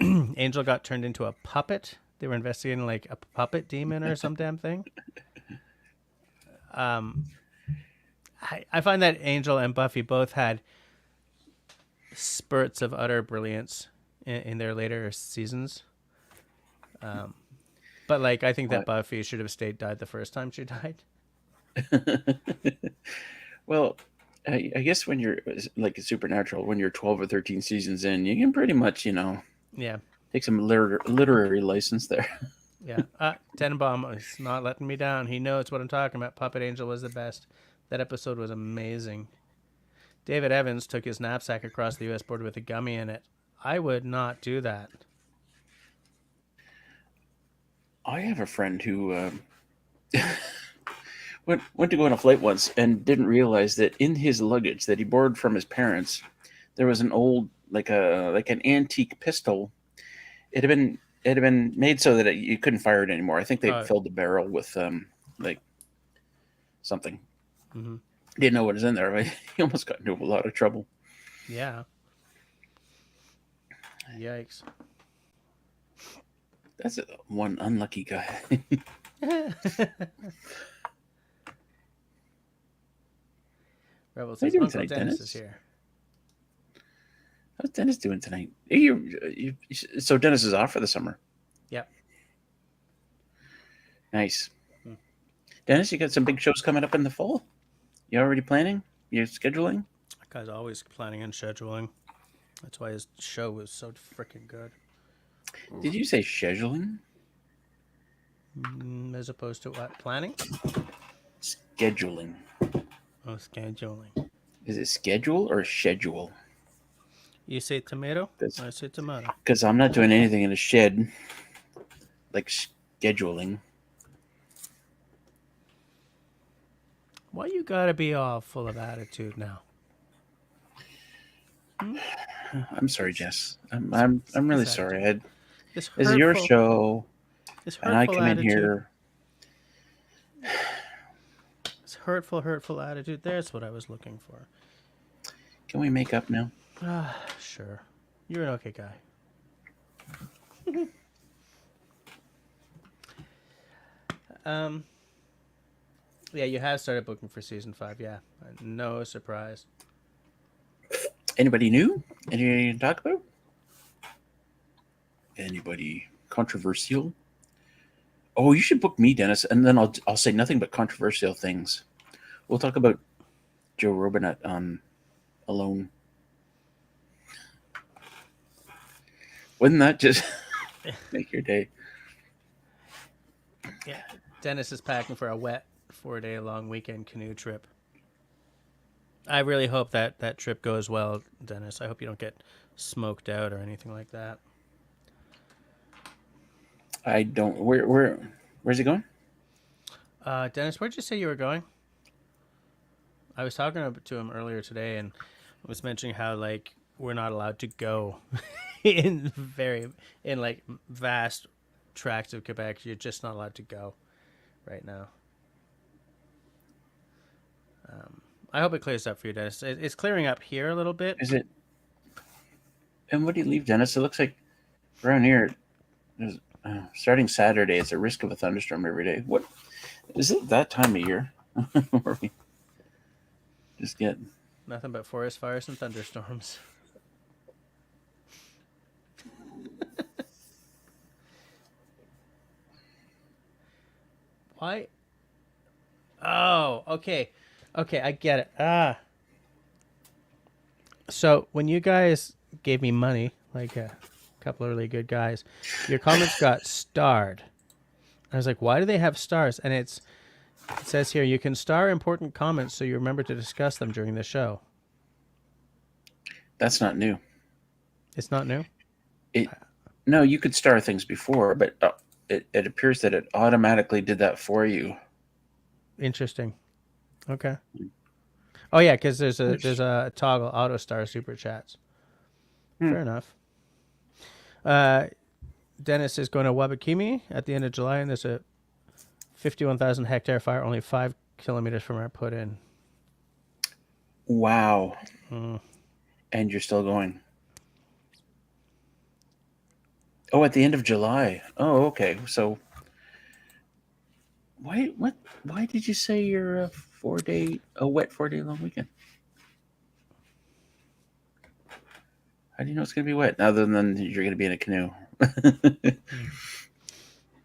Angel got turned into a puppet. They were investigating like a puppet demon or some damn thing. I find that Angel and Buffy both had spurts of utter brilliance in their later seasons. But like, I think that Buffy should have died the first time she died. Well, I guess when you're like a Supernatural, when you're 12 or 13 seasons in, you can pretty much, Yeah. take some literary license there. Yeah. Tenenbaum is not letting me down. He knows what I'm talking about. Puppet Angel was the best. That episode was amazing. David Evans took his knapsack across the U.S. border with a gummy in it. I would not do that. I have a friend who went to go on a flight once and didn't realize that in his luggage that he borrowed from his parents, there was an old, like an antique pistol. It had been made so that you couldn't fire it anymore. I think they filled the barrel with like something. Mm-hmm. Didn't know what was in there, but he almost got into a lot of trouble. Yeah. Yikes. That's one unlucky guy. Rebel says Uncle Dennis is here. How's Dennis doing tonight? So Dennis is off for the summer. Yep. Nice. Dennis, you got some big shows coming up in the fall? You already planning? You scheduling? That guy's always planning and scheduling. That's why his show was so freaking good. Did you say scheduling? As opposed to what? Planning? Scheduling. Oh, scheduling. Is it schedule or schedule? You say tomato? I say tomato. Because I'm not doing anything in a shed. Like scheduling. Why you gotta be all full of attitude now? I'm sorry, Jess. I'm really sorry. This is your show, and I come in here. This hurtful attitude. There's what I was looking for. Can we make up now? Sure. You're an okay guy. Yeah, you have started booking for season 5. Yeah, no surprise. Anybody new? Anything to talk about? Anybody controversial? Oh, you should book me, Dennis, and then I'll say nothing but controversial things. We'll talk about Joe Robinette on Alone. Wouldn't that just make your day? Yeah, Dennis is packing for a wet 4-day-long weekend canoe trip. I really hope that trip goes well, Dennis. I hope you don't get smoked out or anything like that. I don't. Where's he going? Dennis, where'd you say you were going? I was talking to him earlier today, and I was mentioning how like we're not allowed to go in like vast tracts of Quebec. You're just not allowed to go right now. I hope it clears up for you, Dennis. It's clearing up here a little bit. Is it? And what do you leave, Dennis? It looks like around here, there's, starting Saturday, it's a risk of a thunderstorm every day. What is it that time of year where we just get Nothing but forest fires and thunderstorms. Why? Oh, okay. Okay, I get it. So when you guys gave me money, like a couple of really good guys, your comments got starred. I was like, why do they have stars? And it says here, you can star important comments so you remember to discuss them during the show. That's not new. It's not new? No, you could star things before, but it appears that it automatically did that for you. Interesting. Okay. Oh yeah, because there's a toggle auto star super chats. Fair enough. Dennis is going to Wabakimi at the end of July, and there's a 51,000 hectare fire only 5 kilometers from our put in. Wow. And you're still going. Oh, at the end of July. Oh, okay. So why did you say you're a wet 4-day long weekend? How do you know it's going to be wet other than you're going to be in a canoe?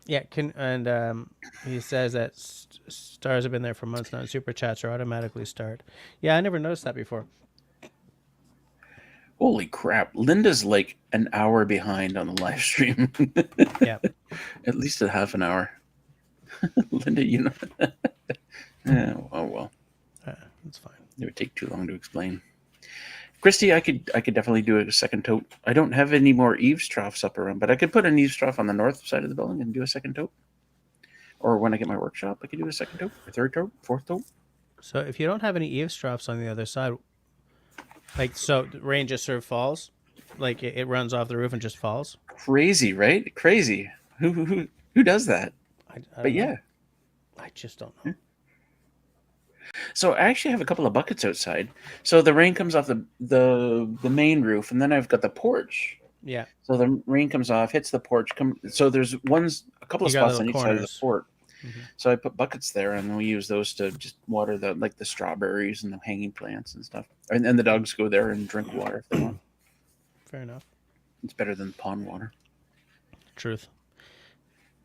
Yeah, and he says that stars have been there for months now, and super chats are automatically starred. Yeah, I never noticed that before. Holy crap. Linda's like an hour behind on the live stream. Yeah. At least a half an hour. Linda, you know. Yeah, oh well. That's fine. It would take too long to explain. Christy, I could definitely do a second tote. I don't have any more eaves troughs up around, but I could put an eaves trough on the north side of the building and do a second tote. Or when I get my workshop, I could do a second tote, a third tote, fourth tote. So if you don't have any eaves troughs on the other side, like, so the rain just sort of falls, like it runs off the roof and just falls. Crazy, right? Crazy. Who does that? I But don't know. yeah, I just don't know. so I actually have a couple of buckets outside. So the rain comes off the main roof, and then I've got the porch. Yeah. So the rain comes off, hits the porch. So there's a couple of You got spots on little each side of the corners. fort. Mm-hmm. So I put buckets there, and we use those to just water the strawberries and the hanging plants and stuff. And the dogs go there and drink water if they want. Fair enough. It's better than pond water. Truth.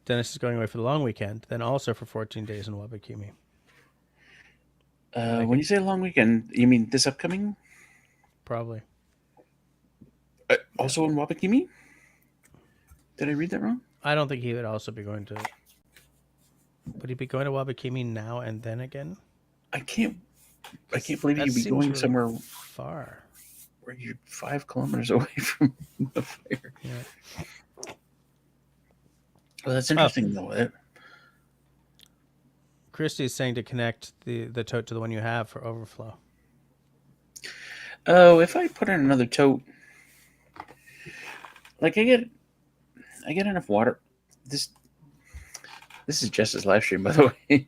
Dennis is going away for the long weekend, then also for 14 days in Wabakimi. When you say a long weekend, you mean this upcoming? Probably. Also in Wabakimi? Did I read that wrong? I don't think he would also be going to. Would he be going to Wabakimi now and then again? I can't believe you'd be going really somewhere far where you're 5 kilometers away from the fire. Yeah. Well, that's interesting though. Christy's saying to connect the tote to the one you have for overflow. Oh, if I put in another tote, like I get enough water. This is Jess's live stream, by the way.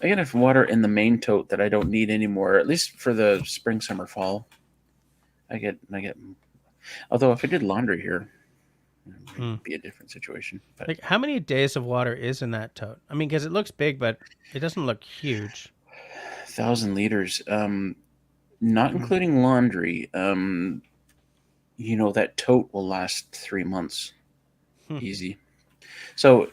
I get enough water in the main tote that I don't need anymore, at least for the spring, summer, fall. I get. Although if I did laundry here, it would be a different situation. But like, how many days of water is in that tote? I mean, because it looks big, but it doesn't look huge. 1,000 liters, not including laundry. That tote will last 3 months, easy. So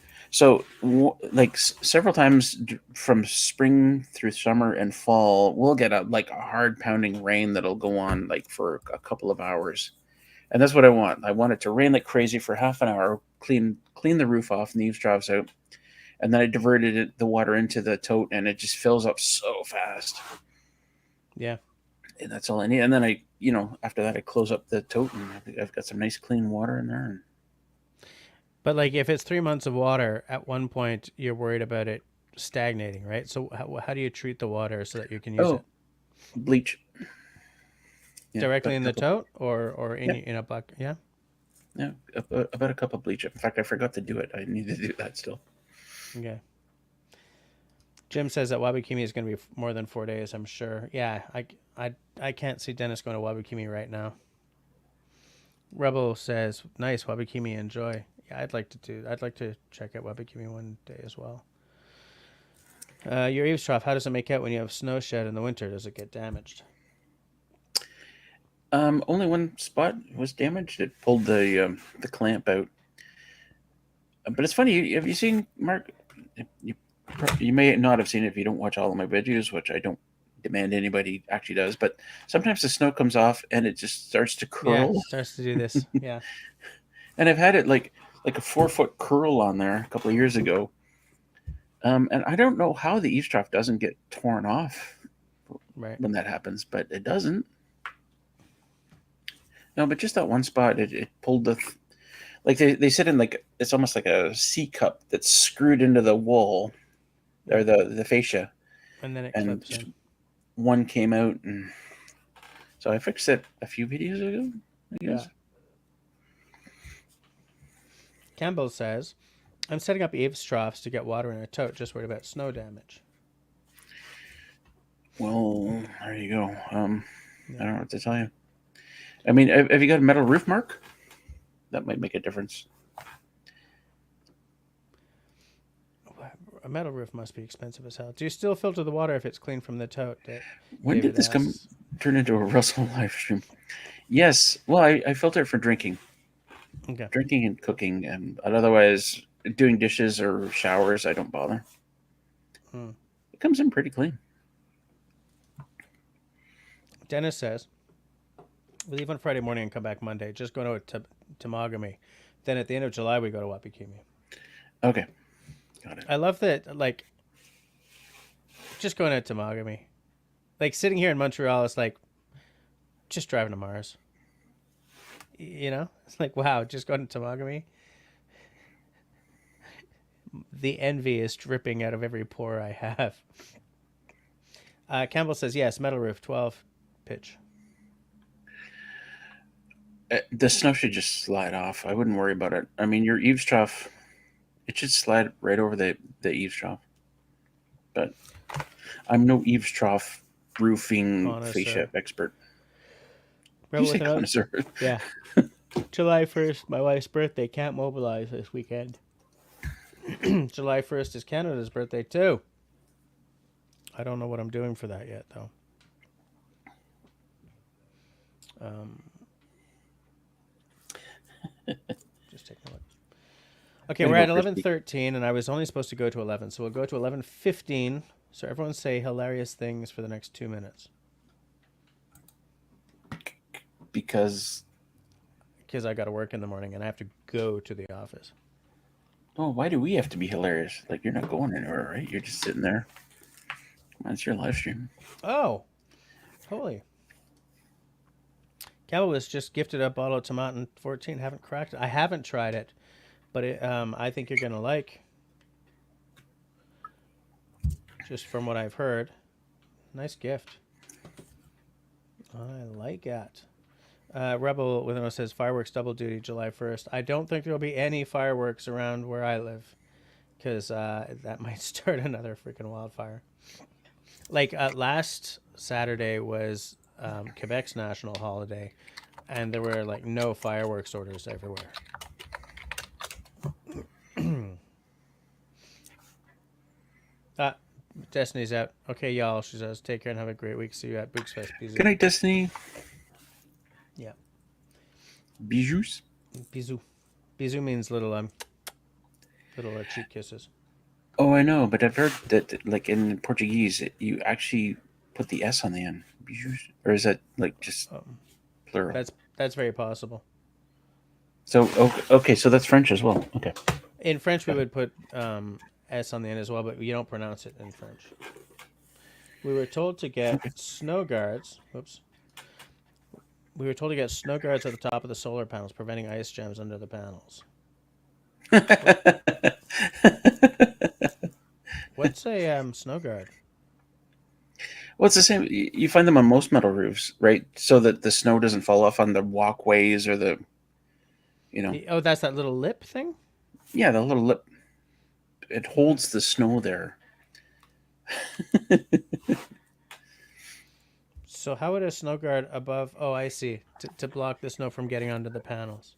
like several times from spring through summer and fall, we'll get a hard pounding rain that'll go on like for a couple of hours. And that's what I want. I want it to rain like crazy for half an hour, clean the roof off and the eaves troughs out. And then I diverted the water into the tote, and it just fills up so fast. Yeah. And that's all I need. And then after that, I close up the tote, and I've got some nice clean water in there. But like, if it's 3 months of water, at one point you're worried about it stagnating, right? So how do you treat the water so that you can use it? Bleach. Yeah, directly in the tote or in a bucket? Yeah. Yeah, about a cup of bleach. In fact, I forgot to do it. I need to do that still. Okay. Jim says that Wabakimi is going to be more than 4 days, I'm sure. Yeah, I can't see Dennis going to Wabakimi right now. Rebel says, "Nice Wabakimi, enjoy." Yeah, I'd like to check out Wabakimi one day as well. Your eaves trough, how does it make out when you have snow shed in the winter? Does it get damaged? Only one spot was damaged. It pulled the clamp out. But it's funny. Have you seen Mark? You you may not have seen it if you don't watch all of my videos, which I don't demand anybody actually does. But sometimes the snow comes off and it just starts to Yeah, curl. starts to do this. Yeah. And I've had it like a 4 foot curl on there a couple of years ago. And I don't know how the eaves trough doesn't get torn off Right. when that happens, but it doesn't. No, but just that one spot, it pulled like they sit in like it's almost like a C cup that's screwed into the wool or the fascia, And then it and clips just in. one came out, and so I fixed it a few videos ago, I guess. Yeah. Campbell says, "I'm setting up eaves troughs to get water in a tote. Just worried about snow damage." Well, there you go. I don't know what to tell you. I mean, have you got a metal roof, Mark? That might make a difference. A metal roof must be expensive as hell. Do you still filter the water if it's clean from the tote? When David did this asks. turn into a Russell live stream? Yes. Well, I filter it for drinking. Okay. Drinking and cooking, and otherwise doing dishes or showers, I don't bother. It comes in pretty clean. Dennis says, "We leave on Friday morning and come back Monday. Just going to Temagami. Then at the end of July, we go to Wapikimi." Okay. Got it. I love that, like, just going to Temagami. Like, sitting here in Montreal is like just driving to Mars. You know? It's like, wow, just going to Temagami. The envy is dripping out of every pore I have. Campbell says, yes, metal roof, 12 pitch. The snow should just slide off. I wouldn't worry about it. I mean, your eaves trough, it should slide right over the eaves trough. But I'm no eaves trough roofing fascia expert. Rebel You say connoisseur. Yeah. July 1st, my wife's birthday. Can't mobilize this weekend. July 1st is Canada's birthday, too. I don't know what I'm doing for that yet, though. Just taking a look. Okay, we're at 11:13, and I was only supposed to go to 11, so we'll go to 11:15. So everyone say hilarious things for the next 2 minutes. Because I got to work in the morning, and I have to go to the office. Oh, why do we have to be hilarious? Like, you're not going anywhere, right? You're just sitting there. Come on, it's your live stream. Oh, holy. Campbell was just gifted a bottle of Tomatin 14. Haven't cracked it. I haven't tried it, but I think you're going to like. Just from what I've heard. Nice gift. I like it. Rebel with says fireworks double duty July 1st. I don't think there'll be any fireworks around where I live because that might start another freaking wildfire. Like last Saturday was Quebec's national holiday, and there were like no fireworks orders everywhere. Destiny's out. Okay, y'all. She says, take care and have a great week. See you at Bushcraft. Good night, Destiny. Yeah. Bijous. Bisou. Bisou means little cheek kisses. Oh, I know, but I've heard that, like in Portuguese, you actually put the S on the end. Bijous, or is that like just plural? That's very possible. So okay, so that's French as well. Okay. In French, we would put S on the end as well, but you don't pronounce it in French. We were told to get snow guards. Whoops. We were told to get snow guards at the top of the solar panels, preventing ice jams under the panels. What's a snow guard? Well, it's the same. You find them on most metal roofs, right? So that the snow doesn't fall off on the walkways or the, Oh, that's that little lip thing? Yeah, the little lip. It holds the snow there. So how would a snow guard above? Oh, I see. To block the snow from getting onto the panels.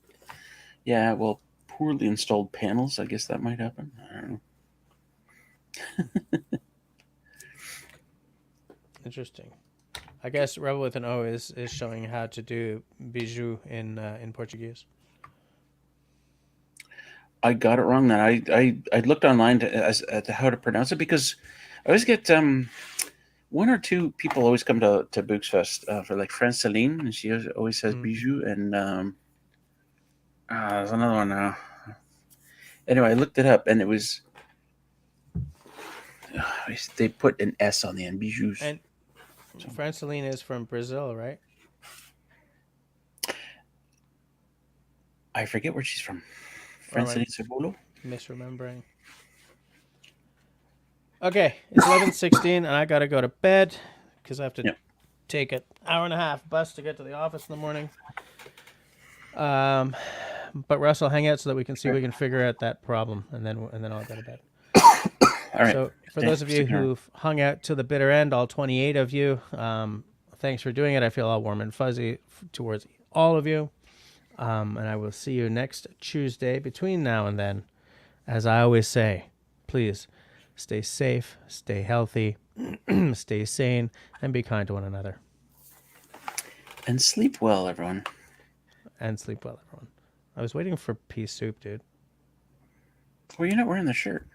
Yeah, well, poorly installed panels. I guess that might happen. I don't know. Interesting. I guess Rebel with an O is showing how to do bijou in Portuguese. I got it wrong. Then I looked online to how to pronounce it, because I always get one or two people always come to Bushcraft for like Franceline, and she always says bijou, and there's another one now. Anyway, I looked it up, and it was they put an S on the end, bijoux. And Franceline is from Brazil, right? I forget where she's from. Franceline Cebolo? Misremembering. Okay, it's 11:16, and I gotta go to bed because I have to take an hour and a half bus to get to the office in the morning. But Russ will hang out so that we can see if we can figure out that problem, and then I'll go to bed. All right. So for those of you who've hung out to the bitter end, all 28 of you, thanks for doing it. I feel all warm and fuzzy towards all of you. And I will see you next Tuesday. Between now and then, as I always say, please stay safe, stay healthy, stay sane, and be kind to one another. And sleep well, everyone. And sleep well, everyone. I was waiting for pea soup, dude. Well, you're not wearing the shirt.